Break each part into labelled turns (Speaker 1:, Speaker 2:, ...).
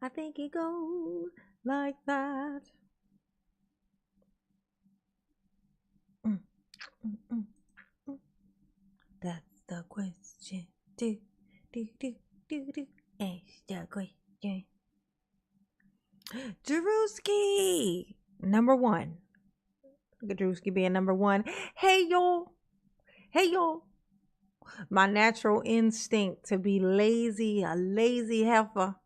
Speaker 1: I think it goes like that. Mm, mm, mm, mm. That's the question. Do, do, do, do, do. Ask the question. Drewski, number one. Look at Drewski being number one. Hey, y'all. Hey, y'all. My natural instinct to be lazy, a lazy heifer,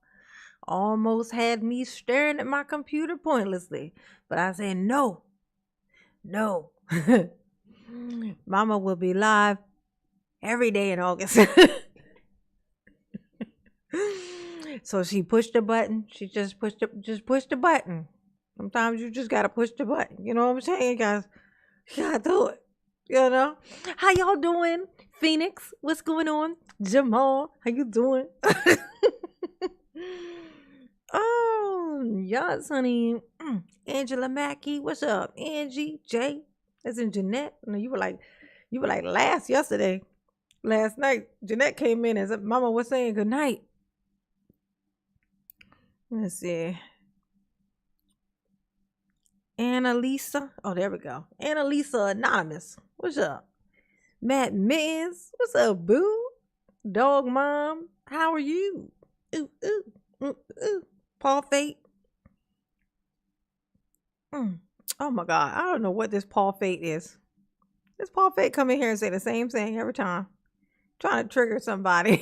Speaker 1: almost had me staring at my computer pointlessly. But I said, no, no. Mama will be live every day in August. So she pushed the button. She just push the button. Sometimes you just gotta push the button. You know what I'm saying, guys? You gotta do it. You know? How y'all doing? Phoenix, what's going on? Jamal, how you doing? Oh, yes, honey. Angela Mackey, what's up? Angie, Jay, as in Jeanette. No, you were like yesterday. Last night, Jeanette came in and said, Mama was saying good night. Let's see. Annalisa. Oh, there we go. Annalisa Anonymous. What's up? Matt Miz. What's up, boo? Dog Mom. How are you? Ooh, ooh, ooh, ooh. Paul Fate. Oh my God. I don't know what this Paul Fate is. This Paul Fate come in here and say the same thing every time. Trying to trigger somebody.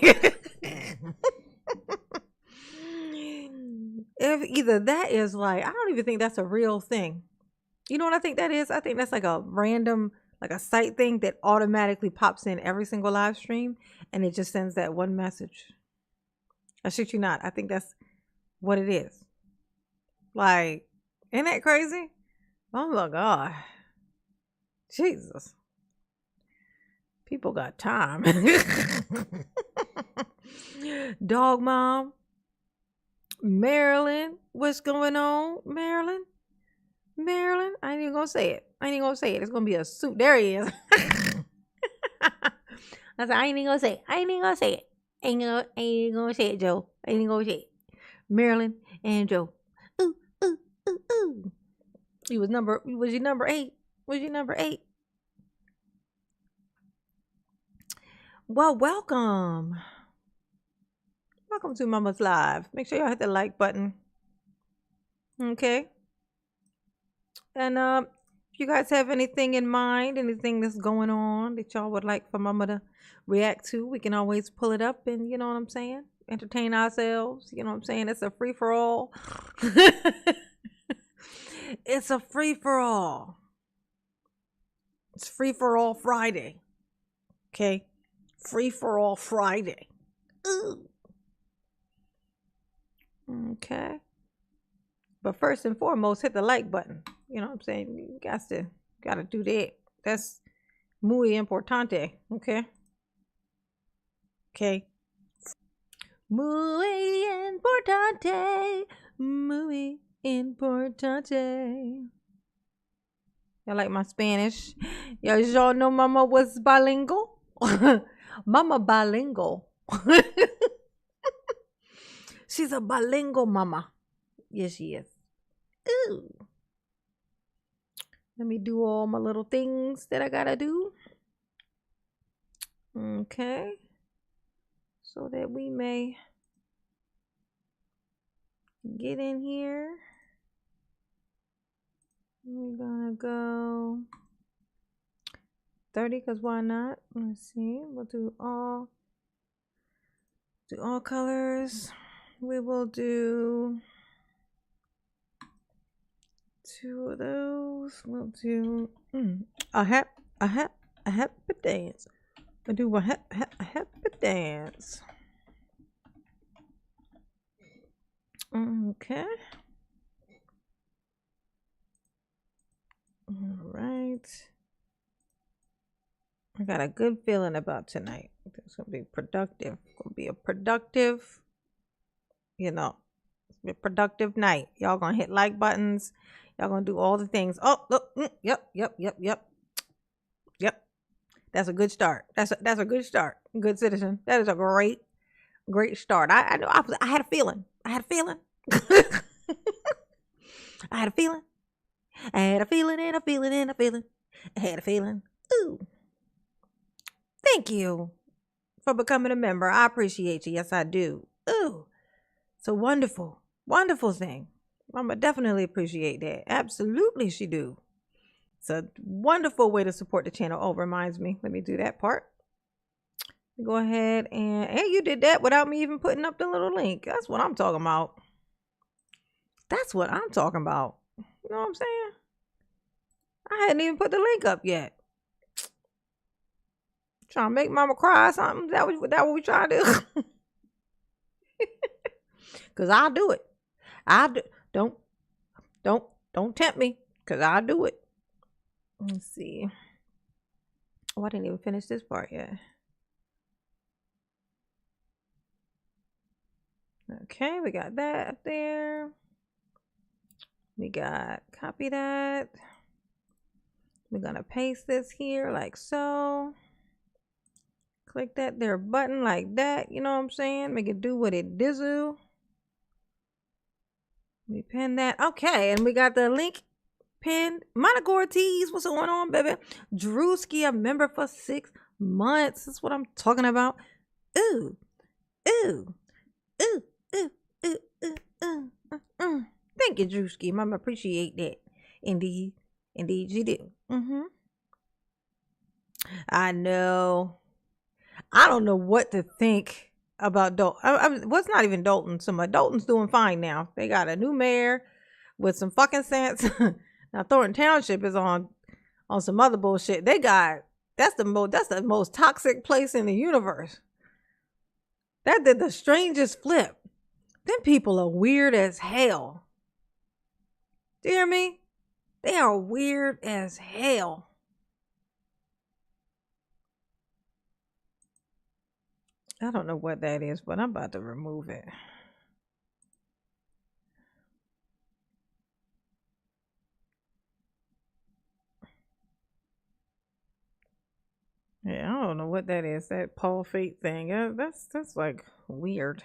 Speaker 1: If either that is like, I don't even think that's a real thing. You know what I think that is? I think that's like a random, like a site thing that automatically pops in every single live stream and it just sends that one message. I shit you not. I think that's what it is. Like, isn't that crazy? Oh my God. Jesus. People got time. Dog Mom. Marilyn. What's going on, Marilyn? Marilyn, I ain't even gonna say it. It's gonna be a suit. There he is. I said, I ain't even gonna say it. Ain't even gonna say it, Joe. I ain't even gonna say it. Marilyn and Joe. Ooh, ooh, ooh, ooh. Was you number 8? Was you number 8? Well, welcome. Welcome to Mama's Live. Make sure y'all hit the like button. Okay. And if you guys have anything in mind, anything that's going on that y'all would like for Mama to react to, we can always pull it up and, you know what I'm saying, entertain ourselves. You know what I'm saying? It's a free for all. It's a free for all. It's free for all Friday. Okay? Free for all Friday. Ooh. Okay. But first and foremost, hit the like button. You know what I'm saying? You gotta do that. That's muy importante. Okay. Okay. Muy importante. Muy importante. Y'all like my Spanish? Y'all know Mama was bilingual? Mama bilingual. She's a bilingual mama. Yes, she is. Ooh. Let me do all my little things that I gotta do. Okay. So that we may get in here. We're gonna go 30 because why not? Let's see. We'll do all colors. We will do 2 of those. We'll do a happy dance. We'll do a happy dance. Okay. All right. I got a good feeling about tonight. It's gonna be productive. Gonna be a productive, a productive night. Y'all gonna hit like buttons. Y'all gonna do all the things. Oh, look. Yep. That's a good start. That's a good start. Good citizen. That is a great start. I know. I had a feeling. I had a feeling. I had a feeling and a feeling and a feeling. I had a feeling. Ooh. Thank you for becoming a member. I appreciate you. Yes, I do. Ooh. It's a wonderful, wonderful thing. Mama definitely appreciate that. Absolutely she do. It's a wonderful way to support the channel. Oh, reminds me. Let me do that part. Go ahead and you did that without me even putting up the little link. That's what I'm talking about. That's what I'm talking about. You know what I'm saying? I hadn't even put the link up yet. Trying to make mama cry or something. That what we trying to do? Cause I'll do it. Don't tempt me. Cause I'll do it. Let's see. Oh, I didn't even finish this part yet. Okay, we got that up there. We got copy that. We're gonna paste this here like so. Click that there button like that. You know what I'm saying? Make it do what it do. We pin that. Okay, and we got the link pinned. Monica Ortiz, what's going on, baby? Drewski, a member for 6 months. That's what I'm talking about. Ooh, ooh, ooh, ooh, ooh, ooh, ooh, ooh. Thank you, Drewski. Mama appreciate that. Indeed, indeed, you do. I know. I don't know what to think about Dalton. What's not even Dalton? Dalton's doing fine now. They got a new mayor with some fucking sense. Now Thornton Township is on some other bullshit. That's the most toxic place in the universe. That did the strangest flip. Them people are weird as hell. Do you hear me? They are weird as hell. I don't know what that is, but I'm about to remove it. Yeah, I don't know what that is. That Paul Fate thing. That's like weird.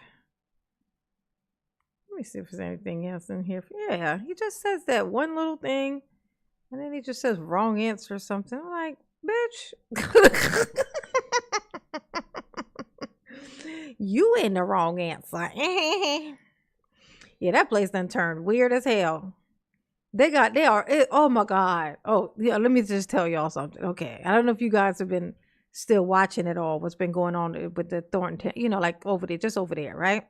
Speaker 1: Let me see if there's anything else in here. Yeah, he just says that one little thing, and then he just says wrong answer or something. I'm like, bitch. You in the wrong answer. Yeah, that place done turned weird as hell. Oh my God. Oh, yeah, let me just tell y'all something. Okay. I don't know if you guys have been still watching it all, what's been going on with the Thornton, like over there, just over there, right?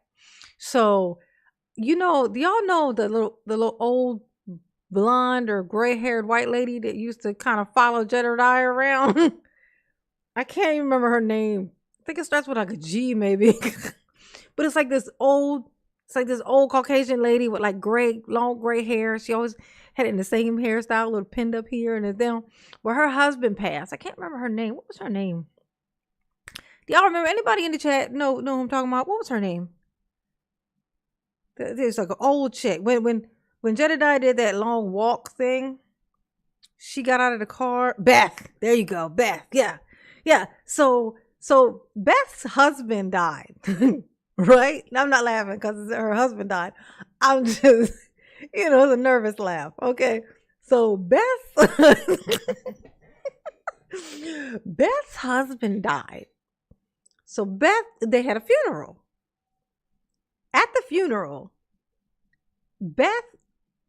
Speaker 1: So, do y'all know the little old blonde or gray-haired white lady that used to kind of follow Jedediah around? I can't even remember her name. I think it starts with like a G maybe. But it's like this old Caucasian lady with like long gray hair. She always had it in the same hairstyle, a little pinned up here and then. Well, her husband passed. I can't remember her name. What was her name? Do y'all remember? Anybody in the chat know who I'm talking about? What was her name? There's like an old chick. When Jedediah did that long walk thing, she got out of the car. Beth. There you go. Beth. Yeah. Yeah. So Beth's husband died. Right? I'm not laughing because her husband died. I'm just, it's a nervous laugh. Okay. So Beth's husband died. So they had a funeral. At the funeral, Beth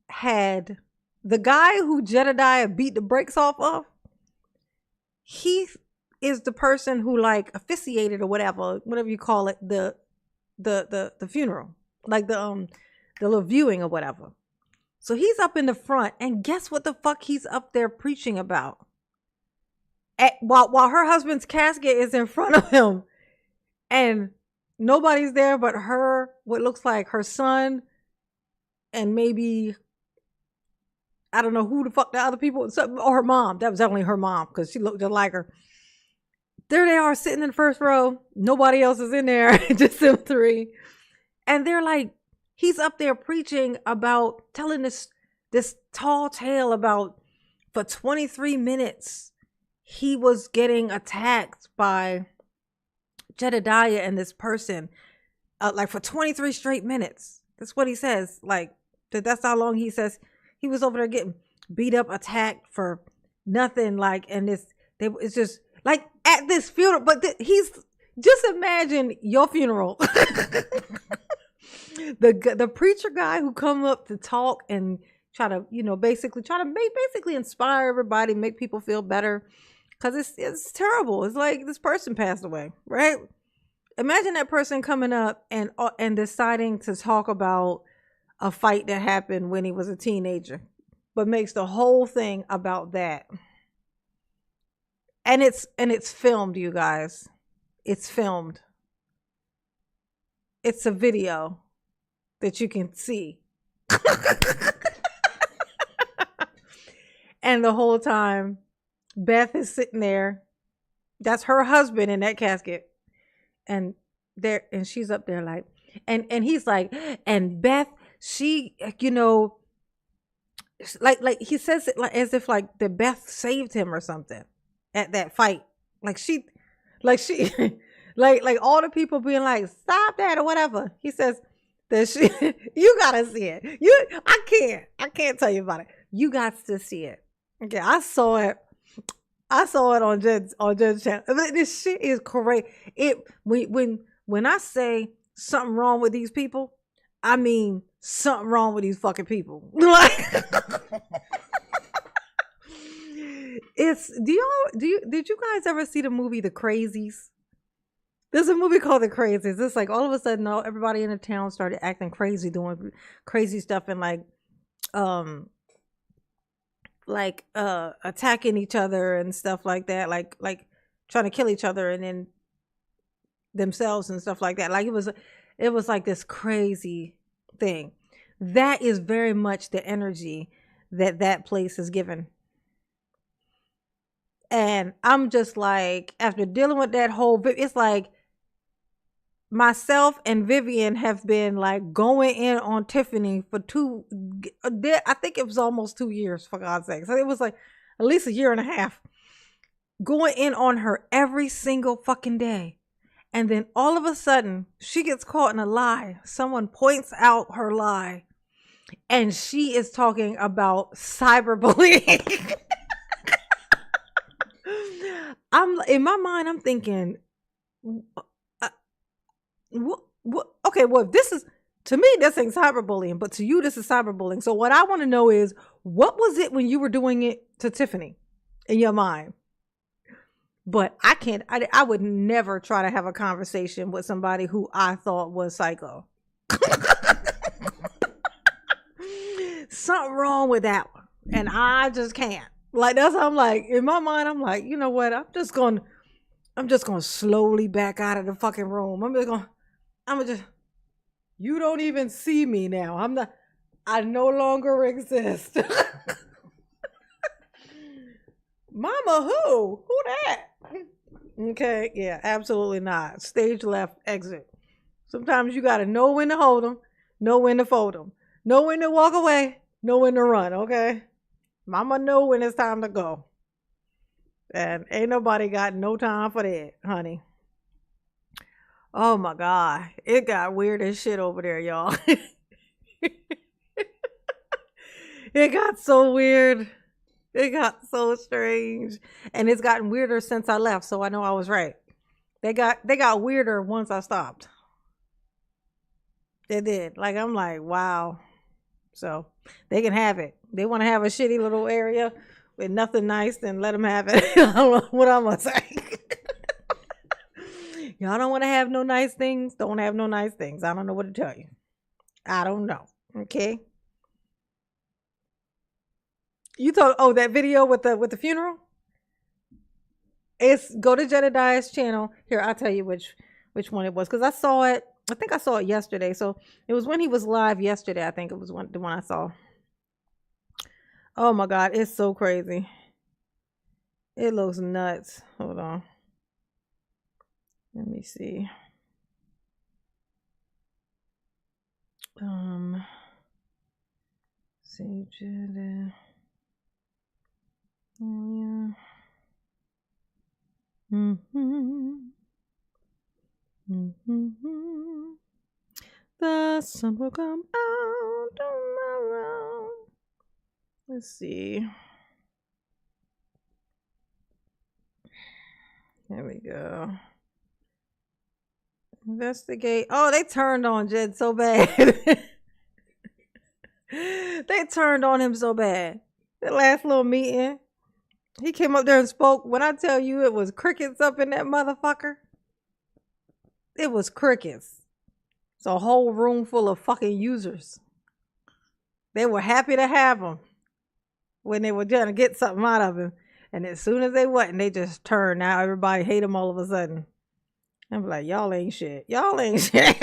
Speaker 1: had the guy who Jedediah beat the brakes off of. He is the person who like officiated or whatever you call it, the funeral, like the little viewing or whatever. So he's up in the front, and guess what the fuck he's up there preaching about? While her husband's casket is in front of him, and nobody's there but her, what looks like her son, and maybe I don't know who the fuck the other people, or her mom. That was definitely her mom because she looked just like her. There they are sitting in the first row. Nobody else is in there, just them three. And they're like, he's up there preaching about, telling this tall tale about, for 23 minutes, he was getting attacked by Jedediah and this person, like for 23 straight minutes. That's what he says. Like that's how long he says he was over there getting beat up, attacked for nothing. Like, and it's just like at this funeral. But he's just imagine your funeral. The preacher guy who come up to talk and try to basically try to basically inspire everybody, make people feel better, because it's terrible. It's like this person passed away, right? Imagine that person coming up and deciding to talk about a fight that happened when he was a teenager, but makes the whole thing about that. And it's filmed, you guys. It's filmed. It's a video that you can see. And the whole time, Beth is sitting there. That's her husband in that casket. And she's up there like, and he's like, and Beth, she, like he says it like as if like the Beth saved him or something at that fight. Like she like all the people being like, stop that or whatever. He says that she you gotta see it. I can't tell you about it. You got to see it. Okay, I saw it on Jed's channel. This shit is crazy. When I say something wrong with these people, I mean something wrong with these fucking people. Like did you guys ever see the movie The Crazies? There's a movie called The Crazies. It's like all of a sudden everybody in the town started acting crazy, doing crazy stuff, and attacking each other and stuff like that, like trying to kill each other and then themselves and stuff like that. Like it was like this crazy thing. That is very much the energy that place is given. And I'm just like, after dealing with that whole, it's like myself and Vivian have been like going in on Tiffany for I think it was almost 2 years, for God's sake. So it was like at least a year and a half going in on her every single fucking day. And then all of a sudden she gets caught in a lie. Someone points out her lie and she is talking about cyberbullying. In my mind, I'm thinking, okay, well, this is, to me, this ain't cyberbullying, but to you, this is cyberbullying. So what I want to know is, what was it when you were doing it to Tiffany in your mind? But I would never try to have a conversation with somebody who I thought was psycho. Something wrong with that one. And I just can't. Like, that's how I'm like, in my mind, I'm like, you know what? I'm just going to slowly back out of the fucking room. You don't even see me now. I no longer exist. Mama, who that? Okay, yeah, absolutely not. Stage left, exit. Sometimes you got to know when to hold them, know when to fold them, know when to walk away, know when to run, okay? Mama know when it's time to go. And ain't nobody got no time for that, honey. Oh my God. It got weird as shit over there, y'all. It got so weird. It got so strange. And it's gotten weirder since I left, so I know I was right. They got weirder once I stopped. They did. Like, I'm like, wow. So they can have it. They want to have a shitty little area with nothing nice, then let them have it. I don't know what I'm gonna say. Y'all don't want to have no nice things? Don't have no nice things. I don't know what to tell you. I don't know. Okay. You told that video with the funeral? Go to Jedediah's channel. Here, I'll tell you which one it was, because I saw it. I think I saw it yesterday. So it was when he was live yesterday. I think it was the one I saw. Oh my God, it's so crazy. It looks nuts. Hold on. Let me see. See, Jedi. Oh yeah. The sun will come out tomorrow. Let's see. There we go. Investigate. Oh, they turned on Jed so bad. They turned on him so bad. That last little meeting, he came up there and spoke. When I tell you it was crickets up in that motherfucker, it was crickets. It's a whole room full of fucking users. They were happy to have him when they were trying to get something out of him. And as soon as they wasn't, they just turned. Now everybody hate him all of a sudden. I'm like, y'all ain't shit. Y'all ain't shit.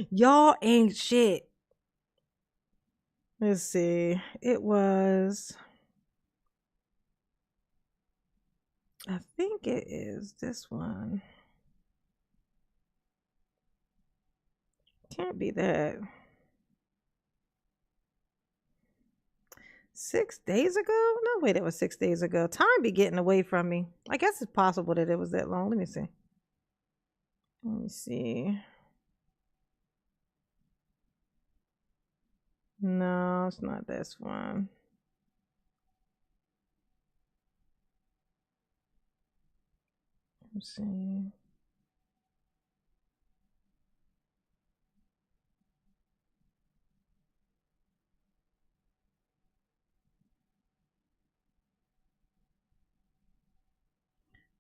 Speaker 1: Y'all ain't shit. Let's see. It was, I think it is this one. Can't be that. 6 days ago? No, wait, it was 6 days ago. Time be getting away from me. I guess it's possible that it was that long. Let me see. Let me see. No, it's not this one. Let's see.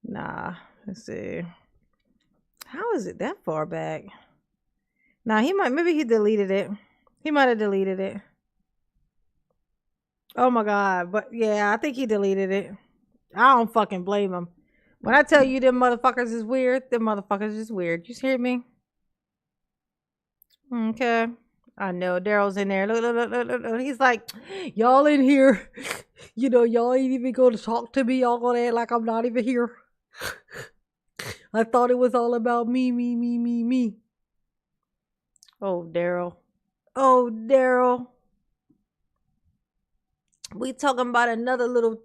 Speaker 1: Nah, let's see. How is it that far back? Nah, maybe he deleted it. He might have deleted it. Oh my God. But yeah, I think he deleted it. I don't fucking blame him. When I tell you them motherfuckers is weird, them motherfuckers is weird. You hear me? Okay. I know Darrell's in there. Look. He's like, y'all in here. You know, y'all ain't even going to talk to me. Y'all gonna act like I'm not even here. I thought it was all about me. Oh, Darrell. Oh, Darrell. We talking about another little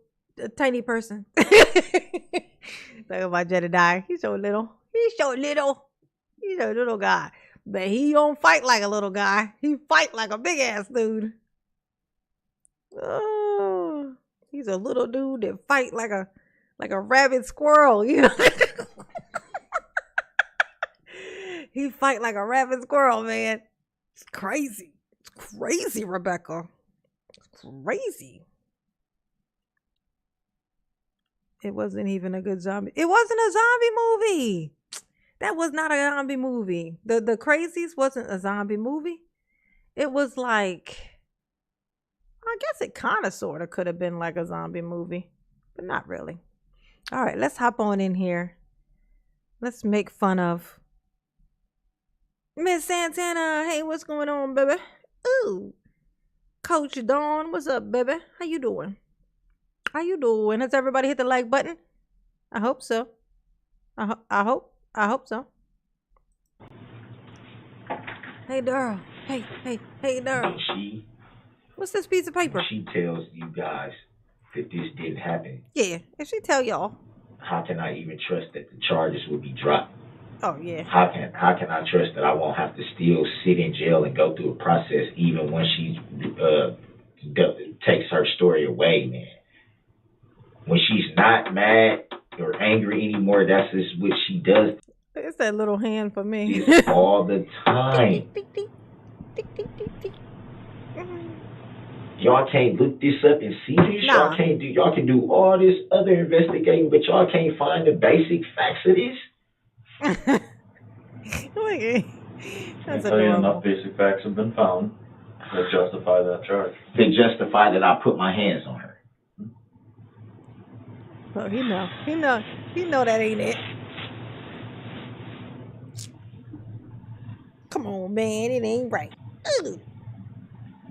Speaker 1: tiny person. Talking about Jedediah. He's so little. He's a little guy. But he don't fight like a little guy. He fight like a big ass dude. Oh, he's a little dude that fight like a rabid squirrel, you know. He fight like a rabid squirrel, man. It's crazy. It's crazy, Rebecca. It's crazy. It wasn't even a good zombie. It wasn't a zombie movie. That was not a zombie movie. The Crazies wasn't a zombie movie. It was like, I guess it kind of sort of could have been like a zombie movie, but not really. All right, let's hop on in here. Let's make fun of Miss Santana. Hey, what's going on, baby? Ooh, Coach Dawn, what's up, baby? How you doing? Has everybody hit the like button? I hope so. I hope so. Hey, Darrell. Hey, Darrell. What's this piece of paper?
Speaker 2: She tells you guys that this didn't happen.
Speaker 1: Yeah, if she tell y'all.
Speaker 2: How can I even trust that the charges will be dropped?
Speaker 1: Oh, yeah.
Speaker 2: How can I trust that I won't have to still sit in jail and go through a process even when she takes her story away, man? When she's not mad or angry anymore, that's just what she does.
Speaker 1: It's that little hand for me.
Speaker 2: All the time. Y'all can't look this up and see this.
Speaker 1: Nah.
Speaker 2: Y'all can do all this other investigating, but y'all can't find the basic facts of this.
Speaker 3: That's enough basic facts have been found that justify that charge.
Speaker 2: To justify that I put my hands on her.
Speaker 1: Oh, he know that ain't it. Come on, man, it ain't right. Ooh.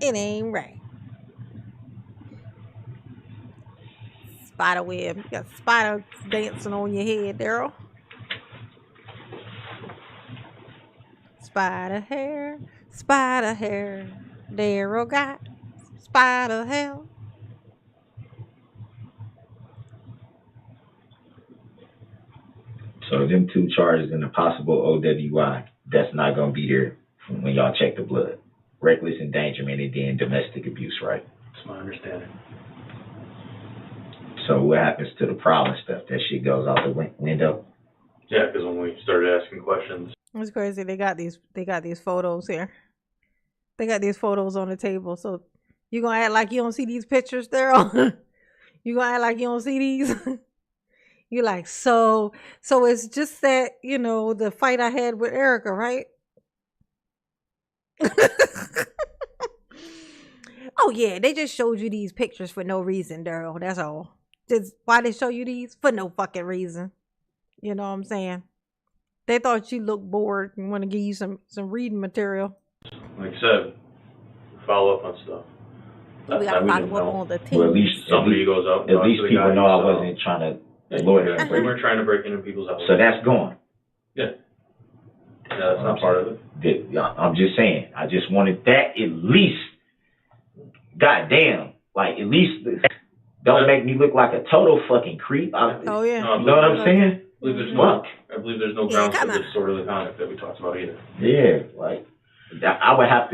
Speaker 1: It ain't right. Spider web. You got spiders dancing on your head, Darrell. Spider hair. Darrell got spider hair.
Speaker 2: So them two charges and a possible OWI that's not gonna be there when y'all check the blood. Reckless endangerment and then domestic abuse, right?
Speaker 3: That's my understanding.
Speaker 2: So what happens to the prowling stuff? That shit goes out the window.
Speaker 3: Yeah, because when we started asking questions,
Speaker 1: It's crazy. They got these photos here. They got these photos on the table. So you gonna act like you don't see these pictures, Daryl? You gonna act like you don't see these? You like, so it's just that, the fight I had with Erica, right? Oh yeah, they just showed you these pictures for no reason, Daryl. That's all. Just why they show you these? For no fucking reason. You know what I'm saying? They thought you looked bored and want to give you some reading material.
Speaker 3: like I said, follow up on stuff.
Speaker 1: We gotta follow up on the team.
Speaker 2: Well, at least
Speaker 3: Somebody goes out.
Speaker 2: At least people know I wasn't trying to lawyer.
Speaker 3: We weren't trying to break into people's houses.
Speaker 2: So that's gone.
Speaker 3: Yeah. Yeah, that's not part of it.
Speaker 2: I'm just saying. I just wanted that at least. Goddamn. Like, at least don't make me look like a total fucking creep.
Speaker 1: Oh, yeah.
Speaker 2: You know what I'm saying?
Speaker 3: I believe there's no grounds for disorderly conduct that we talked about either.
Speaker 2: Yeah, like, I would have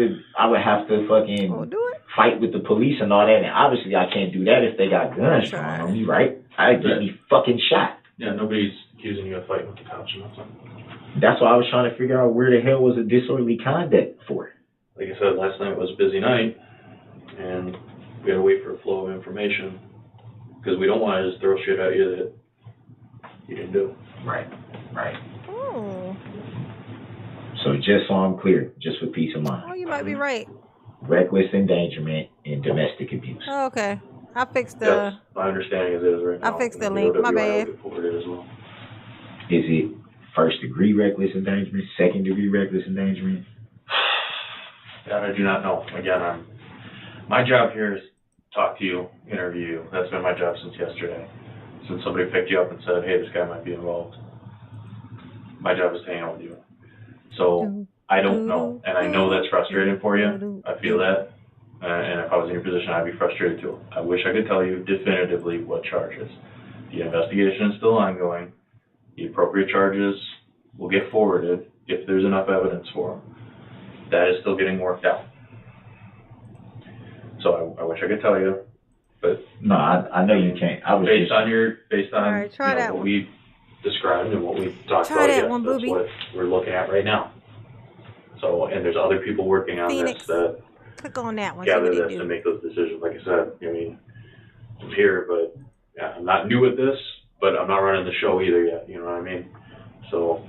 Speaker 2: to fucking fight with the police and all that. And obviously, I can't do that if they got guns drawn on me, right? I'd get me fucking shot.
Speaker 3: Yeah, nobody's accusing you of fighting with the cops or nothing.
Speaker 2: That's why I was trying to figure out where the hell was a disorderly conduct for.
Speaker 3: Like I said, last night was a busy night, and we had to wait for a flow of information because we don't want to just throw shit at you that you didn't do.
Speaker 2: Right.
Speaker 1: Oh.
Speaker 2: So just so I'm clear, just for peace of mind.
Speaker 1: Oh, you might be right.
Speaker 2: Reckless endangerment and domestic abuse.
Speaker 1: Oh, okay. I fixed the.
Speaker 3: That's my understanding as it is right now.
Speaker 1: I fixed the link. My bad.
Speaker 3: As well.
Speaker 2: Is it first degree reckless endangerment, second degree reckless endangerment?
Speaker 3: That I do not know. Again, my job here is talk to you, interview you. That's been my job since yesterday. Since somebody picked you up and said, hey, this guy might be involved. My job is to hang out with you. So I don't know. And I know that's frustrating for you. I feel that. And if I was in your position, I'd be frustrated too. I wish I could tell you definitively what charges. The investigation is still ongoing. The appropriate charges will get forwarded if there's enough evidence for them. That is still getting worked out. So I wish I could tell you, but
Speaker 2: no, I know you can't. I was
Speaker 3: based on
Speaker 1: All right, try that
Speaker 3: what
Speaker 1: one.
Speaker 3: we described and what we talked
Speaker 1: Try
Speaker 3: about.
Speaker 1: that
Speaker 3: Yes,
Speaker 1: one,
Speaker 3: that's
Speaker 1: booby.
Speaker 3: what we're looking at right now. So, and there's other people working on
Speaker 1: Phoenix.
Speaker 3: this that
Speaker 1: Click on that one.
Speaker 3: gather this and make those decisions. Like I said, I mean, I'm here, but yeah, I'm not new at this, but I'm not running the show either yet. You know what I mean? So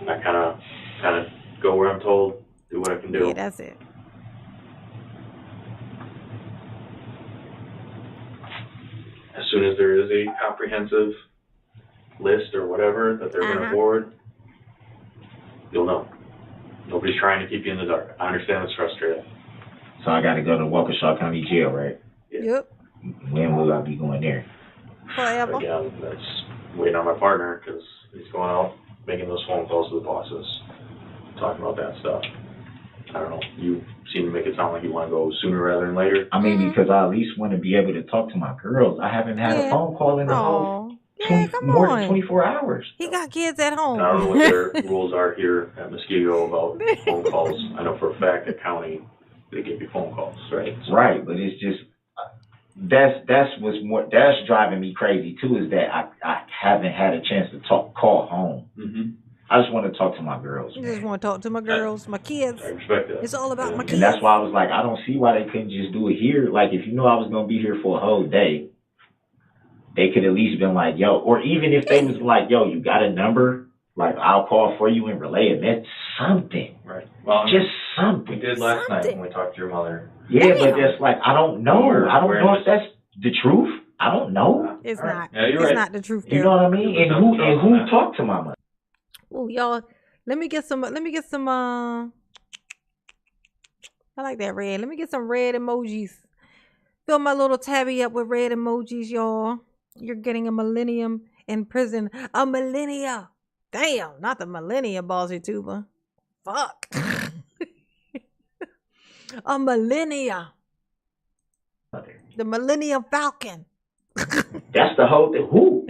Speaker 3: I kind of go where I'm told, do what I can do.
Speaker 1: Yeah, that's it.
Speaker 3: As soon as there is a comprehensive list or whatever that they're going to forward, you'll know. Nobody's trying to keep you in the dark. I understand it's frustrating.
Speaker 2: So I got to go to Waukesha County Jail, right?
Speaker 3: Yeah.
Speaker 1: Yep.
Speaker 2: When will I be going there?
Speaker 1: Forever.
Speaker 3: Again, that's waiting on my partner because he's going out making those phone calls to the bosses, talking about that stuff. I don't know. You seem to make it sound like you want to go sooner rather than later.
Speaker 2: I mean, because I at least want to be able to talk to my girls. I haven't had a phone call in the whole more than 24 hours.
Speaker 1: He got kids at home.
Speaker 3: And I don't know what their rules are here at Muskego about phone calls. I know for a fact at county they give you phone calls, right? So,
Speaker 2: right, but it's just that's driving me crazy too. Is that I haven't had a chance to call home.
Speaker 3: Mm-hmm.
Speaker 2: I just want to talk to my girls.
Speaker 1: I just want to talk to my girls, my kids.
Speaker 3: I respect that.
Speaker 1: It's all about my kids.
Speaker 2: And that's why I was like, I don't see why they couldn't just do it here. Like, if you know I was going to be here for a whole day, they could at least been like, yo, or even if they was like, yo, you got a number, like, I'll call for you and relay it. That's something.
Speaker 3: Right. Well,
Speaker 2: just something.
Speaker 3: We did last night when we talked to your mother.
Speaker 2: Yeah, but that's like, I don't know. I don't know if that's the truth. I don't know.
Speaker 1: It's not.
Speaker 3: Yeah, you're
Speaker 1: it's
Speaker 3: right.
Speaker 1: not the truth.
Speaker 2: You know what I mean? And who talked to my mother?
Speaker 1: Oh, y'all, let me get some, I like that red. Let me get some red emojis. Fill my little tabby up with red emojis, y'all. You're getting a millennium in prison. A millennia. Damn, not the millennia ballsy tuber. Fuck. A millennia. The Millennium Falcon.
Speaker 2: That's the whole thing. Who?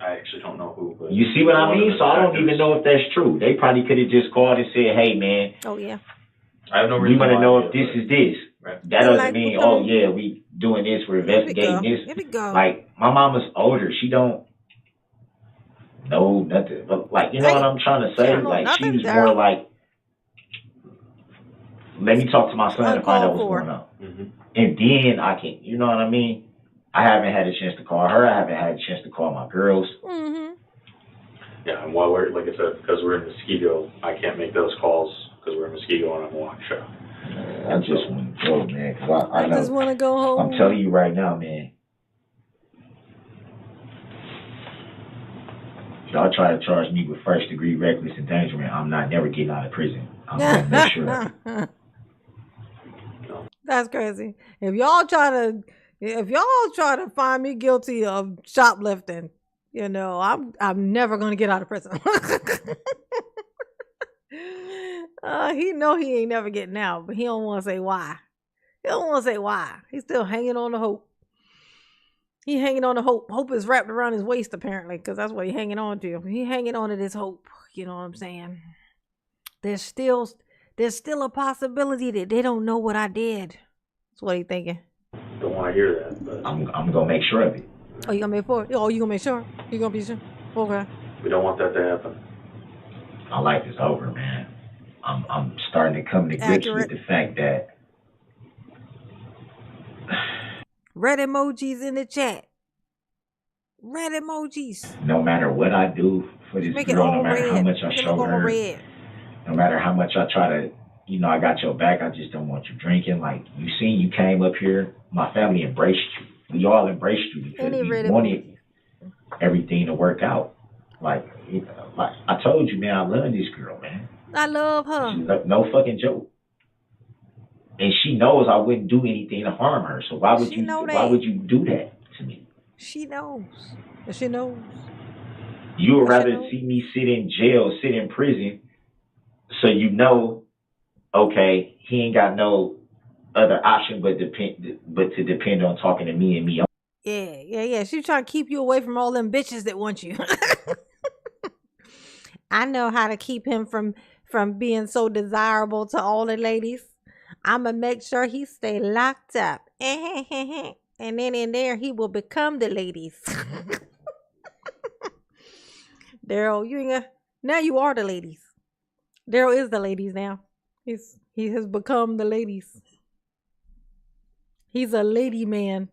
Speaker 3: I actually don't know who, but
Speaker 2: You see what I
Speaker 3: one of
Speaker 2: mean?
Speaker 3: the
Speaker 2: So I don't even
Speaker 3: detectives.
Speaker 2: know if that's true. They probably could have just called and said, "Hey, man,
Speaker 1: Oh yeah.
Speaker 3: I have no
Speaker 2: we
Speaker 3: reason
Speaker 2: want to
Speaker 3: why
Speaker 2: know
Speaker 3: to
Speaker 2: if
Speaker 3: be
Speaker 2: this is this."
Speaker 3: right.
Speaker 2: That
Speaker 1: They're
Speaker 2: doesn't
Speaker 1: like,
Speaker 2: mean,
Speaker 1: what
Speaker 2: oh
Speaker 1: them?
Speaker 2: yeah, we doing this, we're
Speaker 1: Here we
Speaker 2: investigating
Speaker 1: go.
Speaker 2: this.
Speaker 1: Here we go.
Speaker 2: Like my mama's older, she don't know nothing. But like, you know what
Speaker 1: Hey,
Speaker 2: I'm trying to
Speaker 1: she don't
Speaker 2: say?
Speaker 1: know
Speaker 2: Like she
Speaker 1: nothing,
Speaker 2: was more
Speaker 1: Daryl.
Speaker 2: like, let me talk to my son and find out
Speaker 1: Uncalled
Speaker 2: what's
Speaker 1: for.
Speaker 2: going on,
Speaker 3: Mm-hmm.
Speaker 2: and then I can, you know what I mean? I haven't had a chance to call her. I haven't had a chance to call my girls.
Speaker 1: Mm-hmm.
Speaker 3: Yeah, and while we're, like I said, because we're in Muskego, I can't make those calls because we're in Muskego and I'm a Waukesha.
Speaker 2: I just want to go, man, because I
Speaker 1: I just
Speaker 2: know.
Speaker 1: want to go home.
Speaker 2: I'm telling you right now, man. Y'all try to charge me with first degree reckless endangerment. I'm not never getting out of prison. I'm gonna make sure of it.
Speaker 1: That's crazy. If y'all try to find me guilty of shoplifting, you know, I'm never gonna get out of prison. He know he ain't never getting out, but he don't want to say why. He don't want to say why. He's still hanging on the hope. He hanging on to hope. Hope is wrapped around his waist apparently, because that's what he hanging on to. He hanging on to this hope. You know what I'm saying? There's still a possibility that they don't know what I did. That's what he thinking.
Speaker 3: Don't want to hear that, but
Speaker 2: I'm gonna make sure of it.
Speaker 1: Oh, you gonna make sure? Oh, you gonna make sure? You gonna be sure? Okay.
Speaker 3: we don't want that to happen.
Speaker 2: My life is over, man. I'm starting to come to grips
Speaker 1: Accurate.
Speaker 2: with the fact that
Speaker 1: Red emojis in the chat. Red emojis.
Speaker 2: no matter what I do for this
Speaker 1: Make it
Speaker 2: girl, no
Speaker 1: all
Speaker 2: matter how
Speaker 1: red.
Speaker 2: much I
Speaker 1: Make it
Speaker 2: show
Speaker 1: look all
Speaker 2: her,
Speaker 1: red.
Speaker 2: no matter how much I try to, you know, I got your back, I just don't want you drinking. Like, you seen, you came up here, my family embraced you. We all embraced you because
Speaker 1: Any
Speaker 2: we
Speaker 1: red
Speaker 2: wanted
Speaker 1: emojis.
Speaker 2: everything to work out. Like, you know, like I told you, man, I love this girl, man.
Speaker 1: I love her.
Speaker 2: She's no fucking joke. And she knows I wouldn't do anything to harm her. So why would
Speaker 1: She
Speaker 2: you
Speaker 1: know
Speaker 2: why
Speaker 1: that.
Speaker 2: would you do that to me?
Speaker 1: She knows. She knows.
Speaker 2: You would
Speaker 1: Yes,
Speaker 2: rather
Speaker 1: you know.
Speaker 2: see me sit in jail, sit in prison, so you know, okay, he ain't got no other option but to depend on talking to me and me.
Speaker 1: Yeah. She's trying to keep you away from all them bitches that want you. I know how to keep him from being so desirable to all the ladies. I'ma make sure he stay locked up. And then in there he will become the ladies. Daryl, you ain't got, now you are the ladies. Daryl is the ladies now. He has become the ladies. He's a lady man.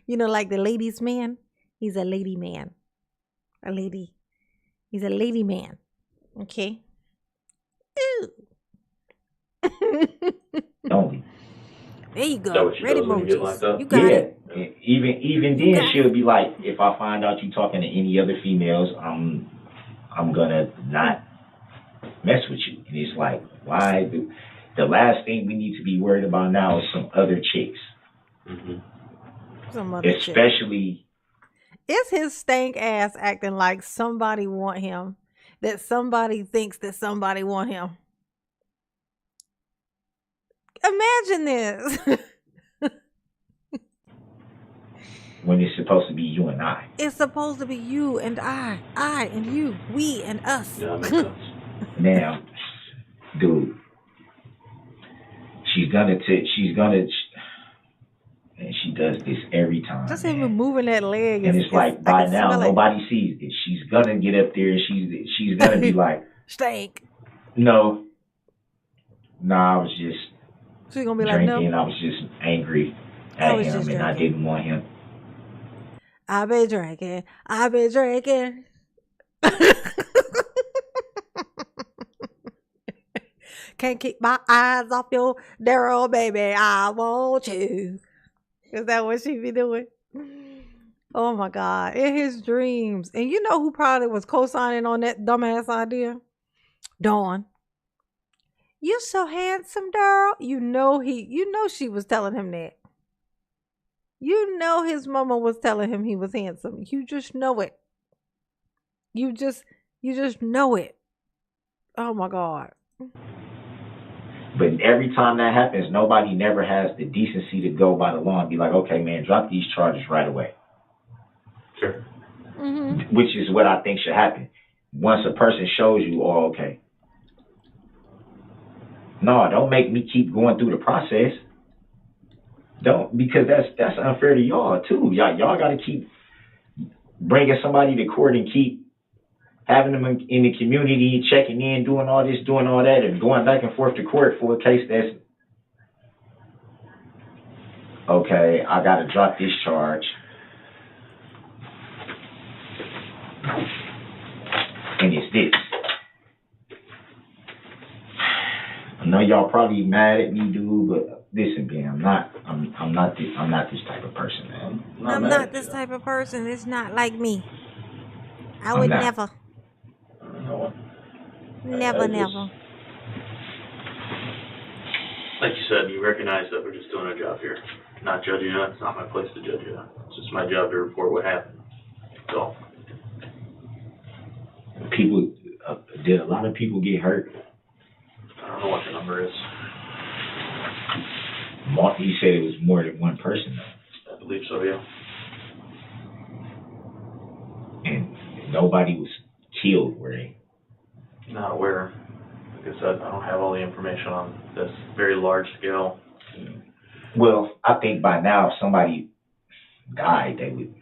Speaker 1: You know, like the ladies man. He's a lady man. A lady. He's a lady man. Okay. Ooh.
Speaker 2: Only.
Speaker 1: There you
Speaker 3: Is that
Speaker 1: go.
Speaker 3: what she
Speaker 1: Red
Speaker 3: does when you get locked
Speaker 1: emojis.
Speaker 3: up?
Speaker 1: You got it.
Speaker 2: Yeah. Even
Speaker 1: You
Speaker 2: then
Speaker 1: got
Speaker 2: she'll
Speaker 1: it.
Speaker 2: be like, if I find out you talking to any other females, I'm gonna not mess with you. And it's like, why the last thing we need to be worried about now is some other chicks.
Speaker 3: Mm-hmm.
Speaker 1: Some other chick.
Speaker 2: Especially
Speaker 1: Is his stank ass acting like somebody want him? That somebody thinks that somebody want him? Imagine this.
Speaker 2: when it's supposed to be you and I.
Speaker 1: It's supposed to be you and I and you, we and us.
Speaker 3: Yeah, that makes sense.
Speaker 2: Now, dude, she's gonna, and she does this every time.
Speaker 1: Just
Speaker 2: man.
Speaker 1: even moving that leg.
Speaker 2: And it's like,
Speaker 1: I
Speaker 2: by
Speaker 1: can
Speaker 2: now,
Speaker 1: smell it.
Speaker 2: nobody sees it. She's gonna get up there and she's gonna be like,
Speaker 1: Stank.
Speaker 2: no, I was just
Speaker 1: She's gonna be like,
Speaker 2: drinking.
Speaker 1: no,
Speaker 2: I was just angry
Speaker 1: I
Speaker 2: at
Speaker 1: was
Speaker 2: him
Speaker 1: just
Speaker 2: and I
Speaker 1: drinking.
Speaker 2: didn't want him.
Speaker 1: I've been drinking. Can't keep my eyes off you, Daryl, baby. I want you. Is that what she be doing? Oh my God. In his dreams. And you know who probably was co-signing on that dumbass idea? Dawn. You're so handsome, Daryl. You know she was telling him that. You know his mama was telling him he was handsome. You just know it. You just know it. Oh my God.
Speaker 2: But every time that happens, nobody never has the decency to go by the law and be like, okay, man, drop these charges right away.
Speaker 3: Sure.
Speaker 2: Which is what I think should happen. Once a person shows you, oh, okay. No, don't make me keep going through the process. Don't, because that's unfair to y'all too. Y'all got to keep bringing somebody to court and keep having them in the community, checking in, doing all this, doing all that, and going back and forth to court for a case that's okay. I got to drop this charge, and it's this. I know y'all probably mad at me, dude, but listen, man, I'm not this type of person, man.
Speaker 1: I'm not this type of person. It's not like me. I would never. Never.
Speaker 3: Like you said, you recognize that we're just doing our job here. Not judging you. It's not my place to judge you. It's just my job to report what happened. So.
Speaker 2: People, did a lot of people get hurt?
Speaker 3: I don't know what the number is.
Speaker 2: You said it was more than one person, though.
Speaker 3: I believe so, yeah.
Speaker 2: And nobody was killed, were they?
Speaker 3: Not aware. Like I said, I don't have all the information on this very large scale.
Speaker 2: Well, I think by now if somebody died, they would.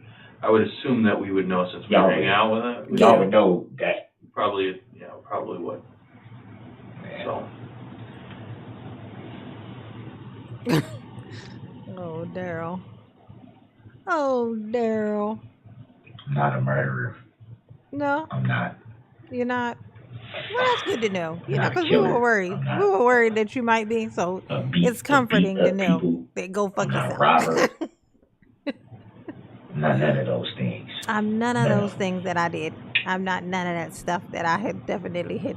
Speaker 3: I would assume that we would know since we hang out with it.
Speaker 2: Y'all would know that.
Speaker 3: Probably would. So.
Speaker 1: Oh, Darrell. Oh, Darrell.
Speaker 2: I'm not a murderer.
Speaker 1: No?
Speaker 2: I'm not.
Speaker 1: You're not? Well, that's good to know. You know, because we were worried. We were worried that you might be, so it's comforting to know that go fuck yourself.
Speaker 2: Robber. I'm not none of those things.
Speaker 1: I'm none of those things that I did. I'm not none of that stuff that I had definitely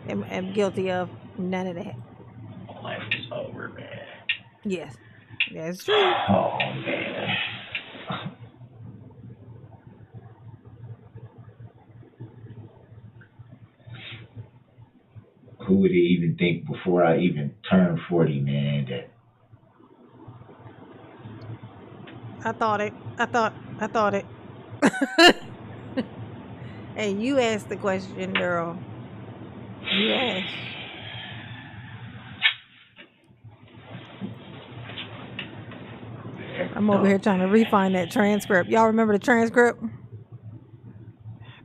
Speaker 1: am guilty of. None of that.
Speaker 2: Life is over, man.
Speaker 1: Yes. That's true.
Speaker 2: Oh, man. Who would even think before I even turned 40, man, that
Speaker 1: I thought it. Hey, you asked the question, girl. You asked. I'm over here trying to refine that transcript. Y'all remember the transcript?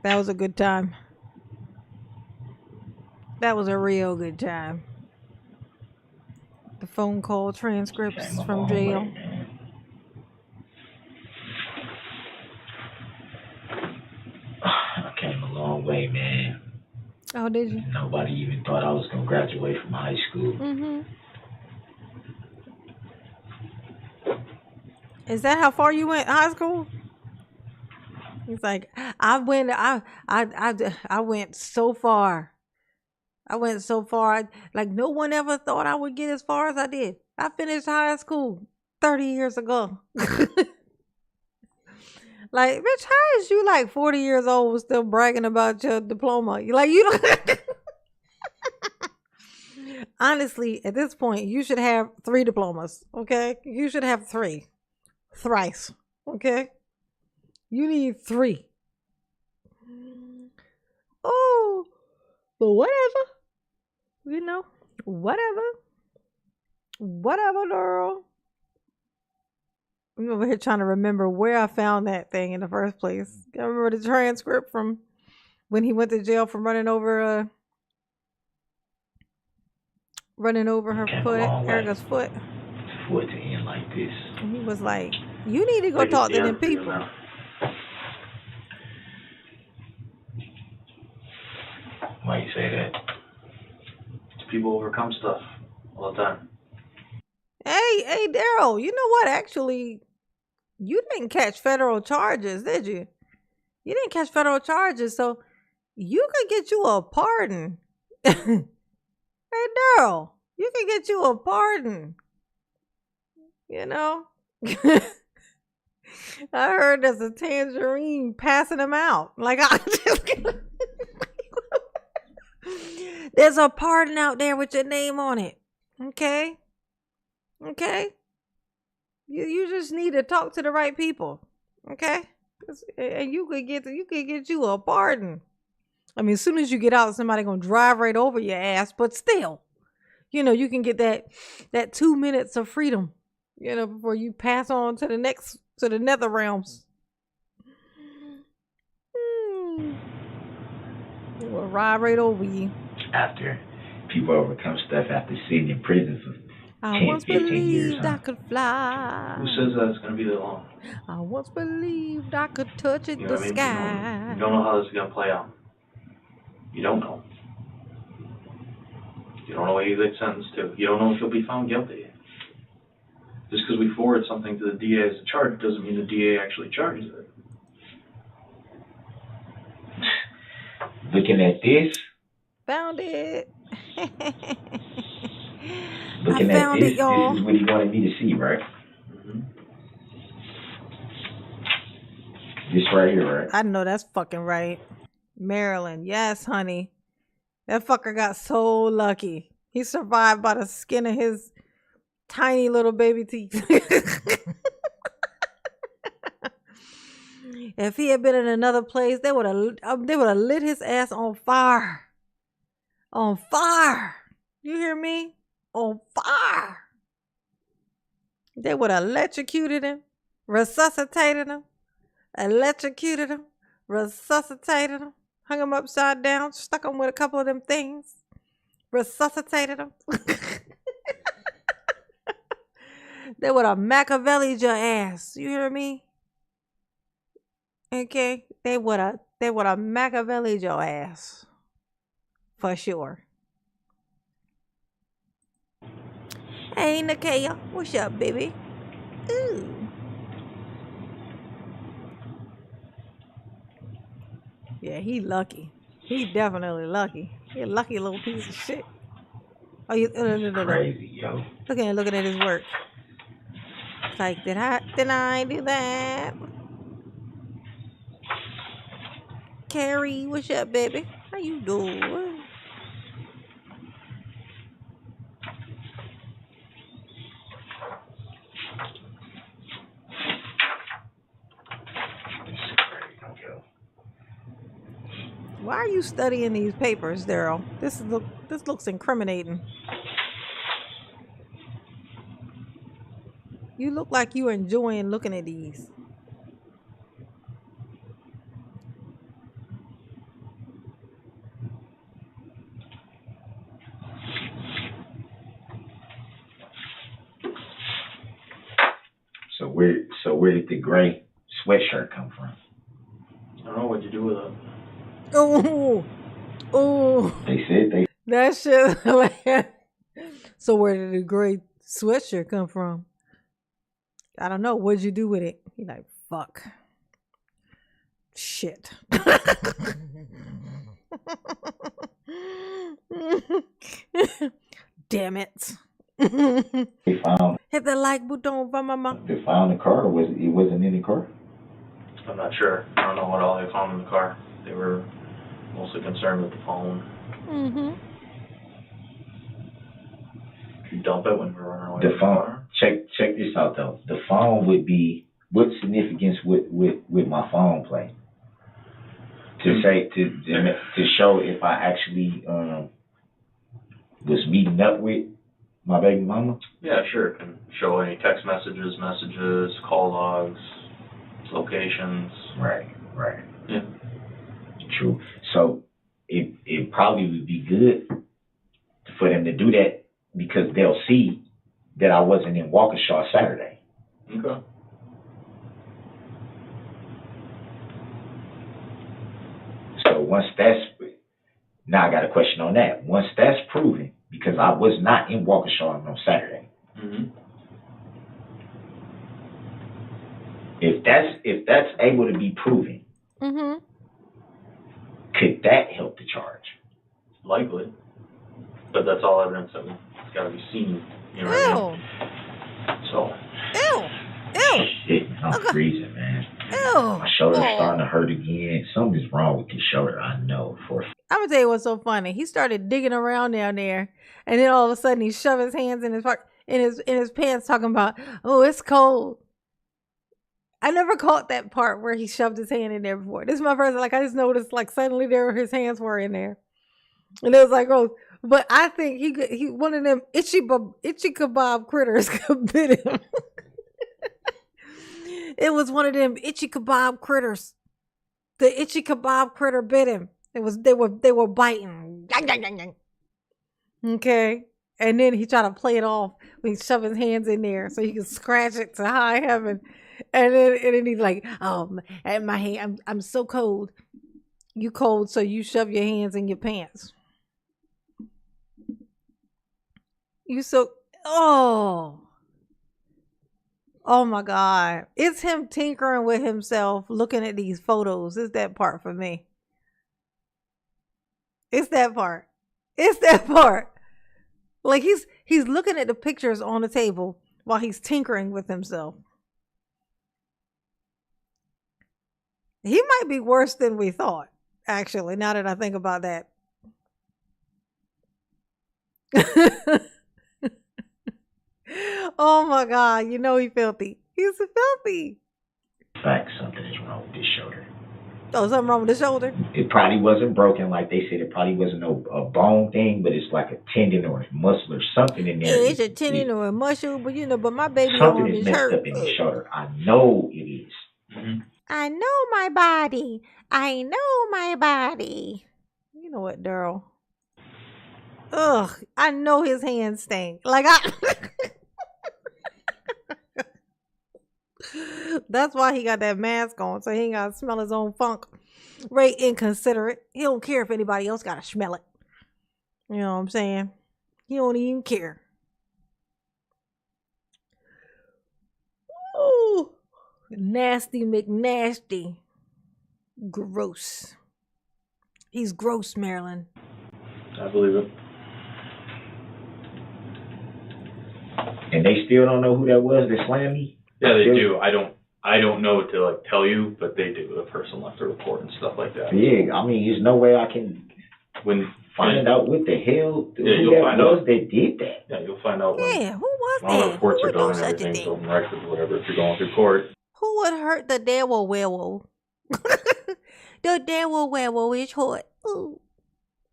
Speaker 1: That was a good time. That was a real good time. The phone call transcripts from jail.
Speaker 2: I came a long way, man.
Speaker 1: Oh, did you?
Speaker 2: Nobody even thought I was going to graduate from high school.
Speaker 1: Mm-hmm. Is that how far you went high school? He's like, I went so far. I went so far. Like, no one ever thought I would get as far as I did. I finished high school 30 years ago. Like, bitch, how is you like 40 years old still bragging about your diploma? You like, you don't. Honestly, at this point, you should have 3 diplomas, okay? You should have 3. Thrice, okay? You need 3. Oh, but whatever. You know, whatever. Whatever, girl. I'm over here trying to remember where I found that thing in the first place. I remember the transcript from when he went to jail for running over her foot, Erica's foot.
Speaker 2: For it to end like this.
Speaker 1: And he was like, you need to go talk to them people.
Speaker 2: Why you say that?
Speaker 3: People overcome stuff all the time.
Speaker 1: Hey, Darrell, you know what? Actually, you didn't catch federal charges, did you? You didn't catch federal charges, so you could get you a pardon. Hey, Darrell, you could get you a pardon. You know? I heard there's a tangerine passing them out. Like, I just... There's a pardon out there with your name on it. Okay? Okay? You just need to talk to the right people. Okay? And you could get you a pardon. I mean, as soon as you get out, somebody gonna drive right over your ass. But still, you can get that 2 minutes of freedom, before you pass on to the nether realms. It will ride right over you.
Speaker 2: After people overcome stuff after sitting in prison for
Speaker 1: I
Speaker 2: 10,
Speaker 1: once
Speaker 2: 15 years,
Speaker 1: believed I could fly.
Speaker 3: Who says that it's going to be that long?
Speaker 1: I once believed I could touch it,
Speaker 3: You know
Speaker 1: the
Speaker 3: what I mean?
Speaker 1: sky.
Speaker 3: You don't know how this is going to play out. You don't know. You don't know what you get sentenced to. You don't know if you'll be found guilty. Just because we forward something to the DA as a charge doesn't mean the DA actually charges it.
Speaker 2: Looking at this,
Speaker 1: Found it.
Speaker 2: looking
Speaker 1: I
Speaker 2: at
Speaker 1: found
Speaker 2: this,
Speaker 1: it, y'all.
Speaker 2: this is what he wanted me to see, right?
Speaker 3: Mm-hmm.
Speaker 2: This right here, right?
Speaker 1: I know that's fucking right. Maryland. Yes, honey. That fucker got so lucky. He survived by the skin of his tiny little baby teeth. If he had been in another place, they would have lit his ass on fire. On fire. You hear me? On fire. They would have electrocuted him, resuscitated him, electrocuted him, resuscitated him, hung him upside down, stuck him with a couple of them things, resuscitated him. They would have Machiavelli'd your ass. You hear me? Okay? They would have Machiavelli'd your ass. For sure. Hey, Nakia. What's up, baby? Ooh. Yeah, he lucky. He definitely lucky. He a lucky little piece of shit. Oh, no.
Speaker 2: Crazy, yo.
Speaker 1: Looking at his work. It's like, did I do that? Carrie, what's up, baby? How you doing? Why are you studying these papers, Daryl? This looks incriminating. You look like you're enjoying looking at these.
Speaker 2: So where did the gray sweatshirt come from?
Speaker 3: I don't know what you do with it.
Speaker 1: Oh.
Speaker 2: They said
Speaker 1: That shit. So where did the gray sweatshirt come from? I don't know. What'd you do with it? He like, fuck. Shit. Damn it.
Speaker 2: they found
Speaker 1: Hit the like button for mama.
Speaker 2: they found the car, or it wasn't in the car?
Speaker 3: I'm not sure. I don't know what all they found in the car. They were mostly concerned with the phone.
Speaker 1: Mm-hmm.
Speaker 3: You dump it when we were running away
Speaker 2: The
Speaker 3: from
Speaker 2: phone.
Speaker 3: the car.
Speaker 2: Check this out though. The phone would be, what significance would my phone play? To say to show if I actually was meeting up with my baby mama?
Speaker 3: Yeah, sure. It can show any text messages, call logs, locations.
Speaker 2: Right.
Speaker 3: Yeah.
Speaker 2: True. So it probably would be good for them to do that because they'll see that I wasn't in Waukesha Saturday.
Speaker 3: Okay.
Speaker 2: So once now I got a question on that. Once that's proven, because I was not in Waukesha on Saturday.
Speaker 3: Mm-hmm.
Speaker 2: If that's able to be proven,
Speaker 1: Mm-hmm.
Speaker 2: could that help the charge?
Speaker 3: Likely. But that's all evidence that it's got to be seen. You know what I mean? So.
Speaker 1: Ew.
Speaker 2: Shit, I'm freezing, man.
Speaker 1: Ew.
Speaker 2: My shoulder's starting to hurt again. Something's wrong with the shoulder. I know for a
Speaker 1: I'm gonna tell you what's so funny. He started digging around down there, and then all of a sudden he shoved his hands in his pants, talking about, "Oh, it's cold." I never caught that part where he shoved his hand in there before. This is my first, like, I just noticed, like, suddenly his hands were in there. And it was like, oh, but I think he one of them itchy kebab critters bit him. It was one of them itchy kebab critters. The itchy kebab critter bit him. They were biting. Okay. And then he tried to play it off when he shoved his hands in there so he could scratch it to high heaven. And then he's like, oh, and my hand, I'm so cold. You cold, so you shove your hands in your pants. You so, oh my God. It's him tinkering with himself, looking at these photos. It's that part for me. It's that part. Like he's looking at the pictures on the table while he's tinkering with himself. He might be worse than we thought, actually, now that I think about that. Oh my God, you know he's filthy. He's filthy.
Speaker 2: In fact, something is wrong with this shoulder.
Speaker 1: Oh, something wrong with the shoulder?
Speaker 2: It probably wasn't broken like they said. It probably wasn't a bone thing, but it's like a tendon or a muscle or something in there.
Speaker 1: Yeah, it's a tendon or a muscle, but but my baby
Speaker 2: something
Speaker 1: arm
Speaker 2: is
Speaker 1: is
Speaker 2: messed
Speaker 1: hurt.
Speaker 2: up in his shoulder. I know it is.
Speaker 3: Mm-hmm.
Speaker 1: I know my body. I know my body. You know what, Daryl? Ugh, I know his hands stink. Like that's why he got that mask on, so he ain't gotta smell his own funk. Ray inconsiderate. He don't care if anybody else gotta smell it. You know what I'm saying? He don't even care. Ooh. Nasty McNasty. Gross. He's gross, Marilyn.
Speaker 3: I believe it.
Speaker 2: And they still don't know who that was that slammed me?
Speaker 3: Yeah, they do. I don't know what to tell you, but they do. The person left a report and stuff like that.
Speaker 2: Yeah, I mean, there's no way I can find out what the hell who that was that did that.
Speaker 3: Yeah, you'll find out.
Speaker 1: Yeah, who was that?
Speaker 3: All the reports are done and everything's open record or whatever if you're going through court.
Speaker 1: Who would hurt the devil werewolf? The devil werewolf is hurt. Ooh.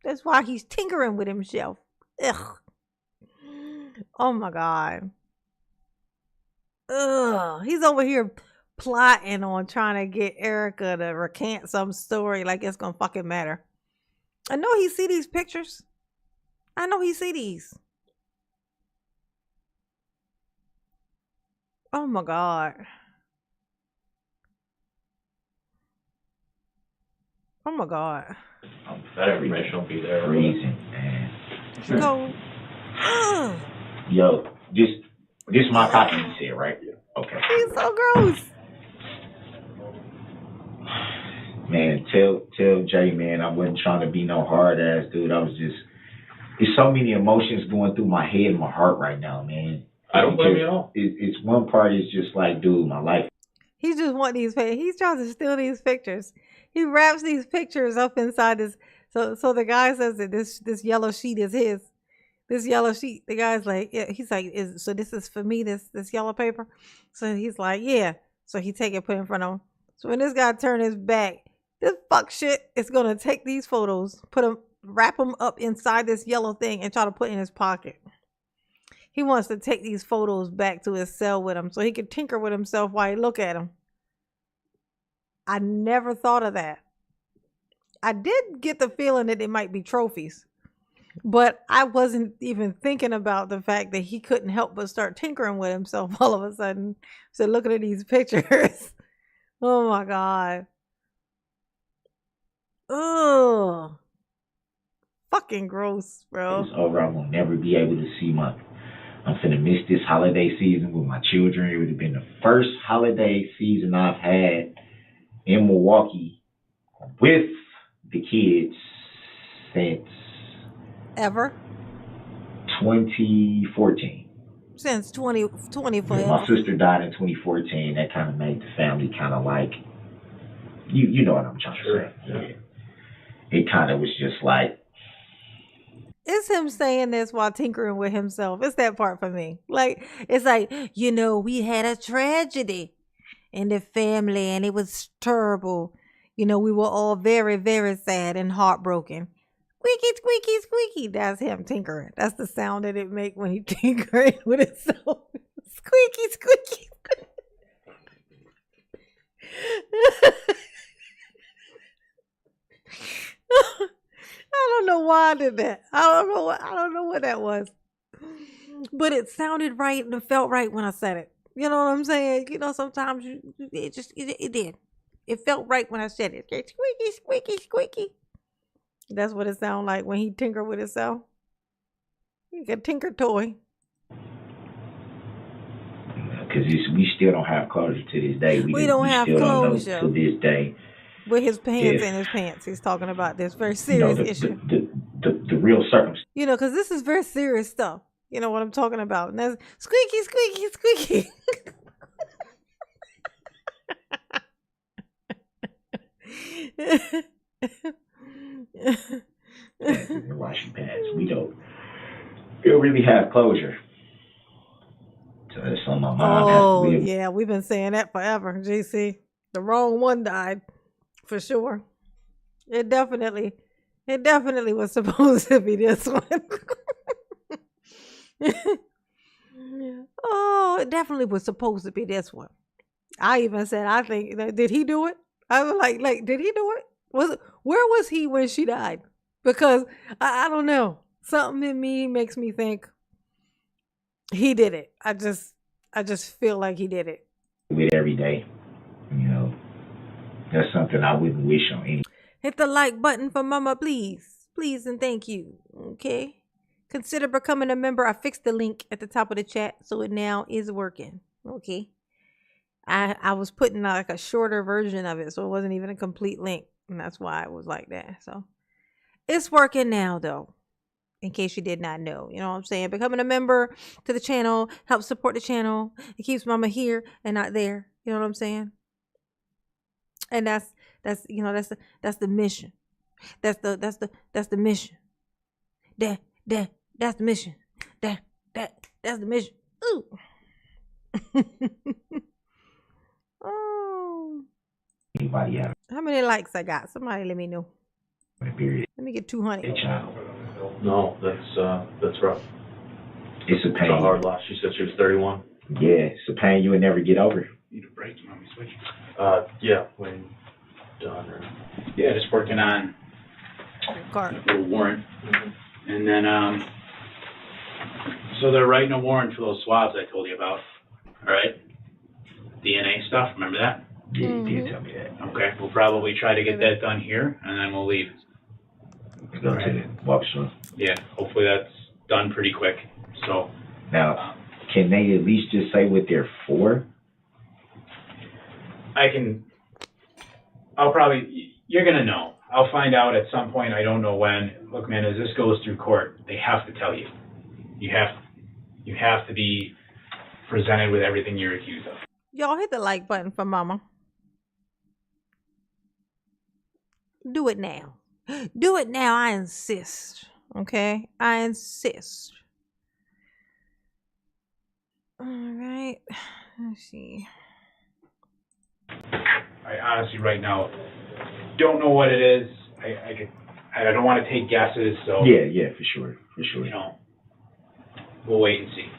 Speaker 1: That's why he's tinkering with himself. Ugh. Oh my God. Ugh. He's over here plotting on trying to get Erica to recant some story like it's gonna fucking matter. I know he see these pictures. I know he see these. Oh my God. Oh my God.
Speaker 3: That information will be there.
Speaker 2: Freezing, man.
Speaker 1: So,
Speaker 2: yo, this is my copy you said, right? Okay.
Speaker 1: He's so gross.
Speaker 2: Man, tell Jay, man, I wasn't trying to be no hard ass dude. I was just, there's so many emotions going through my head and my heart right now, man.
Speaker 3: I don't blame you at all.
Speaker 2: It's one part is just like, dude, my life.
Speaker 1: He just want these. He's trying to steal these pictures. He wraps these pictures up inside this. So the guy says that this yellow sheet is his. This yellow sheet. The guy's like, yeah. He's like, so this is for me. This yellow paper. So he's like, yeah. So he take it, put it in front of him. So when this guy turn his back, this fuck shit is gonna take these photos, wrap them up inside this yellow thing, and try to put in his pocket. He wants to take these photos back to his cell with him so he can tinker with himself while he look at them. I never thought of that. I did get the feeling that it might be trophies, but I wasn't even thinking about the fact that he couldn't help but start tinkering with himself all of a sudden. So looking at these pictures. Oh my God. Ugh. Fucking gross, bro.
Speaker 2: It's over. I will never be able to see I'm finna miss this holiday season with my children. It would have been the first holiday season I've had in Milwaukee with the kids since
Speaker 1: Ever?
Speaker 2: 2014.
Speaker 1: Since 2020
Speaker 2: Yeah, my sister died in 2014. That kind of made the family kind of like, you know what I'm trying to say. Yeah. It kind of was just like,
Speaker 1: it's him saying this while tinkering with himself. It's that part for me. Like, it's like, we had a tragedy. and their family, and it was terrible. You know, we were all very, very sad and heartbroken. Squeaky, squeaky, squeaky. That's him tinkering. That's the sound that it make when he tinkering with itself. Squeaky, squeaky. I don't know why I did that. I don't know what that was. But it sounded right and it felt right when I said it. You know what I'm saying? You know, sometimes it did. It felt right when I said it. Squeaky, squeaky, squeaky. That's what it sounded like when he tinkered with himself. Like a tinker toy.
Speaker 2: Because we still don't have closure to this day.
Speaker 1: We don't have
Speaker 2: still
Speaker 1: closure.
Speaker 2: Don't know to this day.
Speaker 1: With his hands in his pants, he's talking about this very serious issue.
Speaker 2: The real circumstance.
Speaker 1: You know, because this is very serious stuff. You know what I'm talking about. And that's squeaky, squeaky, squeaky.
Speaker 2: Washing pants. We don't really have closure. So that's on my mind.
Speaker 1: Oh, yeah, we've been saying that forever, JC. The wrong one died, for sure. It definitely was supposed to be this one. Oh, it definitely was supposed to be this one. I even said, I think, did he do it? I was like, did he do it? Where was he when she died? Because I don't know. Something in me makes me think he did it. I just feel like he did it.
Speaker 2: With every day, you know, that's something I wouldn't wish on any.
Speaker 1: Hit the like button for Mama, please. Please and thank you. Okay. Consider becoming a member. I fixed the link at the top of the chat, so it now is working. Okay. I was putting like a shorter version of it, so it wasn't even a complete link. And that's why it was like that. So it's working now, though, in case you did not know. You know what I'm saying? Becoming a member to the channel helps support the channel. It keeps Mama here and not there. You know what I'm saying? And that's the mission. That's the mission. That's the mission. That's the mission. Ooh. Oh.
Speaker 2: Anybody have?
Speaker 1: How many likes I got? Somebody let me know.
Speaker 2: Period.
Speaker 1: Let me get 200.
Speaker 3: No, that's rough.
Speaker 2: It's a pain.
Speaker 3: It's a hard loss. She said she was 31.
Speaker 2: Yeah, it's a pain you would never get over.
Speaker 4: Need a break? You want me to switch?
Speaker 3: Yeah, when done. Or...
Speaker 4: Yeah, just working on
Speaker 1: Card.
Speaker 4: a little warrant. And then, so they're writing a warrant for those swabs I told you about. All right? DNA stuff, remember that?
Speaker 2: Yeah, you did tell me that.
Speaker 4: Okay, we'll probably try to get that done here, and then we'll leave.
Speaker 2: Let's go to the walk through.
Speaker 4: Yeah, hopefully that's done pretty quick. So
Speaker 2: now, can they at least just say what they're for?
Speaker 4: You're gonna know. I'll find out at some point, I don't know when. Look, man, as this goes through court, they have to tell you. You have to be presented with everything you're accused of.
Speaker 1: Y'all hit the like button for Mama. Do it now. Do it now. I insist. Okay? I insist. All right. Let's see.
Speaker 4: I honestly, right now, don't know what it is. I don't want to take guesses, so
Speaker 2: Yeah, for sure.
Speaker 4: you know, we'll wait and see.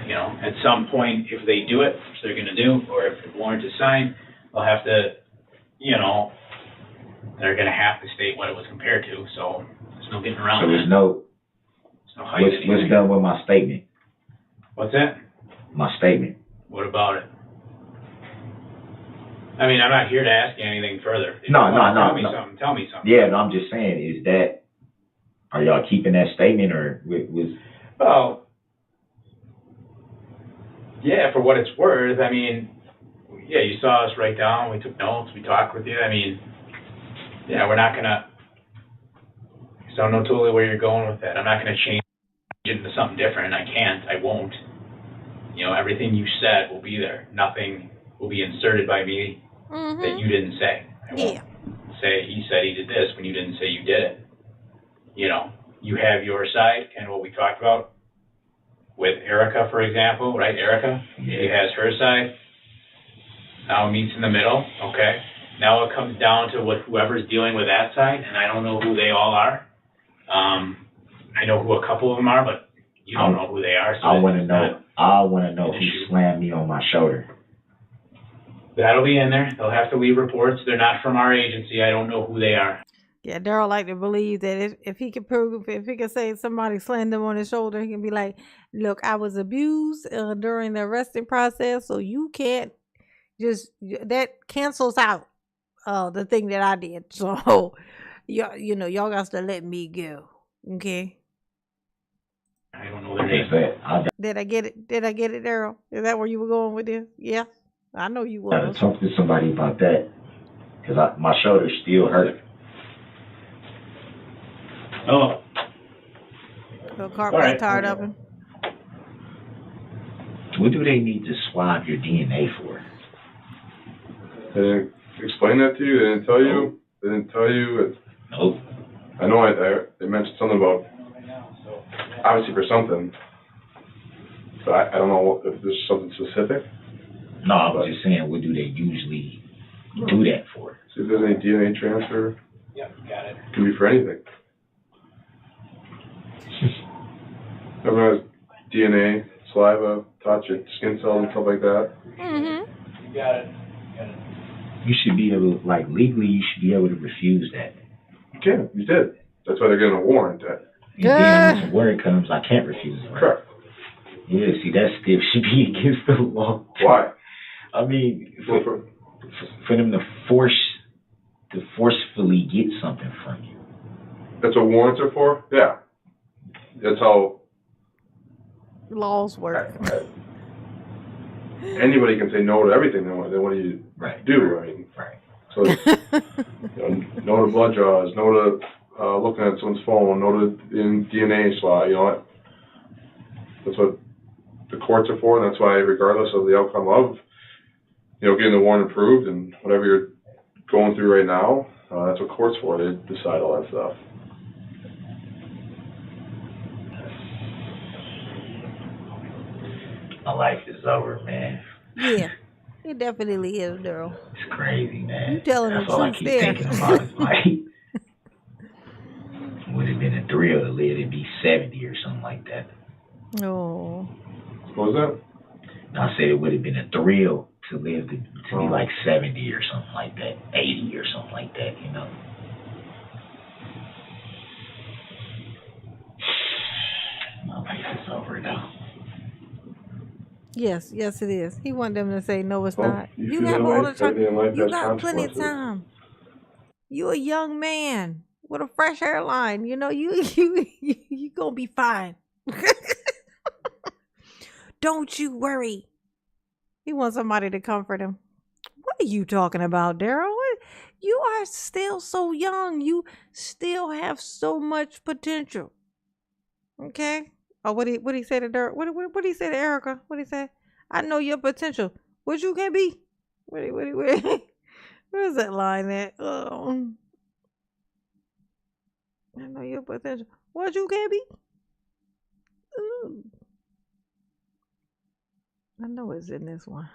Speaker 4: You know, at some point, if they do it, which they're going to do, or if the warrant is signed, they'll have to, you know, they're going to have to state what it was compared to. So there's no getting around
Speaker 2: So
Speaker 4: that.
Speaker 2: there's no what's done with my statement.
Speaker 4: What's that?
Speaker 2: My statement.
Speaker 4: What about it? I mean, I'm not here to ask you anything further. If
Speaker 2: No.
Speaker 4: you wanna tell me something.
Speaker 2: Yeah, no, I'm just saying, are y'all keeping that statement, or was?
Speaker 4: Well, yeah, for what it's worth. I mean, yeah, you saw us write down, we took notes, we talked with you. I mean, yeah, we're not gonna, so I know totally where you're going with that. I'm not gonna change it into something different. I can't, I won't. You know, everything you said will be there. Nothing will be inserted by me that you didn't say. I won't say he said he did this when you didn't say you did it. You know, you have your side, kind of what we talked about with Erica, for example, right? Erica, she has her side. Now it meets in the middle, okay? Now it comes down to what whoever's dealing with that side, and I don't know who they all are. I know who a couple of them are, but you don't know who they are. So
Speaker 2: I want to know. I want to know who
Speaker 4: issue.
Speaker 2: slammed me on my shoulder.
Speaker 4: That'll be in there. They'll have to leave reports. They're not from our agency. I don't know who they are.
Speaker 1: Yeah, Daryl like to believe that if he could prove, if he could say somebody slammed him on his shoulder, he can be like, look, I was abused during the arresting process, so you can't that cancels out the thing that I did. So, y'all got to let me go. Okay?
Speaker 4: I don't know their name.
Speaker 1: Did I get it? Did I get it, Daryl? Is that where you were going with this? Yeah, I know you
Speaker 2: I gotta
Speaker 1: was.
Speaker 2: talk to somebody about that because my shoulder still hurt.
Speaker 3: Oh,
Speaker 1: The car
Speaker 3: All right.
Speaker 1: tired of him.
Speaker 2: What do they need to swab your DNA for?
Speaker 5: They didn't explain that to you? They didn't tell you? They didn't tell you?
Speaker 2: Nope.
Speaker 5: I know they mentioned something about, obviously for something, but I don't know if there's something specific.
Speaker 2: No, I was just saying, what do they usually do that for?
Speaker 5: See if there's any DNA transfer.
Speaker 4: Yep, got it.
Speaker 5: It can be for anything. Everyone has DNA, saliva, touch it, skin cells and stuff like that.
Speaker 1: Mm-hmm.
Speaker 4: You got it.
Speaker 2: You should be able, like, legally, you should be able to refuse that.
Speaker 5: You can. You did. That's why they're getting a warrant.
Speaker 2: And then when the word comes, I can't refuse it. Right?
Speaker 5: Correct.
Speaker 2: Yeah, see, that still should be against the law.
Speaker 5: Why?
Speaker 2: I mean, for them to forcefully get something from you.
Speaker 5: That's what warrants are for? Yeah. That's how
Speaker 1: Laws work.
Speaker 5: anybody can say no to everything they want you to do. I mean,
Speaker 2: Right.
Speaker 5: So, no to blood draws, no to looking at someone's phone, no to DNA swab. That's what the courts are for, and that's why, regardless of the outcome of, getting the warrant approved and whatever you're going through right now, that's what courts for. They decide all that stuff.
Speaker 2: My life is over, man.
Speaker 1: Yeah, it definitely is, Daryl.
Speaker 2: It's crazy, man.
Speaker 1: You telling
Speaker 2: That's
Speaker 1: the
Speaker 2: all I
Speaker 1: truth
Speaker 2: keep
Speaker 1: there.
Speaker 2: thinking about is like, would have been a thrill to live to be 70 or something like that.
Speaker 1: Oh.
Speaker 5: What was that?
Speaker 2: I said it would have been a thrill to live to be like 70 or something like that, 80 or something like that, My life is over now.
Speaker 1: Yes, it is. He wanted them to say no, it's
Speaker 5: Well,
Speaker 1: not.
Speaker 5: you
Speaker 1: You
Speaker 5: feel
Speaker 1: have
Speaker 5: that
Speaker 1: all
Speaker 5: way?
Speaker 1: the time.
Speaker 5: Everything in life
Speaker 1: You
Speaker 5: has
Speaker 1: got plenty of
Speaker 5: consequences.
Speaker 1: time. You a young man with a fresh hairline. You gonna be fine. Don't you worry. He wants somebody to comfort him. What are you talking about, Daryl? You are still so young. You still have so much potential. Okay. Oh, what he say to Daryl? What he say to Erica? What he say? I know your potential. What you can be? Where's that line at? Oh. I know your potential. What you can be? Ooh. I know it's in this one.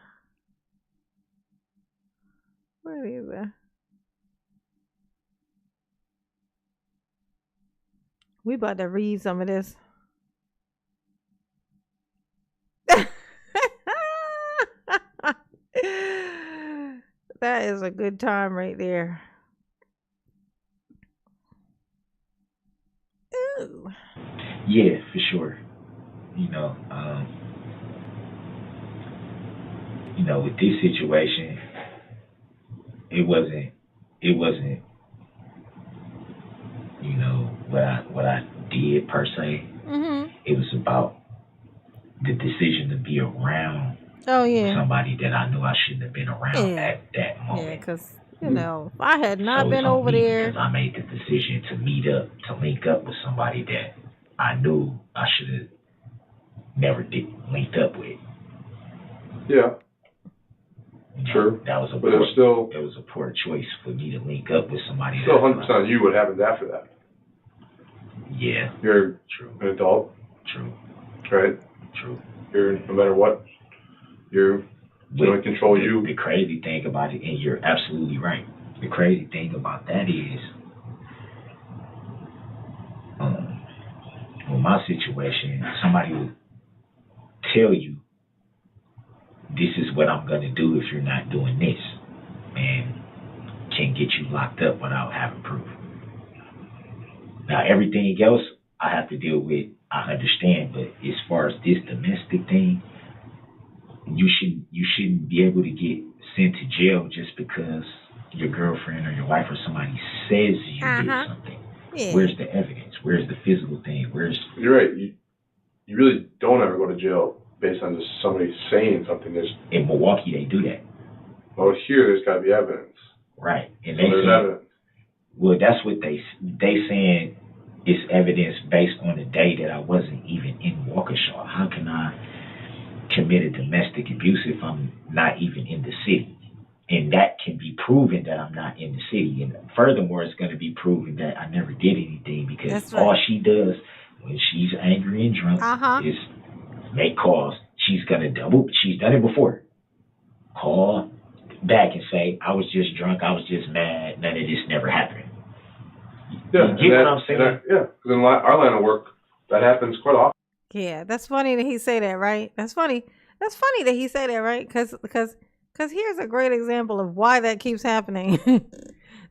Speaker 1: Where is that? We about to read some of this. That is a good time right there. Ooh.
Speaker 2: Yeah, for sure. With this situation, it wasn't, what I did per se.
Speaker 1: Mm-hmm.
Speaker 2: It was about the decision to be around
Speaker 1: Oh yeah.
Speaker 2: somebody that I knew I shouldn't have been around at that moment.
Speaker 1: Yeah, because if I had not
Speaker 2: So
Speaker 1: been
Speaker 2: it's on
Speaker 1: over
Speaker 2: me
Speaker 1: there.
Speaker 2: because I made the decision to link up with somebody that I knew I should have never linked up with.
Speaker 5: Yeah. Sure.
Speaker 2: That was
Speaker 5: But it's still
Speaker 2: it was a poor choice for me to link up with somebody.
Speaker 5: still 100% on you what happens after that.
Speaker 2: Yeah.
Speaker 5: You're
Speaker 2: True.
Speaker 5: an adult,
Speaker 2: True.
Speaker 5: right?
Speaker 2: True.
Speaker 5: No matter what, you're They don't control you.
Speaker 2: The crazy thing about it, and you're absolutely right. The crazy thing about that is, with my situation, somebody will tell you, this is what I'm going to do if you're not doing this, and can get you locked up without having proof. Now, everything else I have to deal with, I understand, but as far as this domestic thing, you shouldn't be able to get sent to jail just because your girlfriend or your wife or somebody says you did something.
Speaker 1: Yeah.
Speaker 2: Where's the evidence? Where's the physical thing?
Speaker 5: You're right. You really don't ever go to jail based on just somebody saying something.
Speaker 2: In Milwaukee, they do that.
Speaker 5: Well, here there's got to be evidence.
Speaker 2: Right. And
Speaker 5: so there's evidence.
Speaker 2: Well, that's what they saying is evidence based on the day that I wasn't even in Waukesha. How can I commit a domestic abuse if I'm not even in the city? And that can be proven that I'm not in the city. And furthermore, it's going to be proven that I never did anything, because all she does when she's angry and drunk is make calls. She's done it before. Call back and say, I was just drunk, I was just mad, none of this never happened.
Speaker 5: Yeah,
Speaker 2: you get what I'm saying?
Speaker 5: Because in our line of work, that happens quite often.
Speaker 1: Yeah, that's funny that he say that, right? That's funny. That's funny that he say that, right? Because here's a great example of why that keeps happening.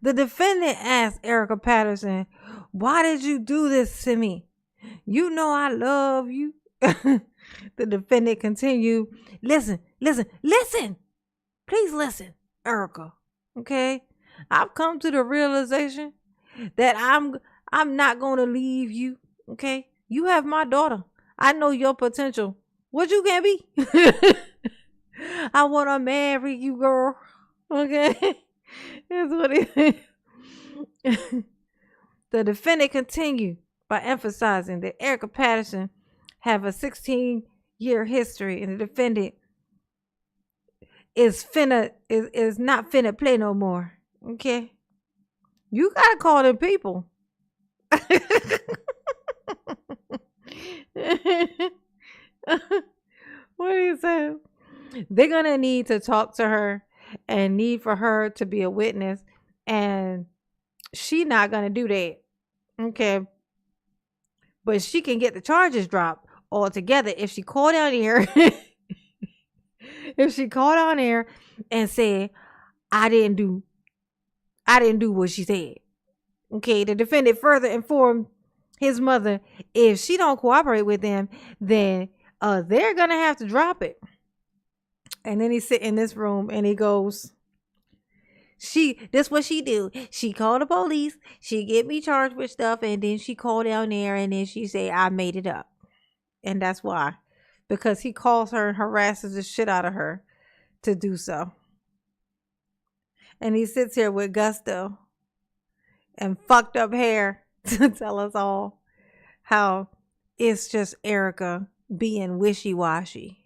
Speaker 1: The defendant asked Erica Patterson, why did you do this to me? You know I love you. The defendant continued, listen. Please listen, Erica. Okay? I've come to the realization that I'm not going to leave you. Okay? You have my daughter. I know your potential. What you can be? I want to marry you, girl. Okay? That's what it is. The defendant continued by emphasizing that Erica Patterson have a 16-year history, and the defendant is not finna play no more. Okay? You gotta call them people. What do you say? They're gonna need to talk to her and need for her to be a witness, and she not gonna do that. Okay? But she can get the charges dropped altogether if she called down here. If she called down there and said, I didn't do what she said. Okay, the defendant further informed his mother, if she don't cooperate with them, then they're gonna have to drop it. And then he sit in this room and he goes, this what she do. She called the police, she get me charged with stuff, and then she called down there and then she say, I made it up. And that's why. Because he calls her and harasses the shit out of her to do so. And he sits here with gusto and fucked up hair to tell us all how it's just Erica being wishy-washy.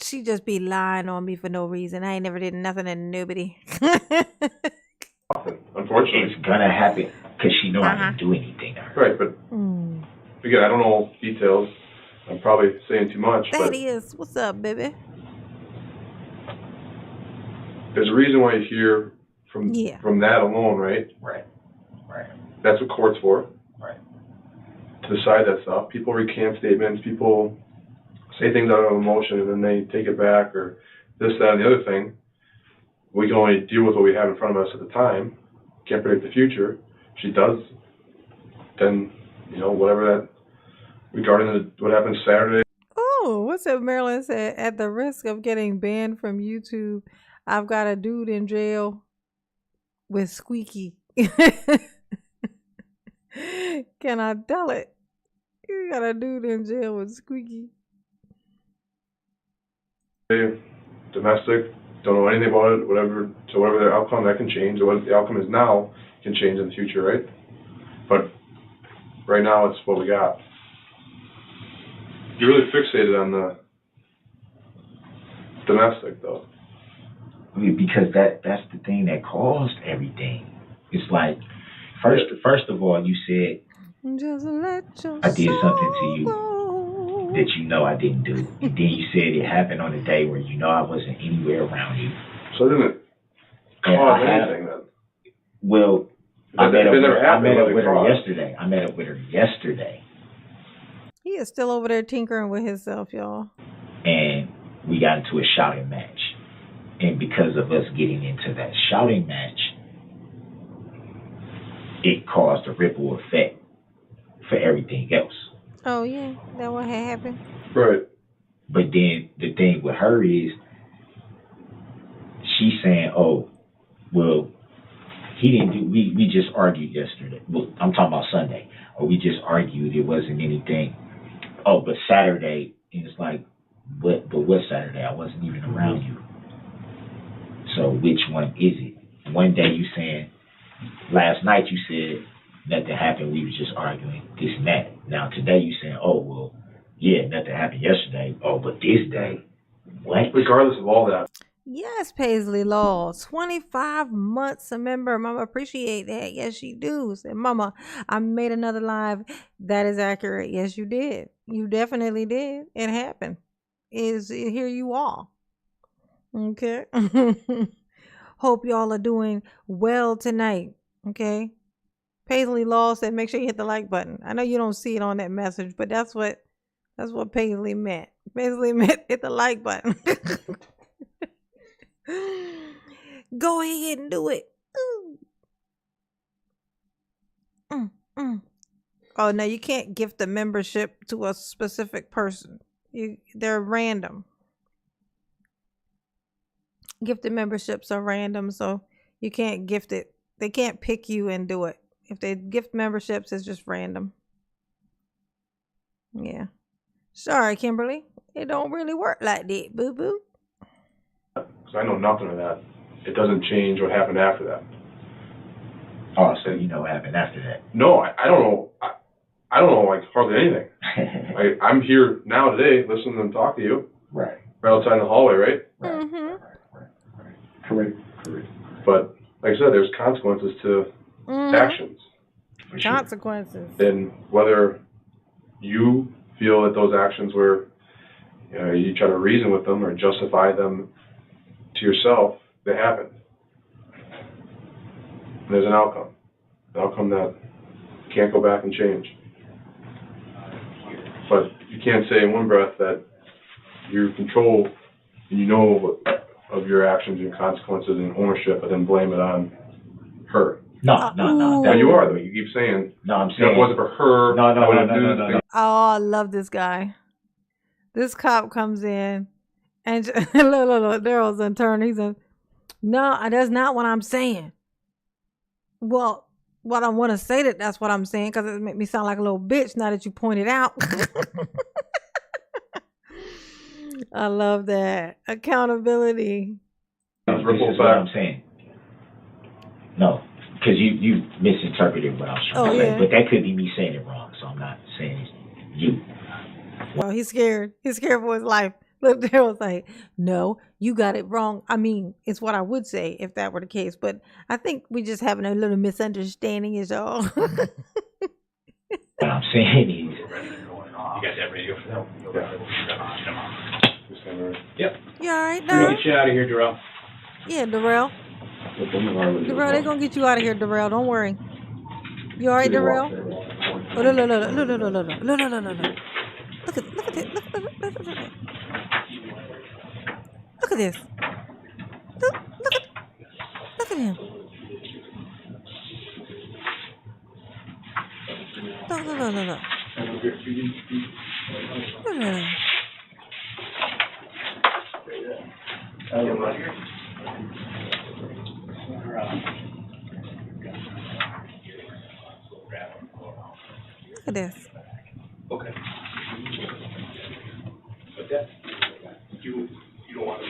Speaker 1: She just be lying on me for no reason. I ain't never did nothing to nobody.
Speaker 5: Unfortunately.
Speaker 2: It's gonna happen because she know I didn't do anything to her.
Speaker 5: Right, but again, I don't know details. I'm probably saying too much.
Speaker 1: That is. What's up, baby?
Speaker 5: There's a reason why you hear from that alone, right?
Speaker 2: Right.
Speaker 5: That's what court's for.
Speaker 2: Right.
Speaker 5: To decide that stuff. People recant statements. People say things out of emotion and then they take it back, or this, that, and the other thing. We can only deal with what we have in front of us at the time. Can't predict the future. If she does, then, whatever that, regarding what happened Saturday.
Speaker 1: Oh, what's up? Marilyn said, at the risk of getting banned from YouTube, I've got a dude in jail with Squeaky. Can I tell it? You got a dude in jail with Squeaky.
Speaker 5: Domestic, don't know anything about it, whatever. So whatever the outcome, that can change. Or what the outcome is now can change in the future, right? But right now, it's what we got. You're really fixated on the domestic, though.
Speaker 2: Because that's the thing that caused everything. It's like, first of all, you said,
Speaker 1: just let your
Speaker 2: I did something to you.
Speaker 1: go.
Speaker 2: that you know I didn't do. And then you said it happened on a day where you know I wasn't anywhere around you.
Speaker 5: So it didn't
Speaker 2: And
Speaker 5: cause
Speaker 2: I have,
Speaker 5: anything then?
Speaker 2: well, I
Speaker 5: If
Speaker 2: met
Speaker 5: it
Speaker 2: up with
Speaker 5: never
Speaker 2: her,
Speaker 5: happened, what did it cause?
Speaker 2: yesterday. I met up with her yesterday.
Speaker 1: He is still over there tinkering with himself, y'all.
Speaker 2: And we got into a shouting match. And because of us getting into that shouting match, it caused a ripple effect for everything else.
Speaker 1: Oh, yeah. That what had happened?
Speaker 5: Right.
Speaker 2: But then the thing with her is, she's saying, oh, well, he didn't do, we just argued yesterday. Well, I'm talking about Sunday. Or we just argued, it wasn't anything. Oh, but Saturday, and it's like, but what Saturday? I wasn't even around you. So which one is it? One day you saying, last night you said nothing happened, we was just arguing, this and that. Now today you saying, oh, well, yeah, nothing happened yesterday. Oh, but this day, what?
Speaker 5: Regardless of all that.
Speaker 1: Yes, Paisley Law. 25 months a member. Mama appreciate that. Yes, she do. Say, Mama, I made another live. That is accurate. Yes, you did. You definitely did. It happened. Here you are. Okay. Hope y'all are doing well tonight. Okay. Paisley Law said, make sure you hit the like button. I know you don't see it on that message, but that's what Paisley meant. Paisley meant hit the like button. Go ahead and do it. Oh, no, you can't gift a membership to a specific person. They're random. Gifted memberships are random, so you can't gift it. They can't pick you and do it. If they gift memberships, it's just random. Yeah. Sorry, Kimberly. It don't really work like that, boo-boo.
Speaker 5: Because I know nothing of that. It doesn't change what happened after that.
Speaker 2: Oh, so you know what happened after that?
Speaker 5: No, I don't know. I don't know, like, hardly anything. I'm here now today listening to them talk to you.
Speaker 2: Right.
Speaker 5: Right outside in the hallway, right?
Speaker 2: Right.
Speaker 1: Mm-hmm.
Speaker 2: Right. Correct.
Speaker 5: But, like I said, there's consequences to actions.
Speaker 2: For sure.
Speaker 1: Consequences.
Speaker 5: And whether you feel that those actions were, you try to reason with them or justify them to yourself, they happened. And there's an outcome that you can't go back and change. But you can't say in one breath that you're in control and you know of your actions and consequences and ownership, and then blame it on her.
Speaker 2: No.
Speaker 5: Now you are, though. You keep saying,
Speaker 2: No, I'm saying,
Speaker 5: if it wasn't for her,
Speaker 2: No.
Speaker 1: Oh, I love this guy. This cop comes in and look, Darrell's in turn. He's in, no, that's not what I'm saying. Well, what I want to say that's what I'm saying, because it make me sound like a little bitch now that you pointed out. I love that. Accountability.
Speaker 2: This is what I'm saying. No, because you misinterpreted what I was trying to say.
Speaker 1: Yeah.
Speaker 2: But that could be me saying it wrong, so I'm not saying it's you.
Speaker 1: Oh, he's scared. He's scared for his life. Look, Darrell's like, no, you got it wrong. I mean, it's what I would say if that were the case. But I think we're just having a little misunderstanding is all.
Speaker 2: What I'm saying is,
Speaker 4: You guys have radio for that?
Speaker 5: Yeah.
Speaker 4: Yep.
Speaker 1: You all right,
Speaker 4: We're
Speaker 1: Darrell?
Speaker 4: gonna get you out of here, Darrell.
Speaker 1: Yeah, Darrell. Darrell, they're going to get you out of here, Darrell. Don't worry. You all right, Darrell? Oh, look. Look at this. Look at this. Look at him. Look. Look at this.
Speaker 4: Okay. But that, you don't want to.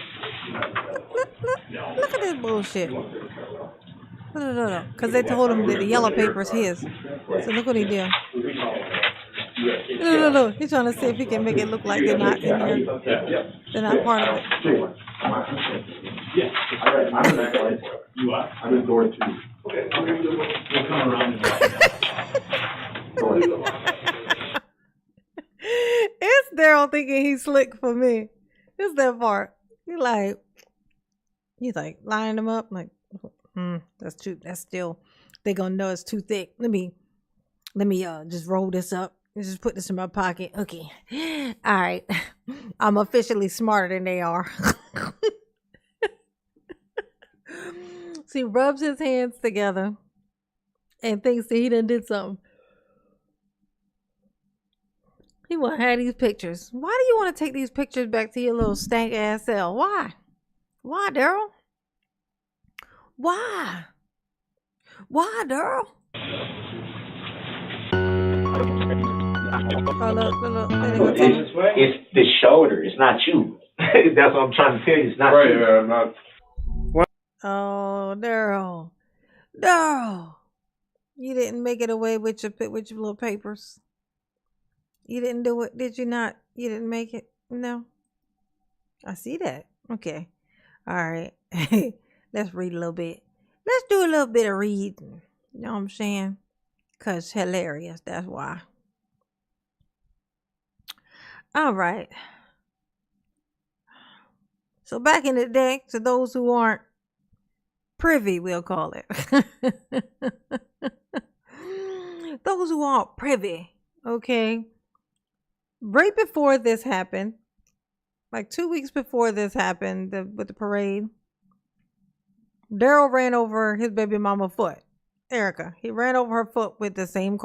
Speaker 1: Look at this bullshit. No. Because they told him that the yellow paper is his. So look what he did. No. He's trying to see if he can make it look like they're not in there. They're not part of it.
Speaker 4: Yeah.
Speaker 5: All right, I'm in that line.
Speaker 4: You are?
Speaker 5: I'm in door 2.
Speaker 4: Okay. We'll come around and
Speaker 1: It's Darrell Daryl thinking he's slick for me. This that part. He's like lining them up. Like, that's too. That's still. They gonna know it's too thick. Let me just roll this up. Just put this in my pocket. Okay. All right. I'm officially smarter than they are. So he rubs his hands together and thinks that he done did something. He want to have these pictures. Why do you want to take these pictures back to your little stank ass cell? Why? Why, Daryl? Why? Why, Daryl? Oh, look.
Speaker 2: It's the shoulder. It's not you. That's what I'm trying to tell you. It's not
Speaker 5: Right,
Speaker 2: you.
Speaker 5: yeah, I'm not.
Speaker 1: Oh, Daryl. Daryl. You didn't make it away with your little papers. You didn't do it, did you not? You didn't make it? No. I see that. Okay. All right. Let's read a little bit. Let's do a little bit of reading. You know what I'm saying? Because hilarious. That's why. All right. So back in the day, to those who aren't privy, we'll call it. Those who aren't privy, okay? Right before this happened, like 2 weeks before this happened with the parade, Daryl ran over his baby mama foot, Erica. He ran over her foot with the same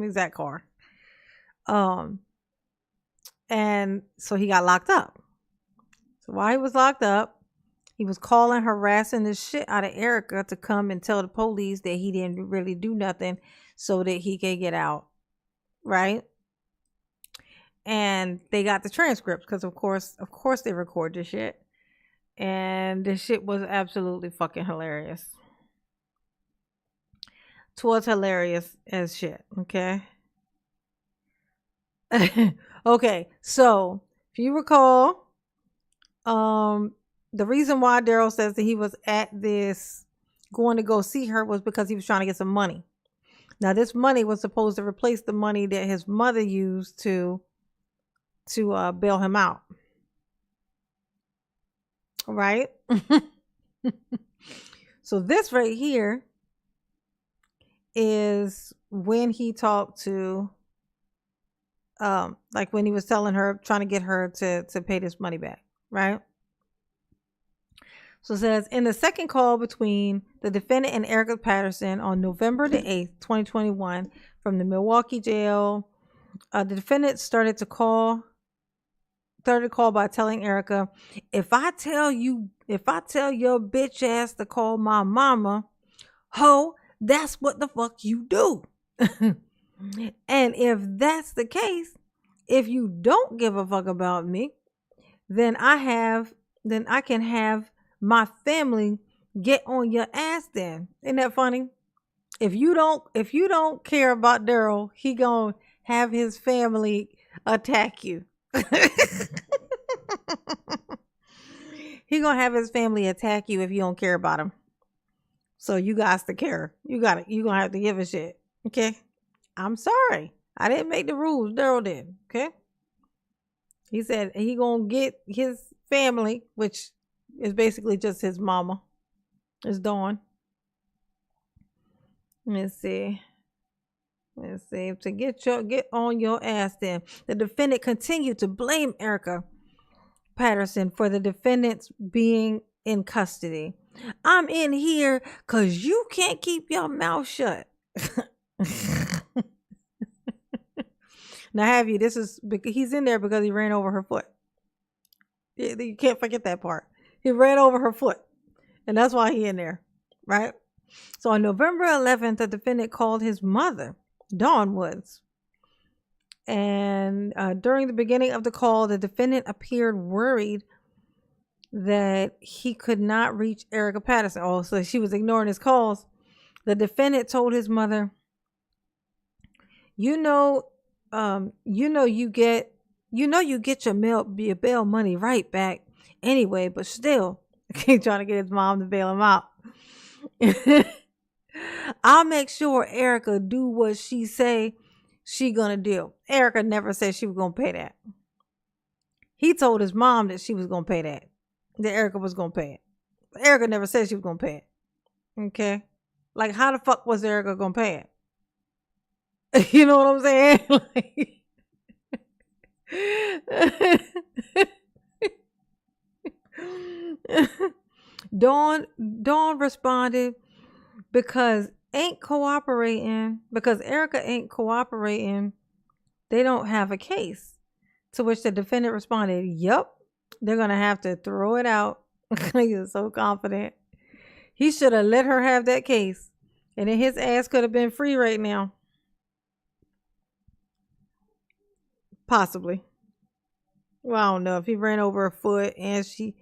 Speaker 1: exact car. And so he got locked up. So while he was locked up, he was calling, harassing the shit out of Erica to come and tell the police that he didn't really do nothing so that he could get out. Right? And they got the transcripts because of course they record this shit. And this shit was absolutely fucking hilarious. 'Twas hilarious as shit, okay? Okay, so if you recall, the reason why Daryl says that he was at this going to go see her was because he was trying to get some money. Now this money was supposed to replace the money that his mother used to bail him out. Right? So this right here is when he talked to like when he was telling her, trying to get her to pay this money back, right? So it says, in the second call between the defendant and Erica Patterson on November the 8th, 2021, from the Milwaukee jail, the defendant started to call by telling Erica, if I tell your bitch ass to call my mama, ho, that's what the fuck you do. And if that's the case, if you don't give a fuck about me, then I can have my family get on your ass then. Isn't that funny? If you don't care about Daryl, he gonna have his family attack you. He gonna have his family attack you if you don't care about him. So you guys to care. You gonna have to give a shit. Okay? I'm sorry. I didn't make the rules. Daryl did. Okay? He said he gonna get his family, which is basically just his mama. It's Dawn. Let's see. To get on your ass then. The defendant continued to blame Erica Patterson for the defendants being in custody. I'm in here because you can't keep your mouth shut. Now have you, he's in there because he ran over her foot. You can't forget that part. He ran over her foot. And that's why he in there. Right? So on November 11th, the defendant called his mother, Dawn Woods. And during the beginning of the call, the defendant appeared worried that he could not reach Erica Patterson. Oh, so she was ignoring his calls. The defendant told his mother, you get your bail money right back anyway, but still, he's trying to get his mom to bail him out. I'll make sure Erica do what she say she gonna do. Erica never said she was gonna pay that. He told his mom that she was gonna pay that Erica was gonna pay it. But Erica never said she was gonna pay it. Okay, like how the fuck was Erica gonna pay it? You know what I'm saying? Dawn responded because Erica ain't cooperating, they don't have a case. To which the defendant responded, "Yep, they're gonna have to throw it out." He was so confident. He should have let her have that case, and then his ass could have been free right now. Possibly. Well, I don't know if he ran over her foot and she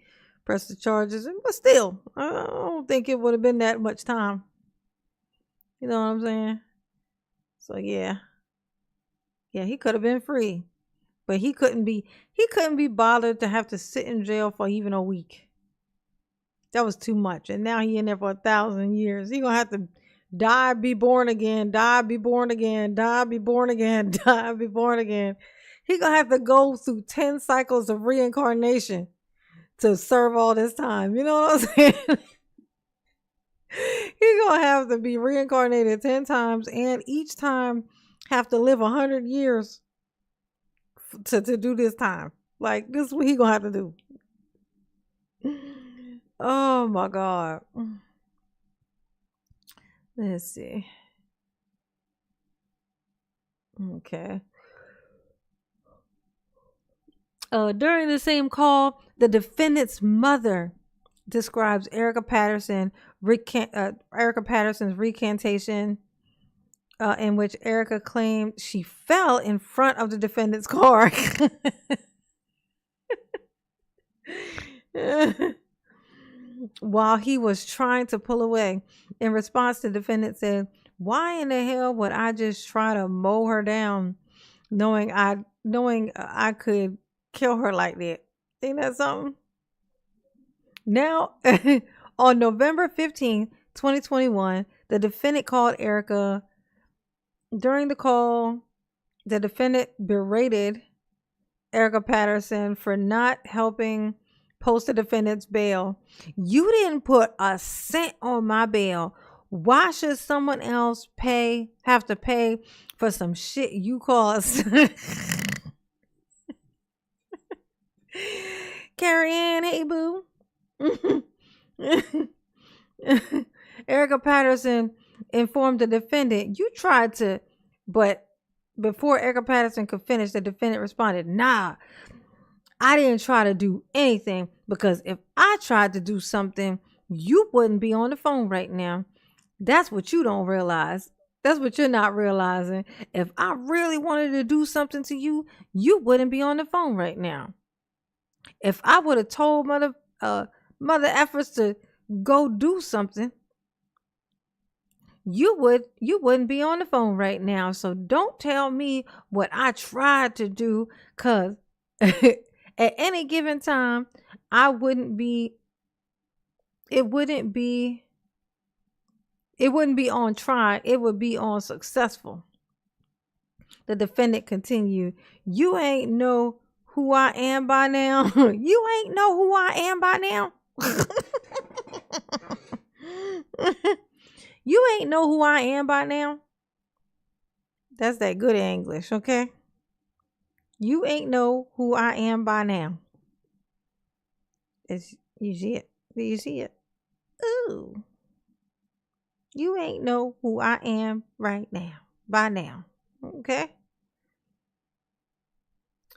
Speaker 1: pressed the charges, but still, I don't think it would have been that much time. You know what I'm saying? So yeah, he could have been free, but he couldn't be bothered to have to sit in jail for even a week. That was too much, and now he in there for 1,000 years. He gonna have to die, be born again, die, be born again, die, be born again, die, be born again. He gonna have to go through 10 cycles of reincarnation to serve all this time. You know what I'm saying? He gonna have to be reincarnated 10 times, and each time have to live 100 years to do this time. Like, this is what he gonna have to do. Oh my God. Let's see. Okay. During the same call, the defendant's mother describes Erica Patterson's recantation, in which Erica claimed she fell in front of the defendant's car while he was trying to pull away. In response, the defendant said, "Why in the hell would I just try to mow her down, knowing I could kill her like that?" Ain't that something? Now, on November 15th, 2021, the defendant called Erica. During the call, the defendant berated Erica Patterson for not helping post the defendant's bail. "You didn't put a cent on my bail. Why should someone else have to pay for some shit you caused?" Carrie Ann, hey boo. Erica Patterson informed the defendant, "You tried to," but before Erica Patterson could finish, the defendant responded, "Nah, I didn't try to do anything, because if I tried to do something, you wouldn't be on the phone right now. That's what you don't realize. That's what you're not realizing. If I really wanted to do something to you, you wouldn't be on the phone right now. If I would have told mother efforts to go do something, you wouldn't be on the phone right now. So don't tell me what I tried to do, because at any given time, it wouldn't be on try, it would be on successful." The defendant continued, "You ain't know who I am by now." You ain't know who I am by now. You ain't know who I am by now. That's that good English, okay? You ain't know who I am by now. You see it? Do you see it? Ooh. You ain't know who I am right now. By now. Okay?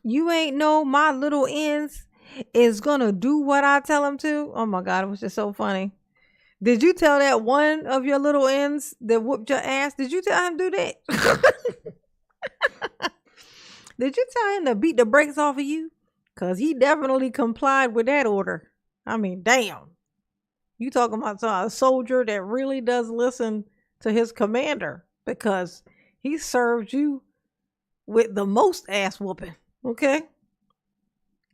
Speaker 1: You ain't know my little ends is gonna do what I tell them to. Oh my God, it was just so funny. Did you tell that one of your little ends that whooped your ass? Did you tell him to do that? Did you tell him to beat the brakes off of you? Because he definitely complied with that order. I mean, damn. You talking about a soldier that really does listen to his commander, because he served you with the most ass whooping. Okay?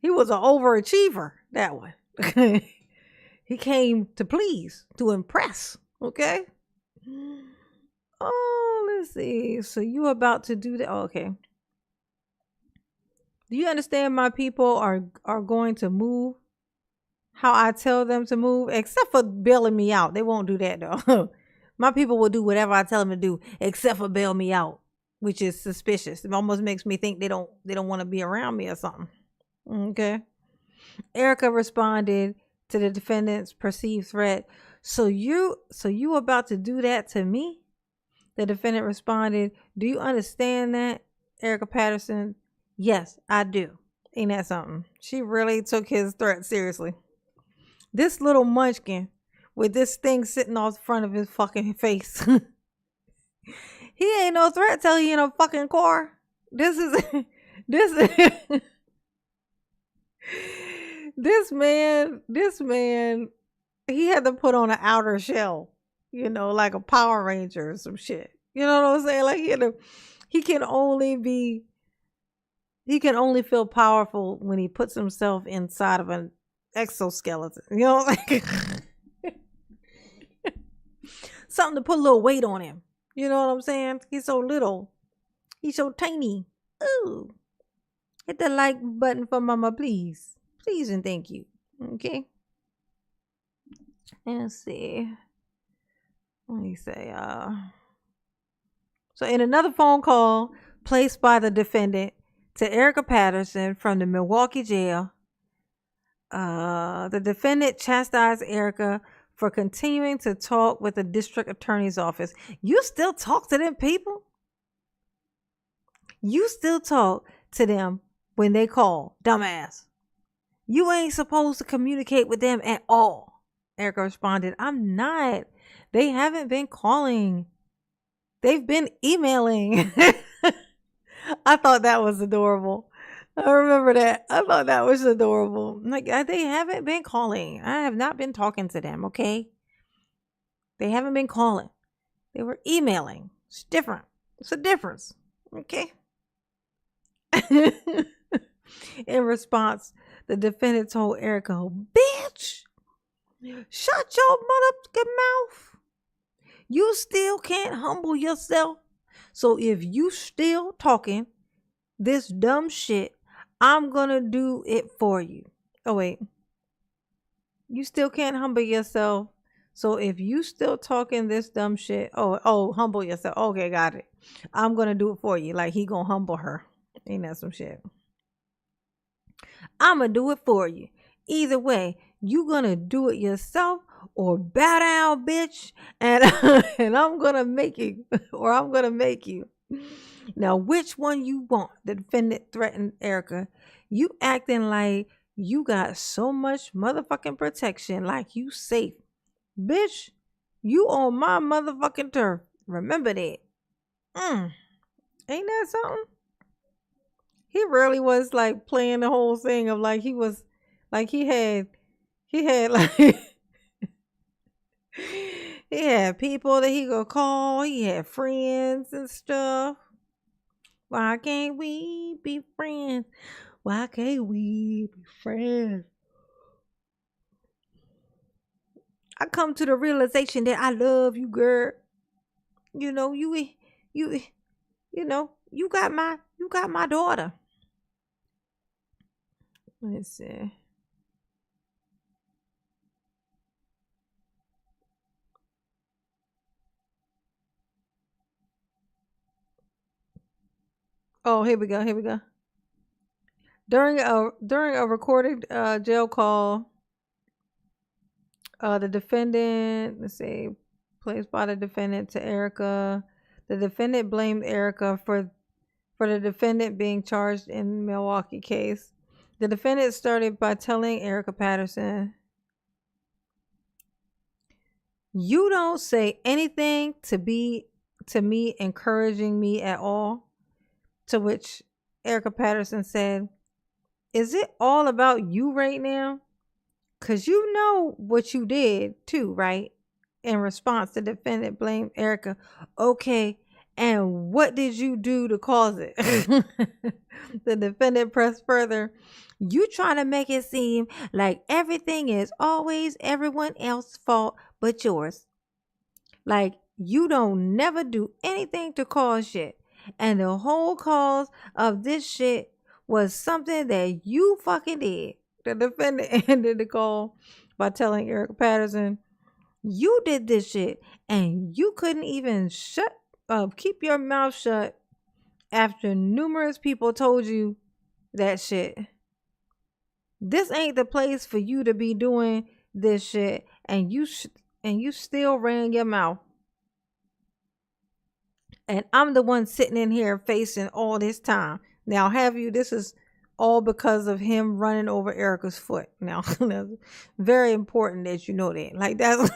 Speaker 1: He was an overachiever, that one. He came to please, to impress. Okay? Oh, let's see. So you about to do that? Oh, okay. Do you understand my people are going to move how I tell them to move? Except for bailing me out. They won't do that though. My people will do whatever I tell them to do, except for bail me out, which is suspicious. It almost makes me think they don't want to be around me or something. Okay. Erica responded to the defendant's perceived threat. So you about to do that to me? The defendant responded, do you understand that, Erica Patterson? Yes, I do. Ain't that something? She really took his threat seriously. This little munchkin with this thing sitting off the front of his fucking face. He ain't no threat till he in a fucking car. This is this man, he had to put on an outer shell, like a Power Ranger or some shit. You know what I'm saying? Like he can only feel powerful when he puts himself inside of an exoskeleton. Like something to put a little weight on him. You know what I'm saying? He's so little. He's so tiny. Ooh. Hit the like button for mama, please. Please and thank you. Okay. Let's see. Let me say, so in another phone call placed by the defendant to Erica Patterson from the Milwaukee jail, the defendant chastised Erica for continuing to talk with the district attorney's office. You still talk to them people? You still talk to them when they call, dumbass. You ain't supposed to communicate with them at all. Erica responded, I'm not. They haven't been calling. They've been emailing. I thought that was adorable. I remember that. I thought that was adorable. Like, they haven't been calling. I have not been talking to them, okay? They haven't been calling. They were emailing. It's different. It's a difference, okay? In response, the defendant told Erica, bitch, shut your motherfucking mouth. You still can't humble yourself. So if you still talking this dumb shit, I'm gonna do it for you. Oh, wait. You still can't humble yourself. So if you still talking this dumb shit, humble yourself. Okay, got it. I'm gonna do it for you. Like he gonna humble her. Ain't that some shit? I'm gonna do it for you. Either way, you gonna do it yourself or bow down, bitch. And, and I'm gonna make you, or I'm gonna make you. Now, which one you want? The defendant threatened Erica. You acting like you got so much motherfucking protection, like you safe. Bitch, you on my motherfucking turf. Remember that. Ain't that something? He really was like playing the whole thing of like he was, like he had like, he had people that he could call. He had friends and stuff. Why can't we be friends? Why can't we be friends? I come to the realization that I love you, girl. You know, you got my daughter. Let's see. Oh, here we go. During a recorded jail call, the defendant, let's see, placed by the defendant to Erica. The defendant blamed Erica for the defendant being charged in the Milwaukee case. The defendant started by telling Erica Patterson, you don't say anything to me encouraging me at all. To which Erica Patterson said, is it all about you right now? Because you know what you did too, right? In response, the defendant blamed Erica. Okay, and what did you do to cause it? The defendant pressed further. You trying to make it seem like everything is always everyone else's fault but yours. Like you don't never do anything to cause shit. And the whole cause of this shit was something that you fucking did. The defendant ended the call by telling Erica Patterson, you did this shit and you couldn't even keep your mouth shut after numerous people told you that shit. This ain't the place for you to be doing this shit, and you still ran your mouth. And I'm the one sitting in here facing all this time. Now, this is all because of him running over Erica's foot. Now, that's very important that you know that. Like, that's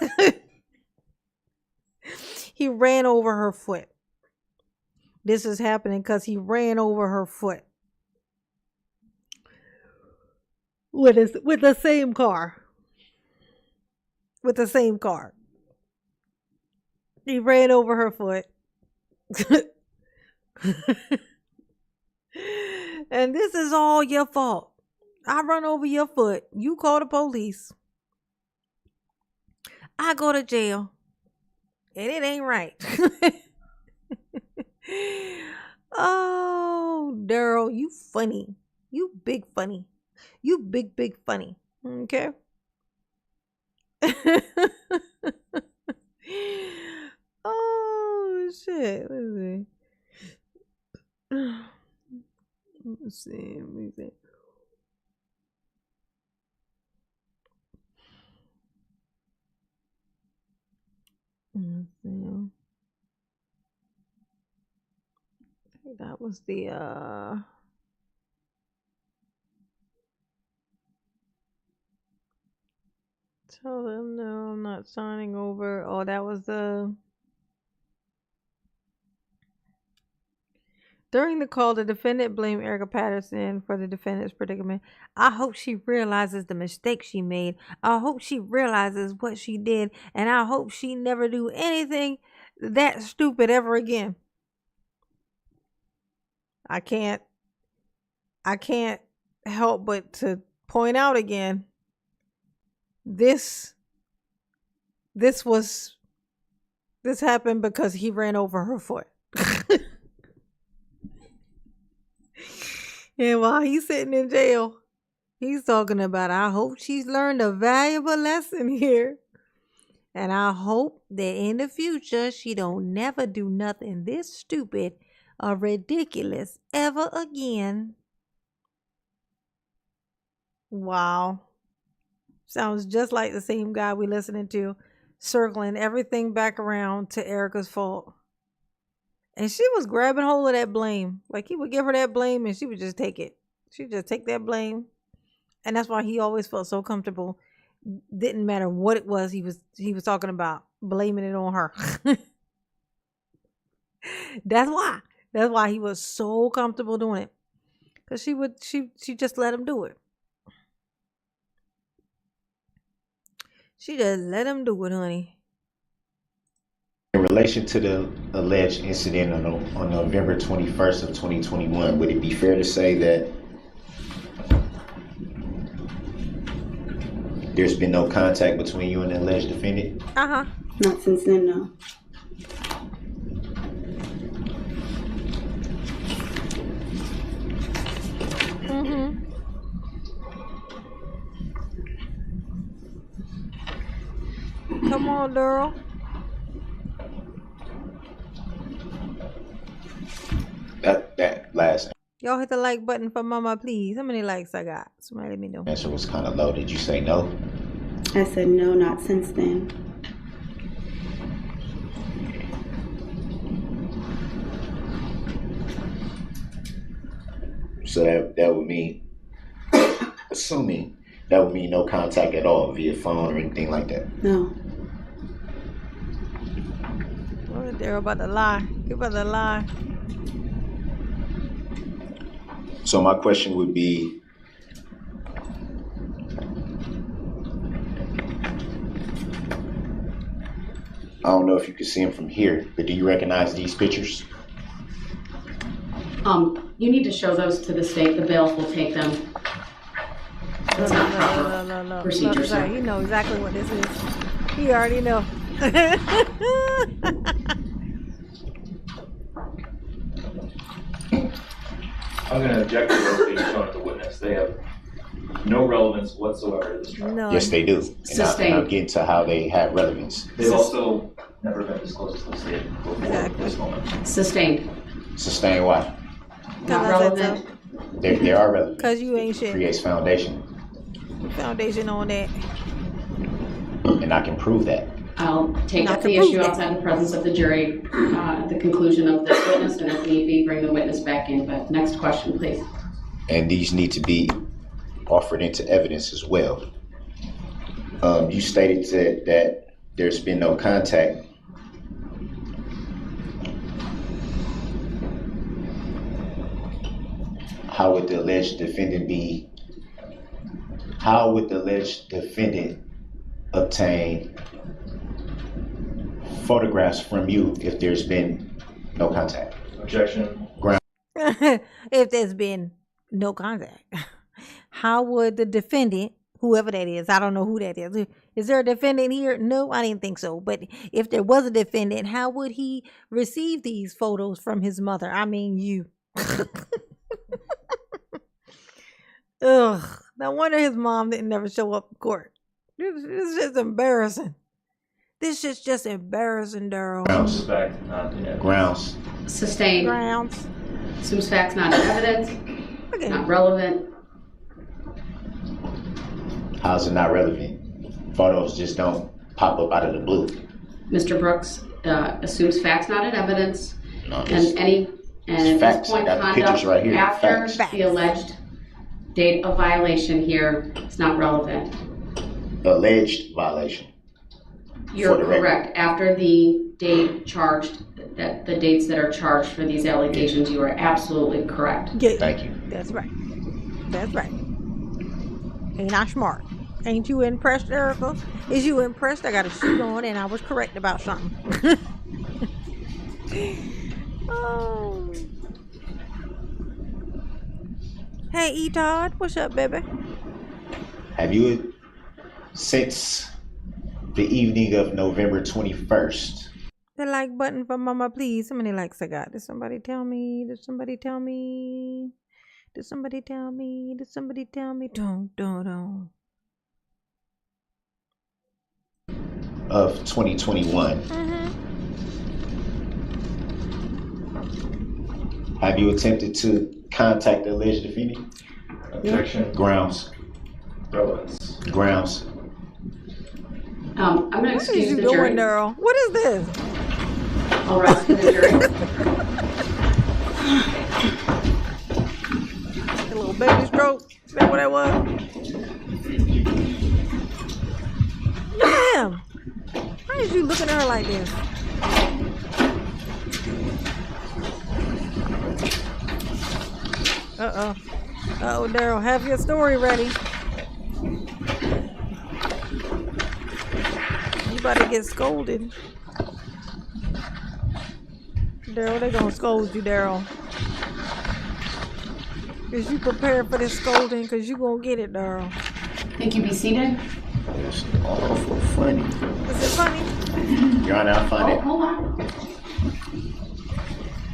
Speaker 1: he ran over her foot. This is happening because he ran over her foot with the same car. With the same car. He ran over her foot. And this is all your fault. I run over your foot. You call the police. I go to jail. And it ain't right. Oh, Darrell, you funny. You big funny. You big funny. Okay? Oh, shit. Let's see. Let me see. Let's see. That was the tell them no, I'm not signing over. Oh, that was the during the call, the defendant blamed Erica Patterson for the defendant's predicament. I hope she realizes the mistake she made. I hope she realizes what she did, and I hope she never do anything that stupid ever again. I can't help but to point out again, this happened because he ran over her foot. And while he's sitting in jail, he's talking about, I hope she's learned a valuable lesson here. And I hope that in the future, she don't never do nothing this stupid or ridiculous ever again. Wow. Sounds just like the same guy we listening to, circling everything back around to Erica's fault. And she was grabbing hold of that blame. Like, he would give her that blame and she would just take it. She'd just take that blame. And that's why he always felt so comfortable. Didn't matter what it was he was talking about, blaming it on her. That's why he was so comfortable doing it. Because she just let him do it. She just let him do it, honey.
Speaker 2: In relation to the alleged incident on November 21st of 2021, would it be fair to say that there's been no contact between you and the alleged defendant?
Speaker 1: Uh-huh.
Speaker 6: Not since then, no.
Speaker 1: Mm-hmm. Come on, Darrell.
Speaker 2: That last
Speaker 1: Y'all hit the like button for mama, please. How many likes I got? Somebody let me know.
Speaker 2: answer was kind of low. Did you say no?
Speaker 6: I said no, not since then.
Speaker 2: So that would mean, assuming that would mean no contact at all via phone or anything like that.
Speaker 6: No.
Speaker 1: Oh, they're about to lie. You're about to lie.
Speaker 2: So my question would be, I don't know if you can see them from here, but do you recognize these pictures?
Speaker 7: You need to show those to the state. The bailiff will take them. That's not proper procedure, sir.
Speaker 1: You know exactly what this is. You already know.
Speaker 8: I'm gonna object to those being shown at the witness. They have no relevance whatsoever to this trial.
Speaker 1: No.
Speaker 9: Yes, they do.
Speaker 7: Sustained.
Speaker 9: And I'm getting to how they have relevance.
Speaker 8: They've also never been disclosed to the state before this moment.
Speaker 7: Sustained.
Speaker 9: Sustain why?
Speaker 7: Not
Speaker 1: I said
Speaker 7: relevant.
Speaker 9: They are relevant.
Speaker 1: Cause you ain't shit.
Speaker 9: Creates foundation.
Speaker 1: Foundation on that.
Speaker 9: And I can prove that.
Speaker 7: I'll take
Speaker 1: Not
Speaker 7: up
Speaker 1: to
Speaker 7: the
Speaker 1: prove
Speaker 7: issue
Speaker 1: that.
Speaker 7: outside the presence of the jury, at the conclusion of this witness, and if need be, bring the witness back in. But next question, please.
Speaker 9: And these need to be offered into evidence as well. You stated that there's been no contact. How would the alleged defendant obtain photographs from you if there's been no contact?
Speaker 8: Objection.
Speaker 1: If there's been no contact, how would the defendant, whoever that is, I don't know who that is there a defendant here? No, I didn't think so. But if there was a defendant, how would he receive these photos from his mother? I mean, you. Ugh. No wonder his mom didn't never show up in court. This is just embarrassing. This shit's just embarrassing, Darrell.
Speaker 9: Grounds.
Speaker 8: Fact, not the evidence.
Speaker 9: Grounds.
Speaker 7: Sustained.
Speaker 1: Grounds.
Speaker 7: Assumes facts not in evidence.
Speaker 1: Okay.
Speaker 7: Not relevant.
Speaker 9: How's it not relevant? Photos just don't pop up out of the blue.
Speaker 7: Mr. Brooks assumes facts not in evidence.
Speaker 9: No,
Speaker 7: And at this
Speaker 9: facts. I
Speaker 7: point,
Speaker 9: got the pictures
Speaker 7: conduct
Speaker 9: right here.
Speaker 7: after
Speaker 9: Facts.
Speaker 7: the alleged date of violation here is not relevant.
Speaker 9: Alleged violation.
Speaker 7: You're
Speaker 9: For the record.
Speaker 7: correct. After the date charged, that the dates that are charged for these allegations, you are absolutely correct.
Speaker 1: Yeah,
Speaker 9: Thank you.
Speaker 1: that's right. That's right. Ain't I smart? Ain't you impressed, Erica? Is you impressed? I got a suit on and I was correct about something. Oh. Hey, E. Todd, what's up, baby?
Speaker 9: Have you, since the evening of November 21st,
Speaker 1: The like button for mama, please. How many likes I got? Did somebody tell me? Did somebody tell me? Did somebody tell me? Did somebody tell me? Don't.
Speaker 9: of 2021, have you attempted to contact the alleged defendant?
Speaker 8: Objection.
Speaker 9: Grounds.
Speaker 8: Relevance.
Speaker 9: Grounds.
Speaker 7: I'm going to
Speaker 1: What is
Speaker 7: excuse
Speaker 1: you
Speaker 7: the
Speaker 1: doing,
Speaker 7: jury.
Speaker 1: Daryl? What is this?
Speaker 7: I'll rest for the jury.
Speaker 1: A little baby stroke? Is that what that was? Look at him. Why is you looking at her like this? Uh-oh. Uh-oh, Daryl, have your story ready. You about to get scolded. Daryl, they gonna scold you, Daryl. Is you prepared for this scolding? Because you gonna get it, Daryl.
Speaker 7: Thank you. Be seated.
Speaker 9: It's awful funny.
Speaker 1: Is it funny?
Speaker 9: Your Honor, I find
Speaker 7: Oh,
Speaker 9: it.
Speaker 7: hold on.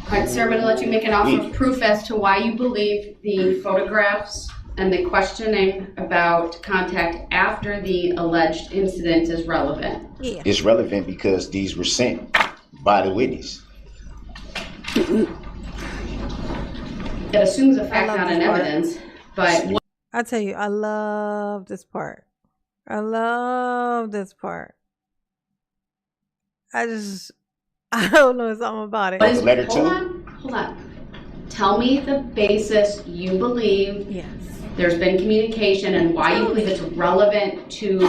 Speaker 7: All right, sir, I'm going to let you make an offer of proof as to why you believe the photographs and the questioning about contact after the alleged incident is relevant.
Speaker 1: Yeah.
Speaker 9: It's relevant because these were sent by the witness.
Speaker 7: It assumes a fact
Speaker 1: love
Speaker 7: not
Speaker 1: this
Speaker 7: an
Speaker 1: part.
Speaker 7: evidence, but
Speaker 1: I tell you, I love this part. I love this part. I don't know something about it.
Speaker 7: what is,
Speaker 9: The letter
Speaker 7: hold
Speaker 9: two?
Speaker 7: hold on. Tell me the basis you believe
Speaker 1: Yes.
Speaker 7: there's been communication and why you believe it's relevant to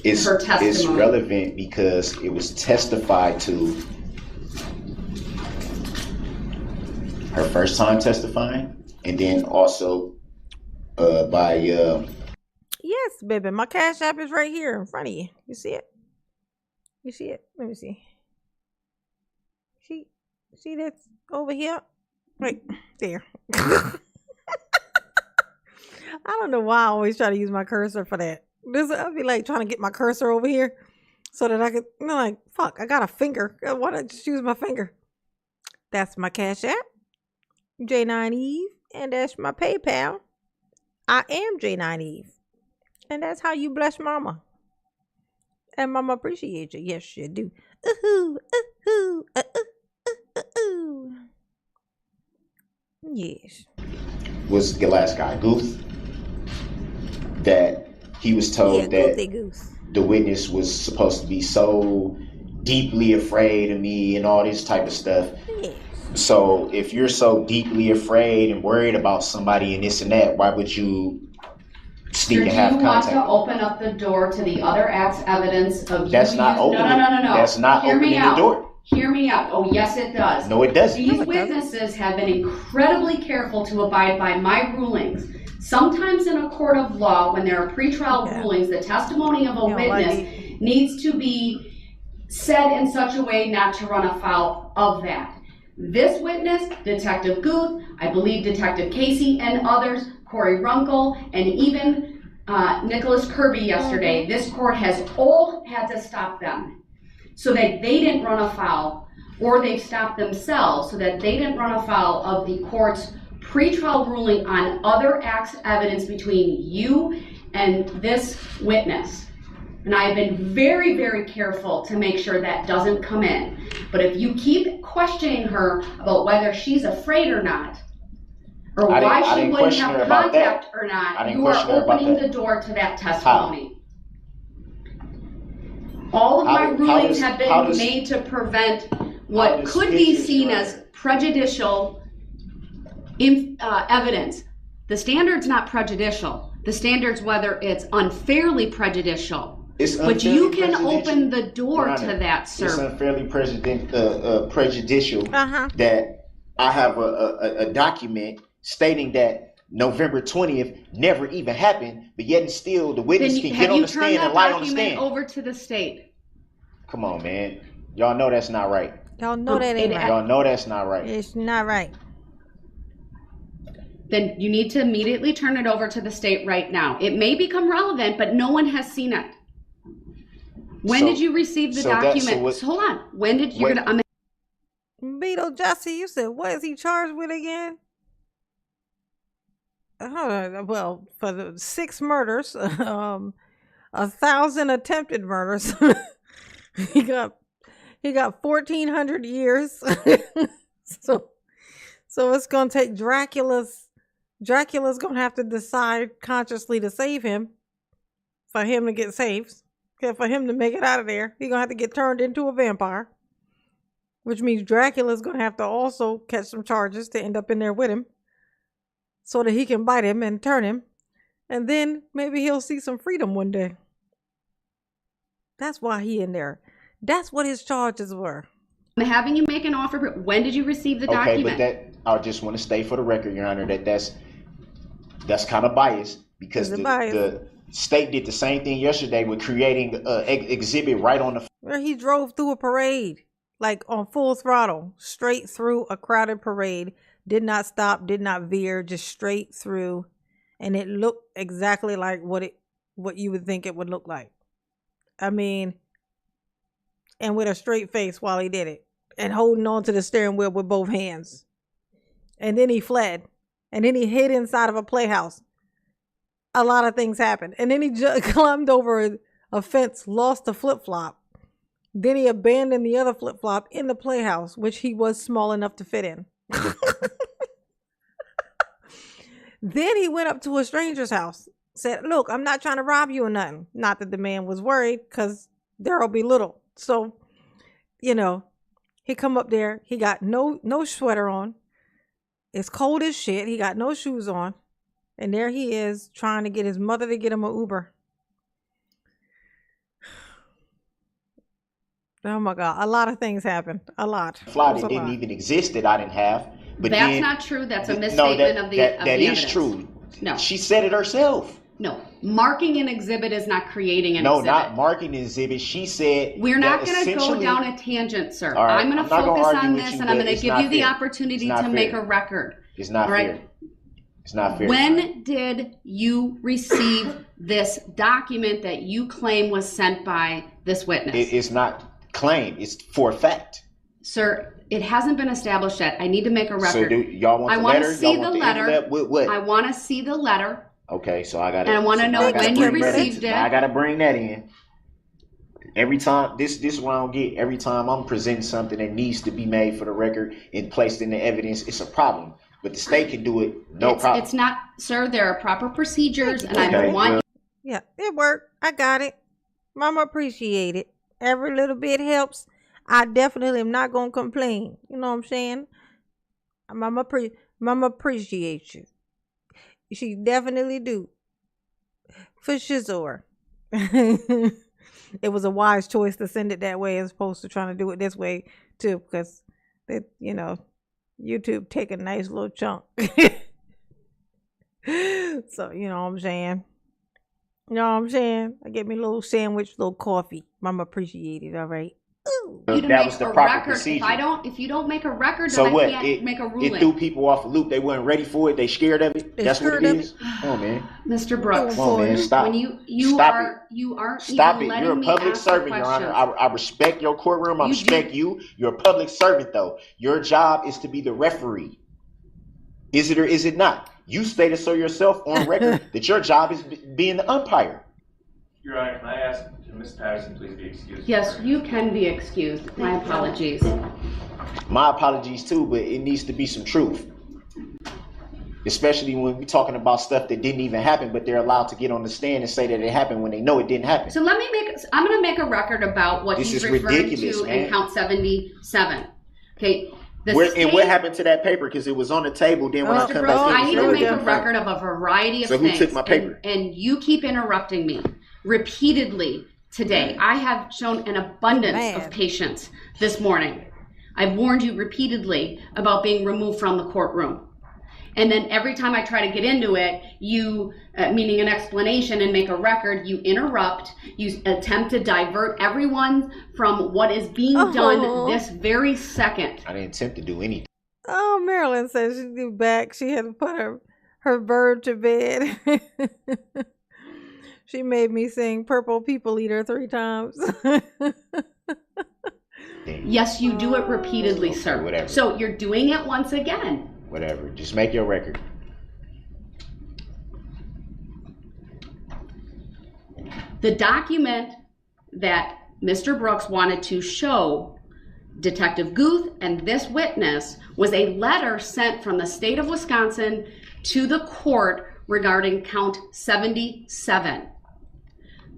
Speaker 9: It's
Speaker 7: her testimony.
Speaker 9: It's relevant because it was testified to her first time testifying, and then also by
Speaker 1: Yes, baby. My Cash App is right here in front of you. You see it? You see it? Let me see. See this over here? Right there. I don't know why I always try to use my cursor for that. I'd be like trying to get my cursor over here so that I could, like, fuck, I got a finger. Why don't I just use my finger? That's my Cash App. J9 Eve. And that's my PayPal. I am J9 Eve. And that's how you bless mama. And mama appreciate you. Yes, you do. Ooh, ooh, ooh. Yes.
Speaker 9: Was the last guy Guth? That he was told that
Speaker 1: Goose.
Speaker 9: the witness was supposed to be so deeply afraid of me and all this type of stuff.
Speaker 1: Yes.
Speaker 9: So if you're so deeply afraid and worried about somebody and this and that, why would you sneak and have
Speaker 7: Do you want
Speaker 9: contact?
Speaker 7: to open up the door to the other act's evidence of
Speaker 9: That's not opening.
Speaker 7: No.
Speaker 9: That's not
Speaker 7: Hear
Speaker 9: opening
Speaker 7: me
Speaker 9: the
Speaker 7: out.
Speaker 9: door.
Speaker 7: Hear me out. Oh, yes, it does.
Speaker 9: No, it doesn't.
Speaker 7: These witnesses have been incredibly careful to abide by my rulings. Sometimes in a court of law, when there are pretrial rulings, the testimony of a witness needs to be said in such a way not to run afoul of that. This witness, Detective Guth, I believe Detective Casey and others, Corey Runkle, and even Nicholas Kirby yesterday, this court has all had to stop them so that they didn't run afoul, or they've stopped themselves so that they didn't run afoul of the court's pretrial ruling on other acts evidence between you and this witness. And I have been very, very careful to make sure that doesn't come in. But if you keep questioning her about whether she's afraid or not, or why she wouldn't have contact or not, you are opening the door to that testimony. All of my rulings have been made to prevent what could be seen as prejudicial evidence. The standard's not prejudicial. The standard's whether it's unfairly prejudicial. But you can open the door to that, sir.
Speaker 9: It's unfairly prejudicial that I have a document stating that November 20th never even happened, but yet and still the witness can get on the stand and lie on the stand.
Speaker 7: Over to the state.
Speaker 9: Come on, man. Y'all know that's not right.
Speaker 1: Y'all know that ain't right.
Speaker 9: Y'all know that's not right.
Speaker 1: It's not right.
Speaker 7: Then you need to immediately turn it over to the state right now. It may become relevant, but no one has seen it. When did you receive the document? Hold on. When did you?
Speaker 1: Beetle Jesse, you said what is he charged with again? Well, for the 6 murders, 1,000 attempted murders. he got 1,400 years. so it's gonna take Dracula's gonna have to decide consciously to save him for him to get saved. Okay, for him to make it out of there, he's gonna have to get turned into a vampire, which means Dracula's gonna have to also catch some charges to end up in there with him, so that he can bite him and turn him, and then maybe he'll see some freedom one day. That's why he in there. That's what his charges were.
Speaker 7: I'm having you make an offer. When did you receive the document?
Speaker 9: Okay, but I just want to stay for the record, Your Honor, that's kind of biased because the state did the same thing yesterday with creating an exhibit right on the.
Speaker 1: Where he drove through a parade, like on full throttle, straight through a crowded parade. Did not stop, did not veer, just straight through, and it looked exactly like what you would think it would look like. I mean, and with a straight face while he did it, and holding on to the steering wheel with both hands. And then he fled, and then he hid inside of a playhouse. A lot of things happened, and then he climbed over a fence, lost a flip-flop. Then he abandoned the other flip-flop in the playhouse, which he was small enough to fit in. Then he went up to a stranger's house, said, "Look, I'm not trying to rob you or nothing." Not that the man was worried, because there'll be little. So, he come up there. He got no sweater on. It's cold as shit. He got no shoes on. And there he is trying to get his mother to get him an Uber. Oh my God. A lot of things happened. A lot.
Speaker 9: Fly that didn't even exist that I didn't have. But
Speaker 7: that's not true. That's a misstatement of the evidence.
Speaker 9: That is true.
Speaker 7: No.
Speaker 9: She said it herself.
Speaker 7: No. Marking an exhibit is not creating an exhibit.
Speaker 9: No, not marking an exhibit. She said.
Speaker 7: We're not going to go down a tangent, sir. Right, I'm going to focus on this, and I'm going to give you the opportunity to make a record.
Speaker 9: It's not fair. It's not fair.
Speaker 7: When did you receive this document that you claim was sent by this witness?
Speaker 9: It's not claim. It's for a fact.
Speaker 7: Sir, It hasn't been established yet. I need to make a record.
Speaker 9: So do y'all want
Speaker 7: I
Speaker 9: the
Speaker 7: want
Speaker 9: letter?
Speaker 7: to see
Speaker 9: Y'all
Speaker 7: the
Speaker 9: want
Speaker 7: letter.
Speaker 9: envelope? What?
Speaker 7: I want to see the letter.
Speaker 9: Okay, so I got
Speaker 7: And I want to know when you received it.
Speaker 9: I got to bring that in. Every time, this is what I don't get. Every time I'm presenting something that needs to be made for the record and placed in the evidence, it's a problem. But the state can do it, no problem.
Speaker 7: It's not, sir. There are proper procedures, and
Speaker 9: Okay,
Speaker 7: I want.
Speaker 1: Yeah, it worked. I got it. Mama appreciate it. Every little bit helps. I definitely am not gonna complain. You know what I'm saying? Mama appreciates you. She definitely do. For sure. It was a wise choice to send it that way as opposed to trying to do it this way too, because they, you know, YouTube take a nice little chunk. So you know what I'm saying. You know what I'm saying? I get me a little sandwich, little coffee. Mama appreciate it, all right?
Speaker 9: That was the proper procedure.
Speaker 7: If you don't make a record,
Speaker 9: So
Speaker 7: then
Speaker 9: what?
Speaker 7: I can't make a ruling.
Speaker 9: It threw people off a loop. They weren't ready for it. They scared of it. That's what it is. Come on, man.
Speaker 7: Mr. Brooks,
Speaker 9: Come on, man. Stop.
Speaker 7: When you
Speaker 9: Stop
Speaker 7: aren't
Speaker 9: Stop
Speaker 7: even
Speaker 9: it. You're a
Speaker 7: letting me
Speaker 9: public
Speaker 7: ask the
Speaker 9: servant, Your Honor.
Speaker 7: questions.
Speaker 9: I respect your courtroom. I respect you. You're a public servant, though. Your job is to be the referee. Is it or is it not? You stated so yourself on record that your job is being the umpire.
Speaker 8: Your Honor, can I ask Ms. Patterson please be excused?
Speaker 7: Yes, you can be excused. My apologies.
Speaker 9: My apologies too, but it needs to be some truth. Especially when we're talking about stuff that didn't even happen, but they're allowed to get on the stand and say that it happened when they know it didn't happen.
Speaker 7: So I'm going to make a record about what
Speaker 9: This
Speaker 7: he's
Speaker 9: is
Speaker 7: referring
Speaker 9: ridiculous,
Speaker 7: to
Speaker 9: man.
Speaker 7: in count 77. Okay.
Speaker 9: And what happened to that paper? Because it was on the table. Then when I come back,
Speaker 7: I need to make a record of a variety of
Speaker 9: things. So who took my paper?
Speaker 7: And you keep interrupting me repeatedly today. I have shown an abundance of patience this morning. I've warned you repeatedly about being removed from the courtroom. And then every time I try to get into it, you, meaning an explanation and make a record, you interrupt, you attempt to divert everyone from what is being done this very second.
Speaker 9: I didn't attempt to do anything.
Speaker 1: Oh, Marilyn says she'd be back. She had to put her bird to bed. She made me sing Purple People Eater 3 times.
Speaker 7: Yes, you do it repeatedly, sir.
Speaker 9: Whatever.
Speaker 7: So you're doing it once again.
Speaker 9: Whatever. Just make your record.
Speaker 7: The document that Mr. Brooks wanted to show Detective Guth and this witness was a letter sent from the state of Wisconsin to the court regarding count 77.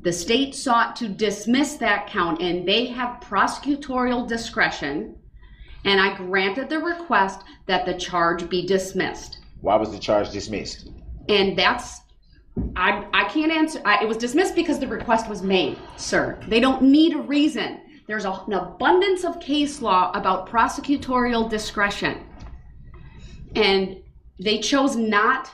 Speaker 7: The state sought to dismiss that count, and they have prosecutorial discretion, and I granted the request that the charge be dismissed.
Speaker 9: Why was the charge dismissed?
Speaker 7: And that's, I can't answer. It was dismissed because the request was made, sir. They don't need a reason. There's an abundance of case law about prosecutorial discretion, and they chose not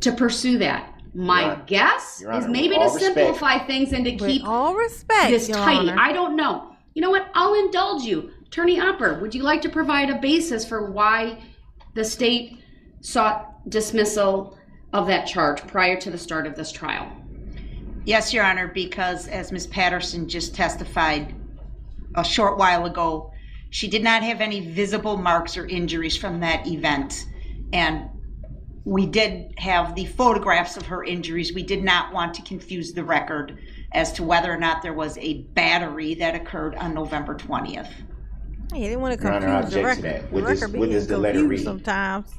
Speaker 7: to pursue that. My guess is maybe to simplify things and to keep this tight. I don't know. You know what? I'll indulge you. Attorney Opper, would you like to provide a basis for why the state sought dismissal of that charge prior to the start of this trial?
Speaker 10: Yes, Your Honor, because as Ms. Patterson just testified a short while ago, she did not have any visible marks or injuries from that event. And we did have the photographs of her injuries. We did not want to confuse the record as to whether or not there was a battery that occurred on November 20th.
Speaker 1: Hey, they want to confuse the record.
Speaker 9: What does the letter read?
Speaker 1: Sometimes.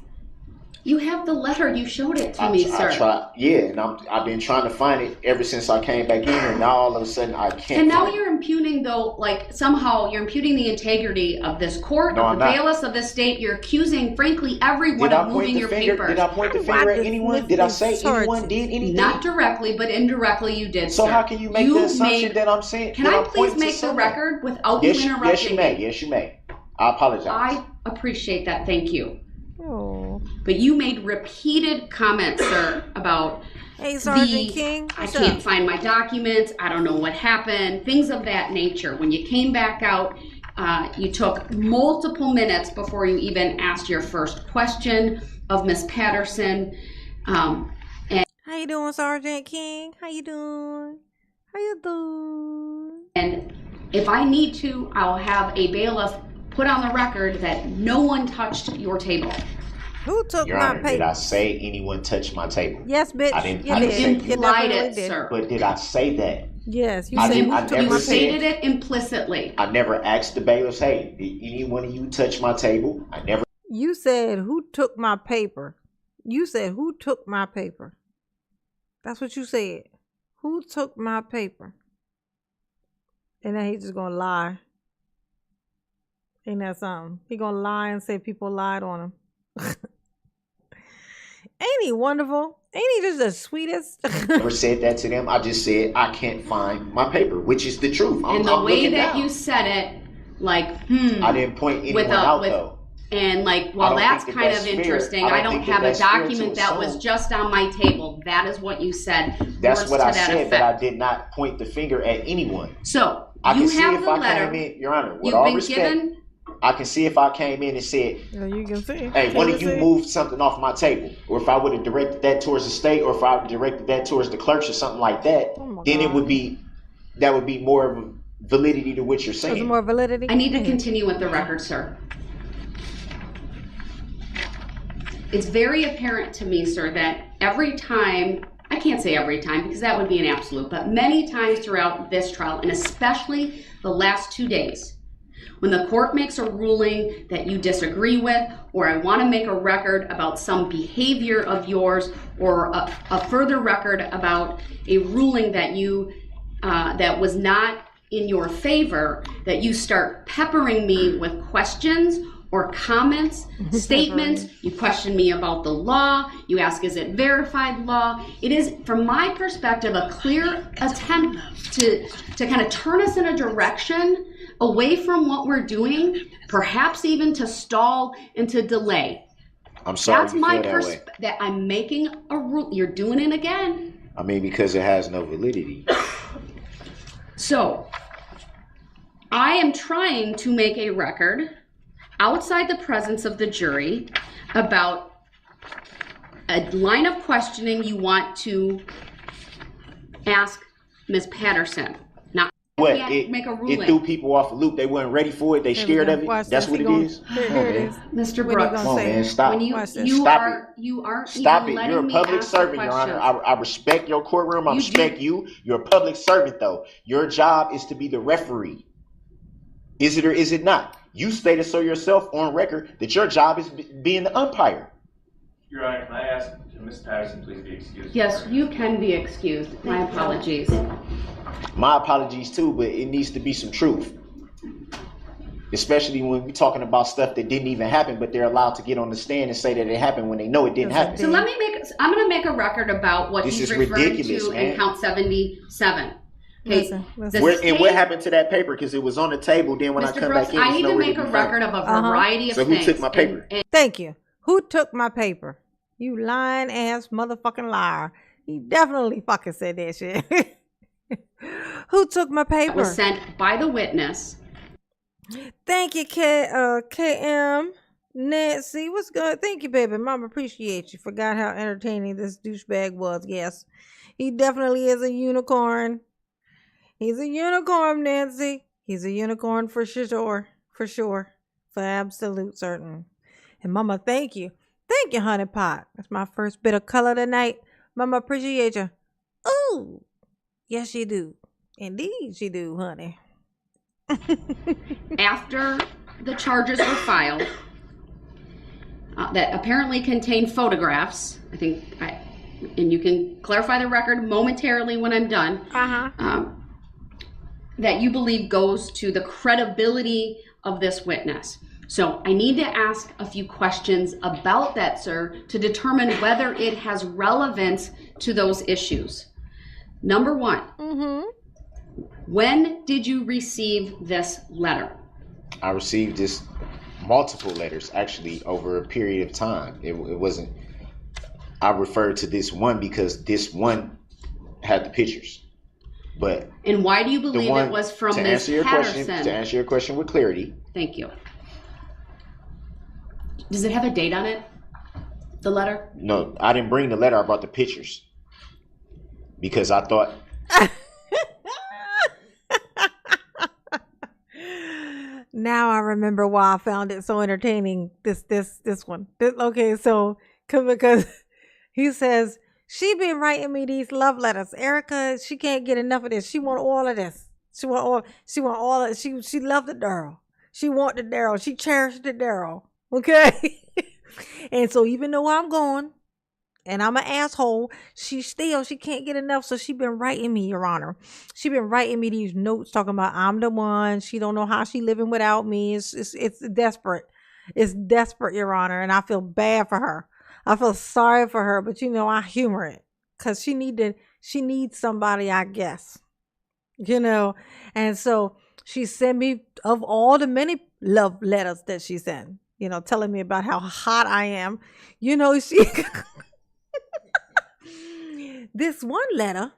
Speaker 7: You have the letter. You showed it to me, sir.
Speaker 9: And I've been trying to find it ever since I came back in here, and now all of a sudden I can't.
Speaker 7: And now you're impugning, though, like somehow you're impugning the integrity of this court, of the bailiffs of this state. You're accusing, frankly, everyone of moving your papers.
Speaker 9: Did I point the finger at anyone? Did I say anyone did anything?
Speaker 7: Not directly, but indirectly you did,
Speaker 9: So
Speaker 7: sir.
Speaker 9: how can you make the assumption that I'm saying?
Speaker 7: Can I please make the record without you interrupting?
Speaker 9: Yes, you may. Yes, you may. I apologize.
Speaker 7: I appreciate that. Thank you.
Speaker 1: Oh.
Speaker 7: But you made repeated comments, sir, about
Speaker 1: Sergeant King.
Speaker 7: I can't find my documents. I don't know what happened. Things of that nature. When you came back out, you took multiple minutes before you even asked your first question of Miss Patterson.
Speaker 1: How you doing, Sergeant King? How you doing? How you doing?
Speaker 7: And If I need to, I'll have a bailiff put on the record that no one touched your table.
Speaker 1: Who took
Speaker 9: Your
Speaker 1: my
Speaker 9: Honor,
Speaker 1: paper?
Speaker 9: did I say anyone touched my table?
Speaker 1: Yes, bitch.
Speaker 9: I didn't.
Speaker 1: You
Speaker 9: I
Speaker 1: did.
Speaker 9: didn't say
Speaker 1: You
Speaker 7: Implied
Speaker 1: definitely
Speaker 7: it,
Speaker 1: did.
Speaker 7: sir.
Speaker 9: But did I say that?
Speaker 1: Yes, you
Speaker 9: I
Speaker 1: said
Speaker 9: didn't-
Speaker 1: who
Speaker 9: I
Speaker 1: took
Speaker 9: never
Speaker 1: my
Speaker 7: You
Speaker 9: said-
Speaker 1: paper.
Speaker 7: stated it implicitly.
Speaker 9: I never asked the bailiffs, hey, did any one of you touch my table? I never.
Speaker 1: You said who took my paper. You said who took my paper. That's what you said. Who took my paper? And then he's just gonna lie. Ain't that something? He gonna lie and say people lied on him. Ain't he wonderful? Ain't he just the sweetest?
Speaker 9: Never said that to them. I just said I can't find my paper, which is the truth.
Speaker 7: And the way
Speaker 9: looking
Speaker 7: that
Speaker 9: down.
Speaker 7: you said it, like,
Speaker 9: I didn't point anyone out though.
Speaker 7: and like,
Speaker 9: I
Speaker 7: well,
Speaker 9: don't
Speaker 7: that's
Speaker 9: think that
Speaker 7: kind
Speaker 9: that's
Speaker 7: of
Speaker 9: fair.
Speaker 7: interesting.
Speaker 9: I don't
Speaker 7: I don't
Speaker 9: think that
Speaker 7: have a
Speaker 9: that's fair to
Speaker 7: document that was
Speaker 9: assume.
Speaker 7: just on my table. That is what you said.
Speaker 9: That's
Speaker 7: Words
Speaker 9: what
Speaker 7: to
Speaker 9: I
Speaker 7: that
Speaker 9: said, but I
Speaker 7: effect.
Speaker 9: did not point the finger at anyone.
Speaker 7: So
Speaker 9: I
Speaker 7: you
Speaker 9: can see
Speaker 7: have
Speaker 9: if
Speaker 7: the
Speaker 9: I
Speaker 7: letter.
Speaker 9: came in, Your Honor, with
Speaker 7: You've
Speaker 9: all
Speaker 7: been
Speaker 9: respect,
Speaker 7: given.
Speaker 9: I can see if I came in and said,
Speaker 1: Yeah, you can see.
Speaker 9: hey, one of you
Speaker 1: see?
Speaker 9: moved something off my table, or if I would have directed that towards the state, or if I would have directed that towards the clerks or something like that,
Speaker 1: Oh my
Speaker 9: then
Speaker 1: God.
Speaker 9: it would be, that would be more of a validity to what you're
Speaker 1: There's
Speaker 9: saying.
Speaker 1: more validity.
Speaker 7: I need to continue with the record, sir. It's very apparent to me, sir, that every time, I can't say every time because that would be an absolute, but many times throughout this trial, and especially the last 2 days, when the court makes a ruling that you disagree with, or I want to make a record about some behavior of yours, or a further record about a ruling that you that was not in your favor, that you start peppering me with questions or comments, statements. You question me about the law. You ask, is it verified law? It is, from my perspective, a clear attempt to kind of turn us in a direction away from what we're doing, perhaps even to stall and to delay.
Speaker 9: I'm sorry
Speaker 7: That's
Speaker 9: you
Speaker 7: my
Speaker 9: feel that way.
Speaker 7: that I'm making a rule. You're doing it again.
Speaker 9: I mean, because it has no validity.
Speaker 7: So, I am trying to make a record outside the presence of the jury about a line of questioning you want to ask Ms. Patterson. Not
Speaker 9: What?
Speaker 7: yet make a
Speaker 9: It
Speaker 7: ruling.
Speaker 9: threw people off the loop. They weren't ready for it. They scared of it.
Speaker 1: Watch
Speaker 9: That's
Speaker 1: this.
Speaker 9: what
Speaker 1: He
Speaker 9: it
Speaker 1: gonna-
Speaker 9: is.
Speaker 1: Here,
Speaker 9: Come on,
Speaker 1: it
Speaker 9: man.
Speaker 1: is.
Speaker 7: Mr.
Speaker 1: When he
Speaker 7: Brooks,
Speaker 1: gonna
Speaker 9: Come on,
Speaker 1: say
Speaker 9: man.
Speaker 1: it?
Speaker 9: Stop.
Speaker 7: when you
Speaker 1: Watch this.
Speaker 7: you
Speaker 9: Stop
Speaker 7: are you aren't
Speaker 9: Stop
Speaker 7: even
Speaker 9: it.
Speaker 7: letting
Speaker 9: You're a
Speaker 7: me
Speaker 9: public
Speaker 7: ask the
Speaker 9: servant, Your Honor.
Speaker 7: questions.
Speaker 9: I respect your courtroom. I
Speaker 7: You
Speaker 9: respect you. You're a public servant, though. Your job is to be the referee. Is it or is it not? You stated so yourself on record that your job is being the umpire.
Speaker 8: Your Honor, can I ask Ms. Patterson please be excused?
Speaker 7: Yes, you can be excused. My apologies.
Speaker 9: My apologies too, but it needs to be some truth. Especially when we're talking about stuff that didn't even happen, but they're allowed to get on the stand and say that it happened when they know it didn't happen.
Speaker 7: So let me I'm going to make a record about what
Speaker 9: This
Speaker 7: he's
Speaker 9: is
Speaker 7: referring
Speaker 9: ridiculous,
Speaker 7: to
Speaker 9: man.
Speaker 7: in count 77. Okay.
Speaker 1: Listen.
Speaker 7: The
Speaker 9: And what
Speaker 7: state-
Speaker 9: happened to that paper? Because it was on the table. Then when I
Speaker 7: Mr.
Speaker 9: come
Speaker 7: Brooks,
Speaker 9: back in,
Speaker 7: I
Speaker 9: it's
Speaker 7: need to
Speaker 9: nowhere
Speaker 7: make
Speaker 9: be
Speaker 7: a
Speaker 9: found.
Speaker 7: record of a variety of
Speaker 9: So who
Speaker 7: things.
Speaker 9: took my paper?
Speaker 1: Thank you. Who took my paper? You lying ass motherfucking liar. He definitely fucking said that shit. Who took my paper?
Speaker 7: was sent by the witness.
Speaker 1: Thank you, KM. Nancy, what's good? Thank you, baby. Mom, appreciate you. Forgot how entertaining this douchebag was. Yes, he definitely is a unicorn. He's a unicorn, Nancy. He's a unicorn for sure. For sure. For absolute certain. And Mama, thank you. Thank you, honey pot. That's my first bit of color tonight. Mama, appreciate you. Ooh. Yes, you do. Indeed, you do, honey.
Speaker 7: After the charges were filed, that apparently contained photographs. And you can clarify the record momentarily when I'm done. That you believe goes to the credibility of this witness. So I need to ask a few questions about that, sir, to determine whether it has relevance to those issues. Number one, when did you receive this letter?
Speaker 9: I received this multiple letters, actually, over a period of time. It wasn't. I referred to this one because this one had the pictures. But
Speaker 7: and why do you believe it was from Ms. Patterson?
Speaker 9: To answer your question with clarity.
Speaker 7: Thank you. Does it have a date on it? The letter?
Speaker 9: No, I didn't bring the letter. I brought the pictures because I thought.
Speaker 1: now I remember why I found it so entertaining. This one. Okay, so because he says she been writing me these love letters. Erica, she can't get enough of this. She want all of this. She want all of she loved the Darrell. She want the Darrell. She cherished the Darrell. Okay. And so even though I'm gone and I'm an asshole, she can't get enough. So she been writing me, Your Honor. She been writing me these notes talking about I'm the one. She don't know how she living without me. It's desperate. It's desperate, Your Honor. And I feel bad for her. I feel sorry for her, but I humor it because she needs somebody, I guess, and so she sent me, of all the many love letters that she sent, telling me about how hot I am, she, this one letter,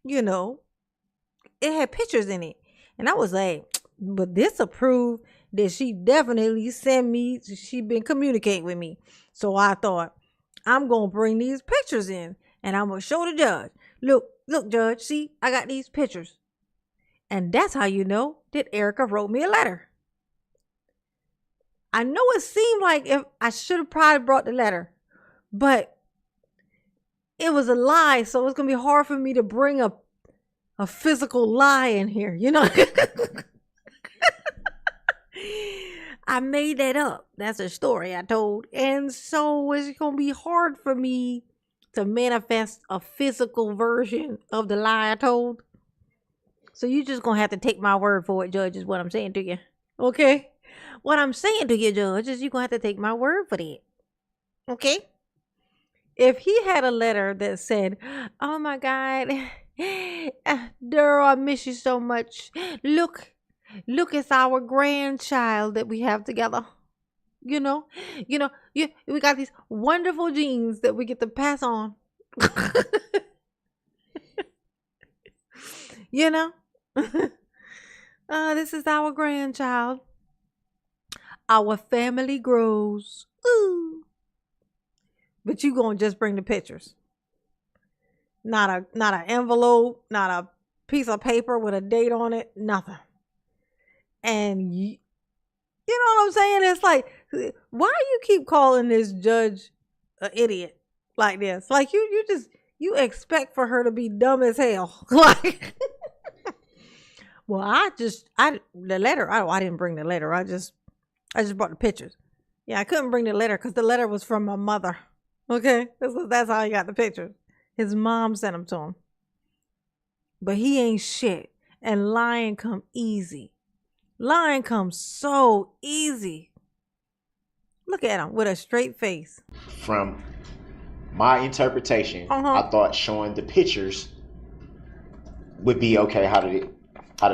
Speaker 1: it had pictures in it. And I was like, but this approved that she definitely sent me, she been communicating with me. So I thought, I'm going to bring these pictures in and I'm going to show the judge. Look, Judge, see, I got these pictures. And that's how you know that Erica wrote me a letter. I know it seemed like if I should have probably brought the letter, but it was a lie. So it's going to be hard for me to bring a physical lie in here, I made that up. That's a story I told. And so it's going to be hard for me to manifest a physical version of the lie I told. So you just going to have to take my word for it, Judge, is what I'm saying to you. Okay? What I'm saying to you, Judge, is you're going to have to take my word for that. Okay? If he had a letter that said, oh my God, Darrell, I miss you so much. Look, it's our grandchild that we have together. We got these wonderful genes that we get to pass on. This is our grandchild. Our family grows. Ooh. But you gonna just bring the pictures. Not an envelope, not a piece of paper with a date on it, nothing. And you know what I'm saying? It's like, why you keep calling this judge an idiot like this? Like you expect for her to be dumb as hell. Like, well, I didn't bring the letter. I just brought the pictures. Yeah, I couldn't bring the letter because the letter was from my mother. Okay, that's how he got the pictures. His mom sent them to him. But he ain't shit. And lying come easy. Lying comes so easy. Look at him with a straight face.
Speaker 9: From my interpretation, I thought showing the pictures would be okay. How did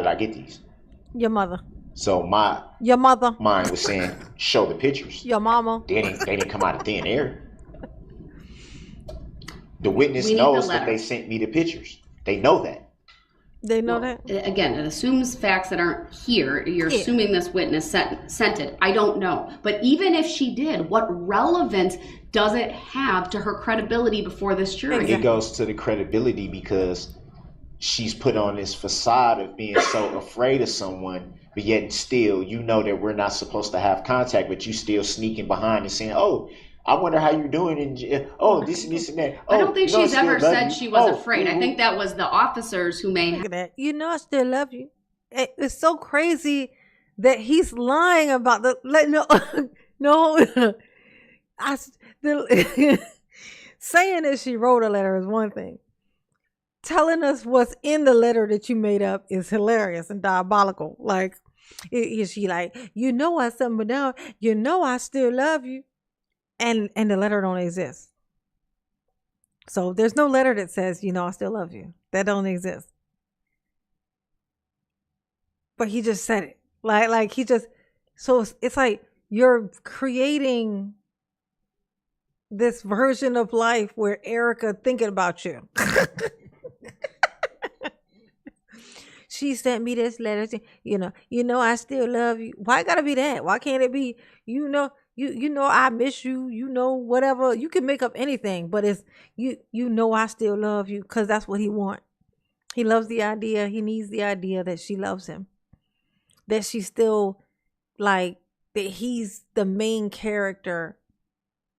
Speaker 9: I get these?
Speaker 1: Your mother.
Speaker 9: So
Speaker 1: your mother
Speaker 9: mind was saying show the pictures.
Speaker 1: Your mama.
Speaker 9: They didn't come out of thin air. The witness knows that they sent me the pictures. They know that.
Speaker 1: They know that?
Speaker 7: Again, it assumes facts that aren't here. You're assuming this witness sent it. I don't know. But even if she did, what relevance does it have to her credibility before this jury?
Speaker 9: Exactly. It goes to the credibility because she's put on this facade of being so afraid of someone, but yet still, that we're not supposed to have contact, but you still sneaking behind and saying, oh, I wonder how you're doing. And this and this and that.
Speaker 7: I don't think she's ever said she was afraid. I think that was the officers who may have.
Speaker 1: I still love you. It's so crazy that he's lying about saying that she wrote a letter is one thing. Telling us what's in the letter that you made up is hilarious and diabolical. Like, is she like, I said, but now, I still love you. And the letter don't exist. So there's no letter that says, I still love you. That don't exist. But he just said it. Like he just, so it's like you're creating this version of life where Erica thinking about you. She sent me this letter, I still love you. Why gotta be that? Why can't it be, I miss you, whatever. You can make up anything, but it's, I still love you, because that's what he wants. He loves the idea. He needs the idea that she loves him. That she still like that he's the main character.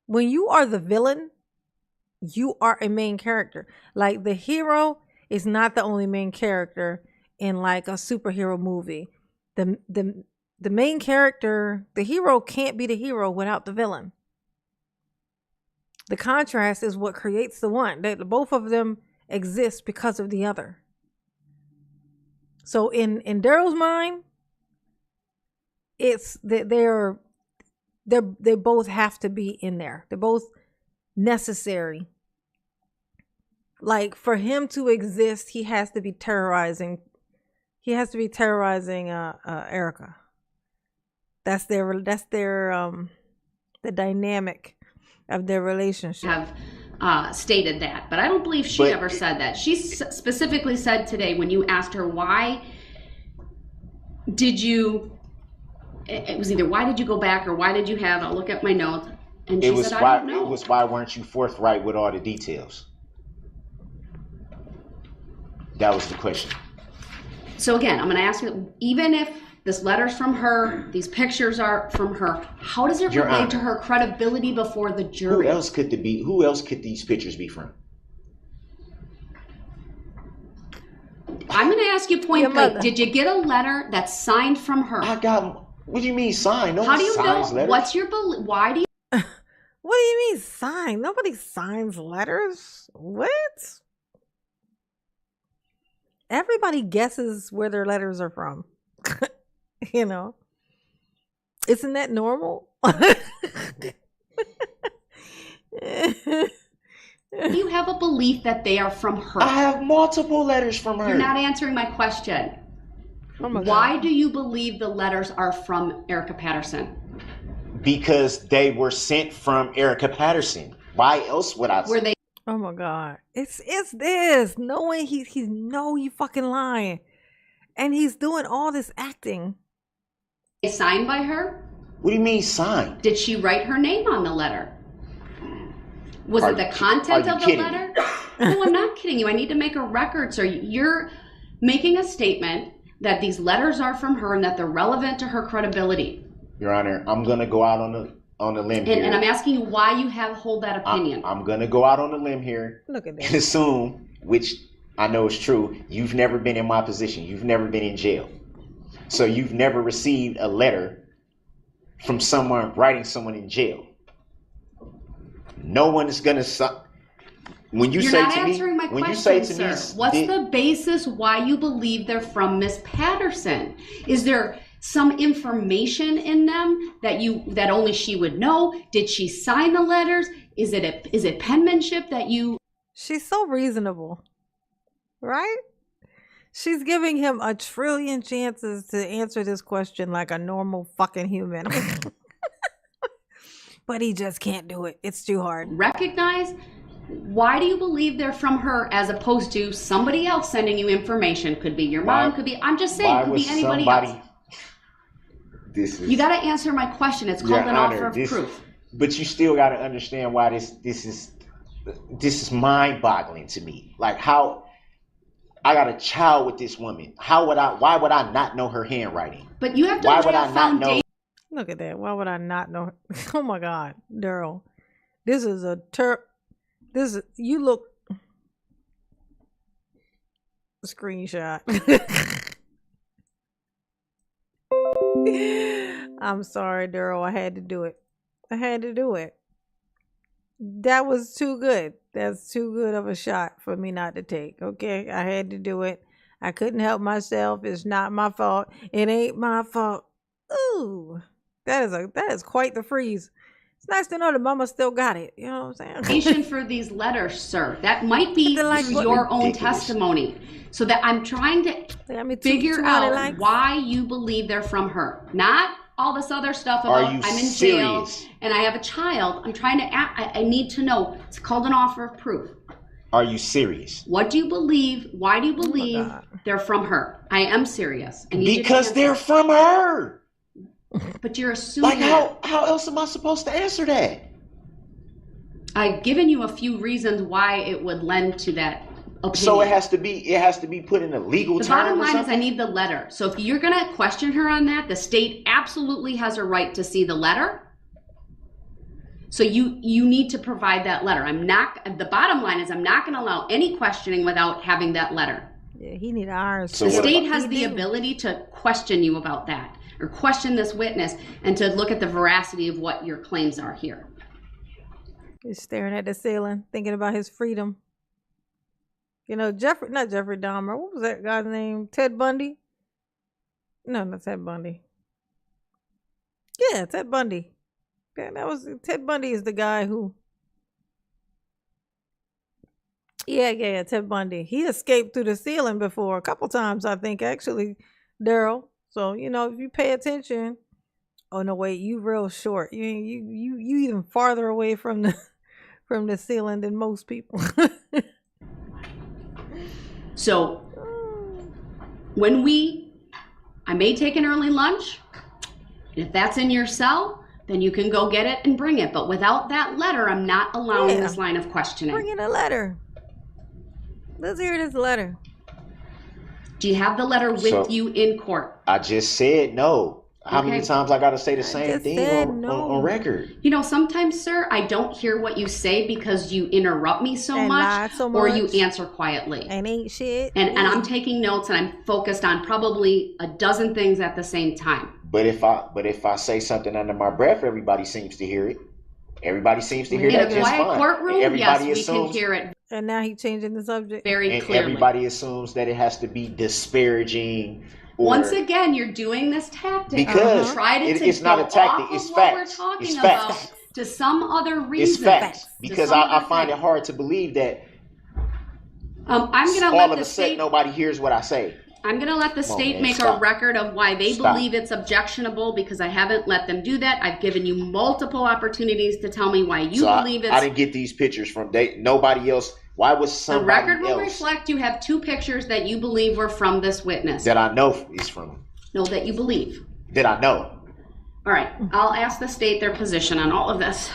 Speaker 1: When you are the villain, you are a main character. Like the hero is not the only main character in like a superhero movie. The main character, the hero can't be the hero without the villain. The contrast is what creates the one. Both of them exist because of the other. So in Darrell's mind, it's that they both have to be in there. They're both necessary. Like for him to exist, he has to be terrorizing. He has to be terrorizing Erica. That's their the dynamic of their relationship.
Speaker 7: Have stated that, but I don't believe she ever said that. She specifically said today when you asked her why did you, it was either why did you go back or why did you have, I'll look at my notes, and she said, I don't know.
Speaker 9: It was why weren't you forthright with all the details? That was the question.
Speaker 7: So again, I'm going to ask you, even if this letter's from her, these pictures are from her, how does it relate to her credibility before the jury?
Speaker 9: Who else could these pictures be from?
Speaker 7: I'm going to ask you point blank. Did you get a letter that's signed from her?
Speaker 9: What do you mean signed? No
Speaker 7: how do you know?
Speaker 9: letters.
Speaker 7: What's your why do you?
Speaker 1: What do you mean sign? Nobody signs letters. What? Everybody guesses where their letters are from. You know, isn't that normal?
Speaker 7: Do you have a belief that they are from her?
Speaker 9: I have multiple letters from her.
Speaker 7: You're not answering my question. Why do you believe the letters are from Erica Patterson?
Speaker 9: Because they were sent from Erica Patterson. Why else would I?
Speaker 7: Were they?
Speaker 1: Oh my God! It's this knowing he's you fucking lying, and he's doing all this acting.
Speaker 7: Signed by her?
Speaker 9: What do you mean signed?
Speaker 7: Did she write her name on the letter? Was it the content of the letter? No, I'm not kidding you. I need to make a record, sir. You're making a statement that these letters are from her and that they're relevant to her credibility.
Speaker 9: Your Honor, I'm going to go out on a limb here.
Speaker 7: And I'm asking you why you hold that opinion.
Speaker 9: I'm going to go out on a limb here.
Speaker 1: Look at that.
Speaker 9: And assume, which I know is true, you've never been in my position. You've never been in jail. So you've never received a letter from someone writing someone in jail. No one is going to... When you
Speaker 7: You're
Speaker 9: say
Speaker 7: not
Speaker 9: to
Speaker 7: answering
Speaker 9: me,
Speaker 7: my
Speaker 9: when
Speaker 7: question,
Speaker 9: you say to
Speaker 7: sir.
Speaker 9: me,
Speaker 7: What's the basis why you believe they're from Miss Patterson? Is there some information in them that only she would know? Did she sign the letters? Is it penmanship that you?
Speaker 1: She's so reasonable, right? She's giving him a trillion chances to answer this question like a normal fucking human. But he just can't do it. It's too hard.
Speaker 7: Recognize. Why do you believe they're from her as opposed to somebody else sending you information? Could be your mom, could be, I'm just saying, could be anybody else. You got to answer my question. It's called an offer of proof.
Speaker 9: But you still got to understand why this is mind-boggling to me. Like how I got a child with this woman. Why would I not know her handwriting?
Speaker 7: But you have to
Speaker 9: why would I not know?
Speaker 1: Look at that. Why would I not know? Oh my God, Darrell. This is you look screenshot. I'm sorry, Darrell. I had to do it. That was too good. That's too good of a shot for me not to take. Okay, I had to do it. I couldn't help myself. It's not my fault. It ain't my fault. Ooh, that is quite the freeze. It's nice to know that mama still got it. You know what I'm
Speaker 7: saying? For these letters, sir. That might be your own testimony. So that I'm trying to figure out why you believe they're from her. Not all this other stuff about I'm in jail and I have a child. I'm trying to I need to know. It's called an offer of proof.
Speaker 9: Are you serious?
Speaker 7: What do you believe? Why do you believe they're from her? I am serious.
Speaker 9: Because they're from her.
Speaker 7: But you're assuming
Speaker 9: how else am I supposed to answer that?
Speaker 7: I've given you a few reasons why it would lend to that opinion.
Speaker 9: So it has to be put in a legal
Speaker 7: The
Speaker 9: term.
Speaker 7: bottom
Speaker 9: or
Speaker 7: line is I
Speaker 9: something?
Speaker 7: need the letter. So if you're going to question her on that, the state absolutely has a right to see the letter. So you need to provide that letter. The bottom line is I'm not going to allow any questioning without having that letter.
Speaker 1: Yeah, he need ours.
Speaker 9: So
Speaker 7: The
Speaker 9: what
Speaker 7: state
Speaker 9: about-
Speaker 7: has the ability to question you about that, or question this witness, and to look at the veracity of what your claims are here.
Speaker 1: He's staring at the ceiling, thinking about his freedom. You know, not Jeffrey Dahmer. What was that guy's name? Ted Bundy? No, not Ted Bundy. Yeah, Ted Bundy. Yeah, Ted Bundy is the guy who. Yeah, Ted Bundy. He escaped through the ceiling before a couple times, I think, actually, Daryl. So, you know, if you pay attention. Oh no, wait, you real short. You even farther away from the ceiling than most people.
Speaker 7: So I may take an early lunch. If that's in your cell, then you can go get it and bring it. But without that letter, I'm not allowing this line of questioning.
Speaker 1: Bring in a letter. Let's hear this letter.
Speaker 7: Do you have the letter with you in court?
Speaker 9: I just said no. How many
Speaker 7: Okay.
Speaker 9: times I got to say the same thing on record?
Speaker 7: You know, sometimes, sir, I don't hear what you say because you interrupt me so
Speaker 1: And lie
Speaker 7: much,
Speaker 1: so
Speaker 7: or you
Speaker 1: much.
Speaker 7: answer quietly.
Speaker 1: And ain't shit.
Speaker 7: And I'm taking notes, and I'm focused on probably a dozen things at the same time.
Speaker 9: But if I say something under my breath, everybody seems to hear it. Everybody seems to hear
Speaker 7: In
Speaker 9: that
Speaker 7: a
Speaker 9: just
Speaker 7: quiet
Speaker 9: fine.
Speaker 7: courtroom,
Speaker 9: And everybody
Speaker 7: yes, we can
Speaker 9: assumes,
Speaker 7: hear it
Speaker 1: And now he's changing the subject.
Speaker 7: very
Speaker 9: and
Speaker 7: clearly.
Speaker 9: everybody assumes that it has to be disparaging. Or,
Speaker 7: Once again, you're doing this tactic.
Speaker 9: Because
Speaker 7: You tried
Speaker 9: it's not a
Speaker 7: go
Speaker 9: tactic,
Speaker 7: off
Speaker 9: it's
Speaker 7: of what
Speaker 9: facts.
Speaker 7: We're talking
Speaker 9: It's
Speaker 7: about
Speaker 9: facts.
Speaker 7: to some other reason.
Speaker 9: it's facts.
Speaker 7: To
Speaker 9: Because
Speaker 7: some
Speaker 9: I
Speaker 7: other
Speaker 9: find
Speaker 7: thing.
Speaker 9: it hard to believe that
Speaker 7: I'm going to
Speaker 9: all
Speaker 7: let
Speaker 9: of
Speaker 7: the
Speaker 9: a sudden
Speaker 7: state.
Speaker 9: nobody hears what I say.
Speaker 7: I'm going to let the
Speaker 9: Come on,
Speaker 7: state
Speaker 9: man,
Speaker 7: make
Speaker 9: stop.
Speaker 7: a record of why they
Speaker 9: Stop.
Speaker 7: believe it's objectionable, because I haven't let them do that. I've given you multiple opportunities to tell me why you
Speaker 9: So
Speaker 7: believe
Speaker 9: I
Speaker 7: it's.
Speaker 9: didn't get these pictures from nobody else. Why was
Speaker 7: The
Speaker 9: somebody
Speaker 7: record will
Speaker 9: else
Speaker 7: reflect you have 2 pictures that you believe were from this witness.
Speaker 9: that I know is from
Speaker 7: No, that you believe.
Speaker 9: that I know?
Speaker 7: All right, I'll ask the state their position on all of this.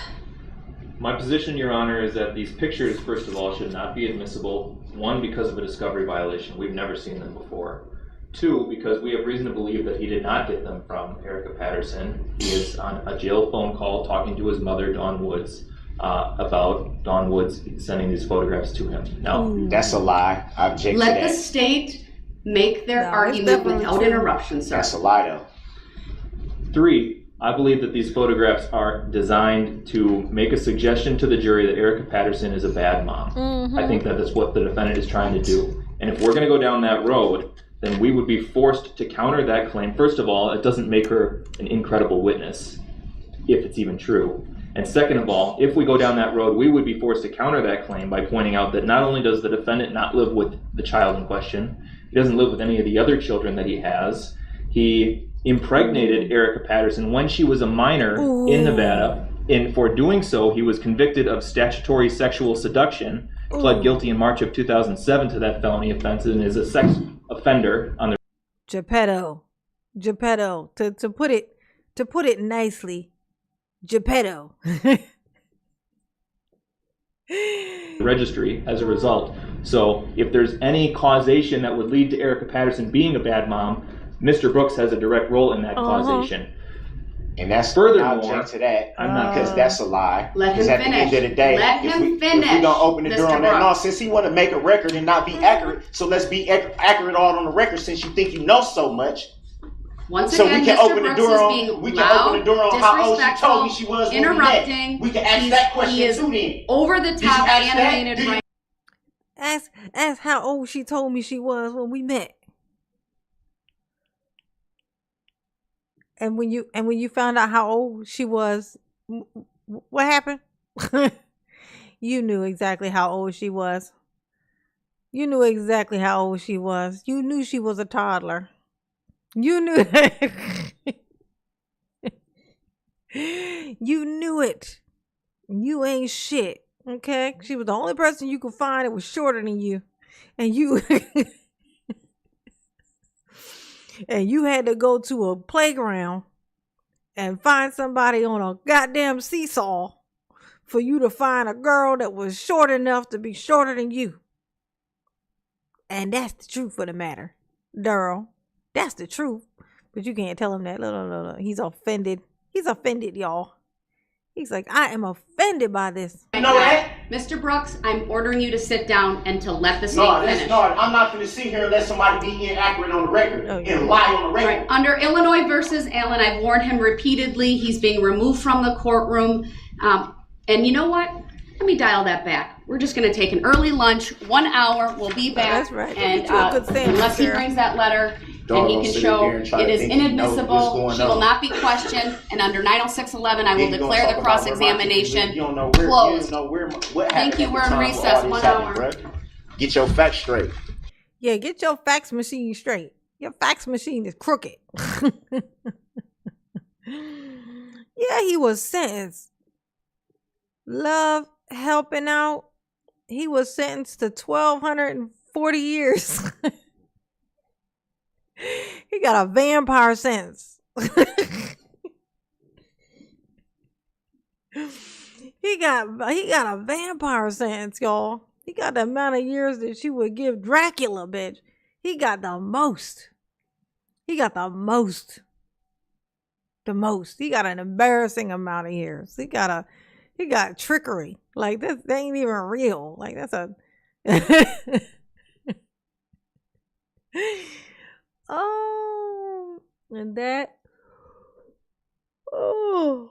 Speaker 8: My position, Your Honor, is that these pictures, first of all, should not be admissible. 1, because of a discovery violation. We've never seen them before. 2, because we have reason to believe that he did not get them from Erica Patterson. He is on a jail phone call talking to his mother, Dawn Woods, about Dawn Woods sending these photographs to him. Now,
Speaker 9: That's a lie. I object to
Speaker 7: Let the
Speaker 9: that.
Speaker 7: state make their
Speaker 1: No, it's
Speaker 7: argument
Speaker 1: definitely
Speaker 7: without
Speaker 1: true.
Speaker 7: interruption, sir.
Speaker 9: That's a lie, though.
Speaker 8: 3, I believe that these photographs are designed to make a suggestion to the jury that Erica Patterson is a bad mom. I think that that's what the defendant is trying to do. And if we're going to go down that road, then we would be forced to counter that claim. First of all, it doesn't make her an incredible witness, if it's even true. And second of all, if we go down that road, we would be forced to counter that claim by pointing out that not only does the defendant not live with the child in question, he doesn't live with any of the other children that he has. He impregnated Erica Patterson when she was a minor in Nevada. And for doing so, he was convicted of statutory sexual seduction, pled guilty in March of 2007 to that felony offense, and is a sex offender on the
Speaker 1: Geppetto. To put it nicely, Geppetto.
Speaker 8: registry as a result. So if there's any causation that would lead to Erica Patterson being a bad mom, Mr. Brooks has a direct role in that causation.
Speaker 9: And that's
Speaker 8: Furthermore,
Speaker 9: I object to that
Speaker 8: I'm not
Speaker 9: because that's a lie.
Speaker 7: Let him
Speaker 9: Because at the end
Speaker 7: finish.
Speaker 9: of the day,
Speaker 7: Let
Speaker 9: if
Speaker 7: him
Speaker 9: we
Speaker 7: finish,
Speaker 9: gonna open the door
Speaker 7: Mr.
Speaker 9: on that, no,
Speaker 7: Brooks.
Speaker 9: since he want to make a record and not be accurate, so let's be accurate all on the record. Since you think you know so much,
Speaker 7: Once
Speaker 9: so
Speaker 7: again,
Speaker 9: we can
Speaker 7: Mr.
Speaker 9: open the
Speaker 7: Brooks
Speaker 9: door
Speaker 7: is
Speaker 9: on.
Speaker 7: being
Speaker 9: We can
Speaker 7: loud,
Speaker 9: open the door on how old she told me she was when we met.
Speaker 7: interrupting.
Speaker 9: We can ask that question
Speaker 7: He is
Speaker 9: too. Then
Speaker 7: over the
Speaker 9: Did you
Speaker 7: top,
Speaker 9: ask that?
Speaker 7: animated.
Speaker 9: Did you-
Speaker 7: Right.
Speaker 1: Ask how old she told me she was when we met. And when you found out how old she was, what happened? You knew exactly how old she was. You knew exactly how old she was. You knew she was a toddler. You knew You knew it. You ain't shit. Okay? She was the only person you could find that was shorter than you. And you and you had to go to a playground and find somebody on a goddamn seesaw for you to find a girl that was short enough to be shorter than you. And that's the truth of the matter, Darrell. That's the truth. But you can't tell him that. No. He's offended. He's offended, y'all. He's like, I am offended by this.
Speaker 7: You know that? Mr. Brooks, I'm ordering you to sit down and to let the state finish.
Speaker 9: No, I'm not going to sit here and let somebody be inaccurate on the record and lie on the record.
Speaker 7: Right. Under Illinois versus Allen, I've warned him repeatedly. He's being removed from the courtroom. And you know what? Let me dial that back. We're just going to take an early lunch, 1 hour. We'll be back.
Speaker 1: That's right.
Speaker 7: And unless he brings that letter, and he can show it is inadmissible, she will not be questioned, and under 906.11, I will declare the cross-examination closed. Thank you, we're in recess, 1 hour.
Speaker 9: Get your facts straight.
Speaker 1: Yeah, get your fax machine straight. Your fax machine is crooked. Yeah, he was sentenced. Love helping out. He was sentenced to 1,240 years. He got a vampire sentence. He got a vampire sentence, y'all. He got the amount of years that she would give Dracula, bitch. He got the most. He got the most. The most. He got an embarrassing amount of years. He got trickery. Like that ain't even real. Like that's a oh, and that oh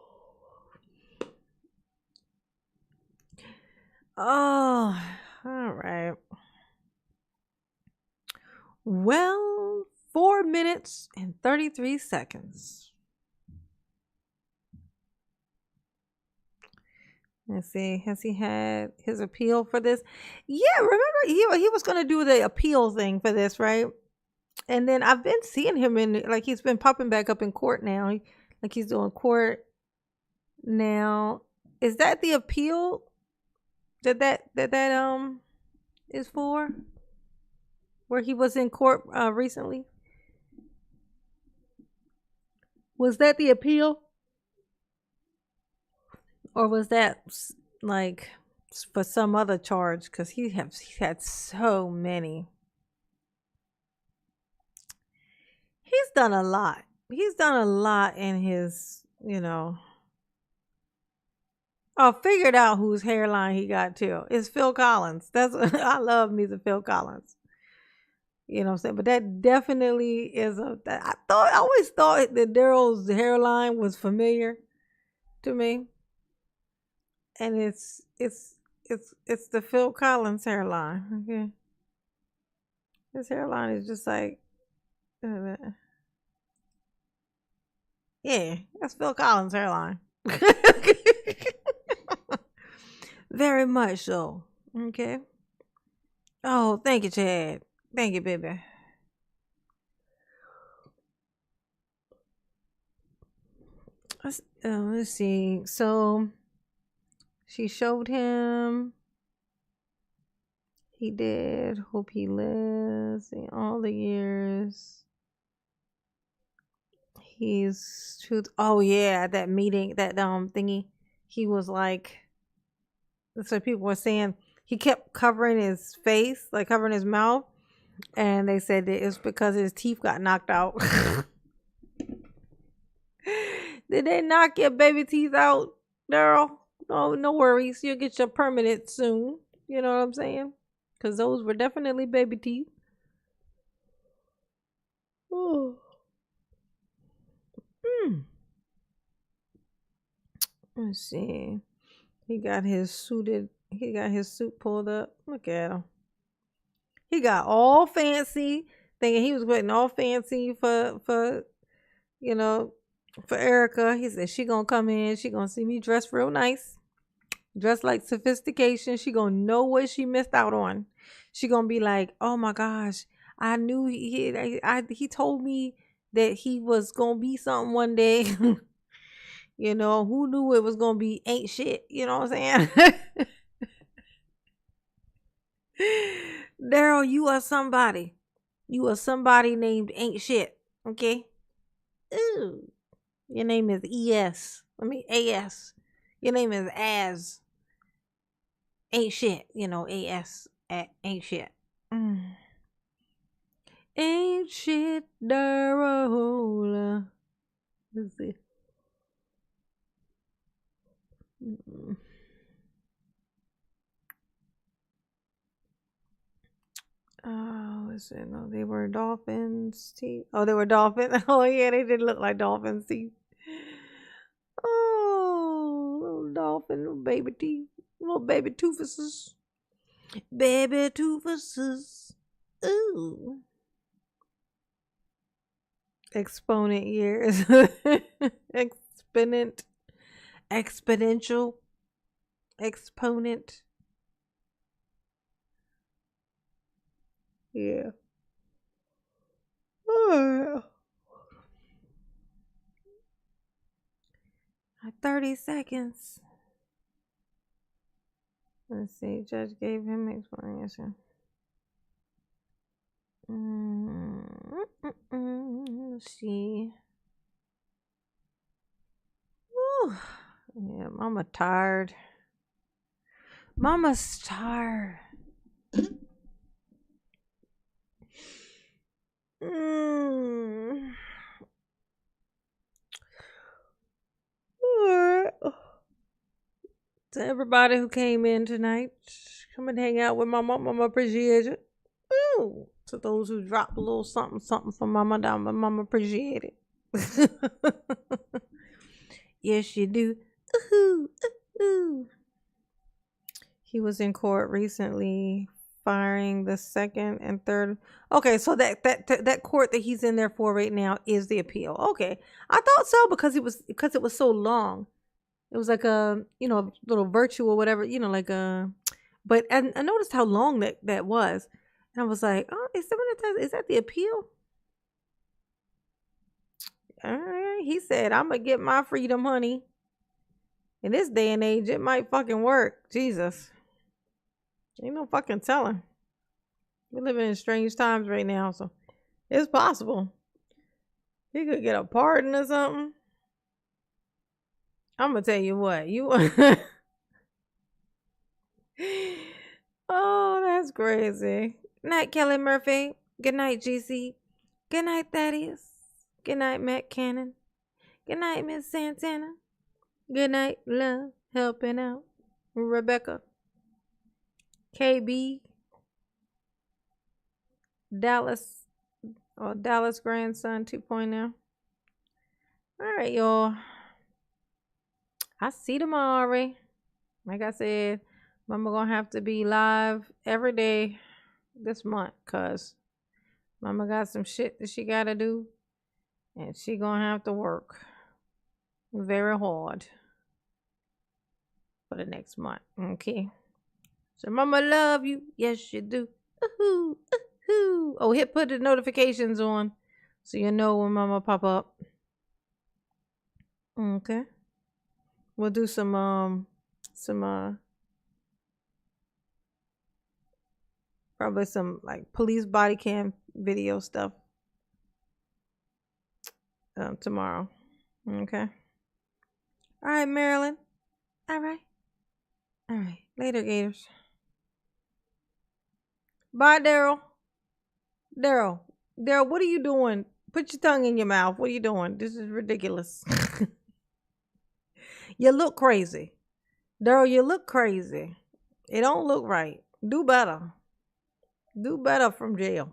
Speaker 1: all right. Well, 4 minutes and 33 seconds. Let's see. Has he had his appeal for this? Yeah, remember he was going to do the appeal thing for this, right? And then I've been seeing him he's been popping back up in court now. Like he's doing court now. Is that the appeal that is for? Where he was in court recently? Was that the appeal? Or was that like for some other charge? Because he had so many. He's done a lot. He's done a lot in his, I figured out whose hairline he got too. It's Phil Collins. I love me some Phil Collins. You know what I'm saying? But that definitely is I always thought that Darrell's hairline was familiar to me. And it's the Phil Collins hairline. Okay. His hairline is just like yeah, that's Phil Collins' hairline. Very much so. Okay. Oh, thank you, Chad. Thank you, baby. Let's see. So she showed him. He did. Hope he lives in all the years. He's truth. Oh yeah, that meeting, that thingy. He was like, so people were saying he kept covering his face, like covering his mouth, and they said that it's because his teeth got knocked out. Did they knock your baby teeth out, Darrell? Oh, no worries. You'll get your permanent soon. You know what I'm saying? Because those were definitely baby teeth. Oh. Let's see. He got his suit pulled up. Look at him. He got all fancy, thinking he was putting all fancy for Erica. He said she gonna come in, she gonna see me dressed real nice, dressed like sophistication. She gonna know what she missed out on. She gonna be like, oh my gosh, I knew he told me that he was gonna be something one day. Who knew it was gonna be ain't shit? You know what I'm saying? Darrell, you are somebody. You are somebody named ain't shit. Okay? Ooh. Your name is ES. AS. Your name is As. Ain't shit. AS. Ain't shit. Ain't shit, Darrell. Let's see. Oh, is it? No, they were dolphins' teeth. Oh, they were dolphins. Oh, yeah, they did look like dolphins' teeth. Oh, little dolphin, little baby teeth, little baby toofuses. Baby toofuses. Ooh. Exponent years. Exponential. Exponent. Yeah. 30 seconds. Let's see. Judge gave him explanation. Let's see. Whew. Yeah, mama tired. Mama's tired. To everybody who came in tonight, come and hang out with Mama. Mama appreciate it. Ooh. To those who dropped a little something for Mama down, but Mama appreciate it. Yes, you do. Ooh, ooh. He was in court recently, firing the second and third. Okay, so that court that he's in there for right now is the appeal. Okay, I thought so because it was so long. It was like a little virtual whatever like a. But I noticed how long that was, and I was like, oh, is that the appeal? All right, he said, I'm gonna get my freedom, honey. In this day and age, it might fucking work. Jesus. Ain't no fucking telling. We're living in strange times right now, so it's possible. He could get a pardon or something. I'm gonna tell you what. Oh, that's crazy. Good night, Kelly Murphy. Good night, GC. Good night, Thaddeus. Good night, Matt Cannon. Good night, Miss Santana. Good night, love, helping out. Rebecca. KB. Dallas grandson 2.0. All right, y'all. I see tomorrow. Like I said, Mama gonna have to be live every day this month because Mama got some shit that she gotta do, and she gonna have to work very hard for the next month. Okay. So Mama love you. Yes, you do. Ooh, ooh. Oh, put the notifications on so you know when Mama pop up. Okay. We'll do some probably some like police body cam video stuff tomorrow. Okay. All right, Marilyn. All right. Later, Gators. Bye, Daryl. Daryl, what are you doing? Put your tongue in your mouth. What are you doing? This is ridiculous. You look crazy. Daryl, you look crazy. It don't look right. Do better. Do better from jail.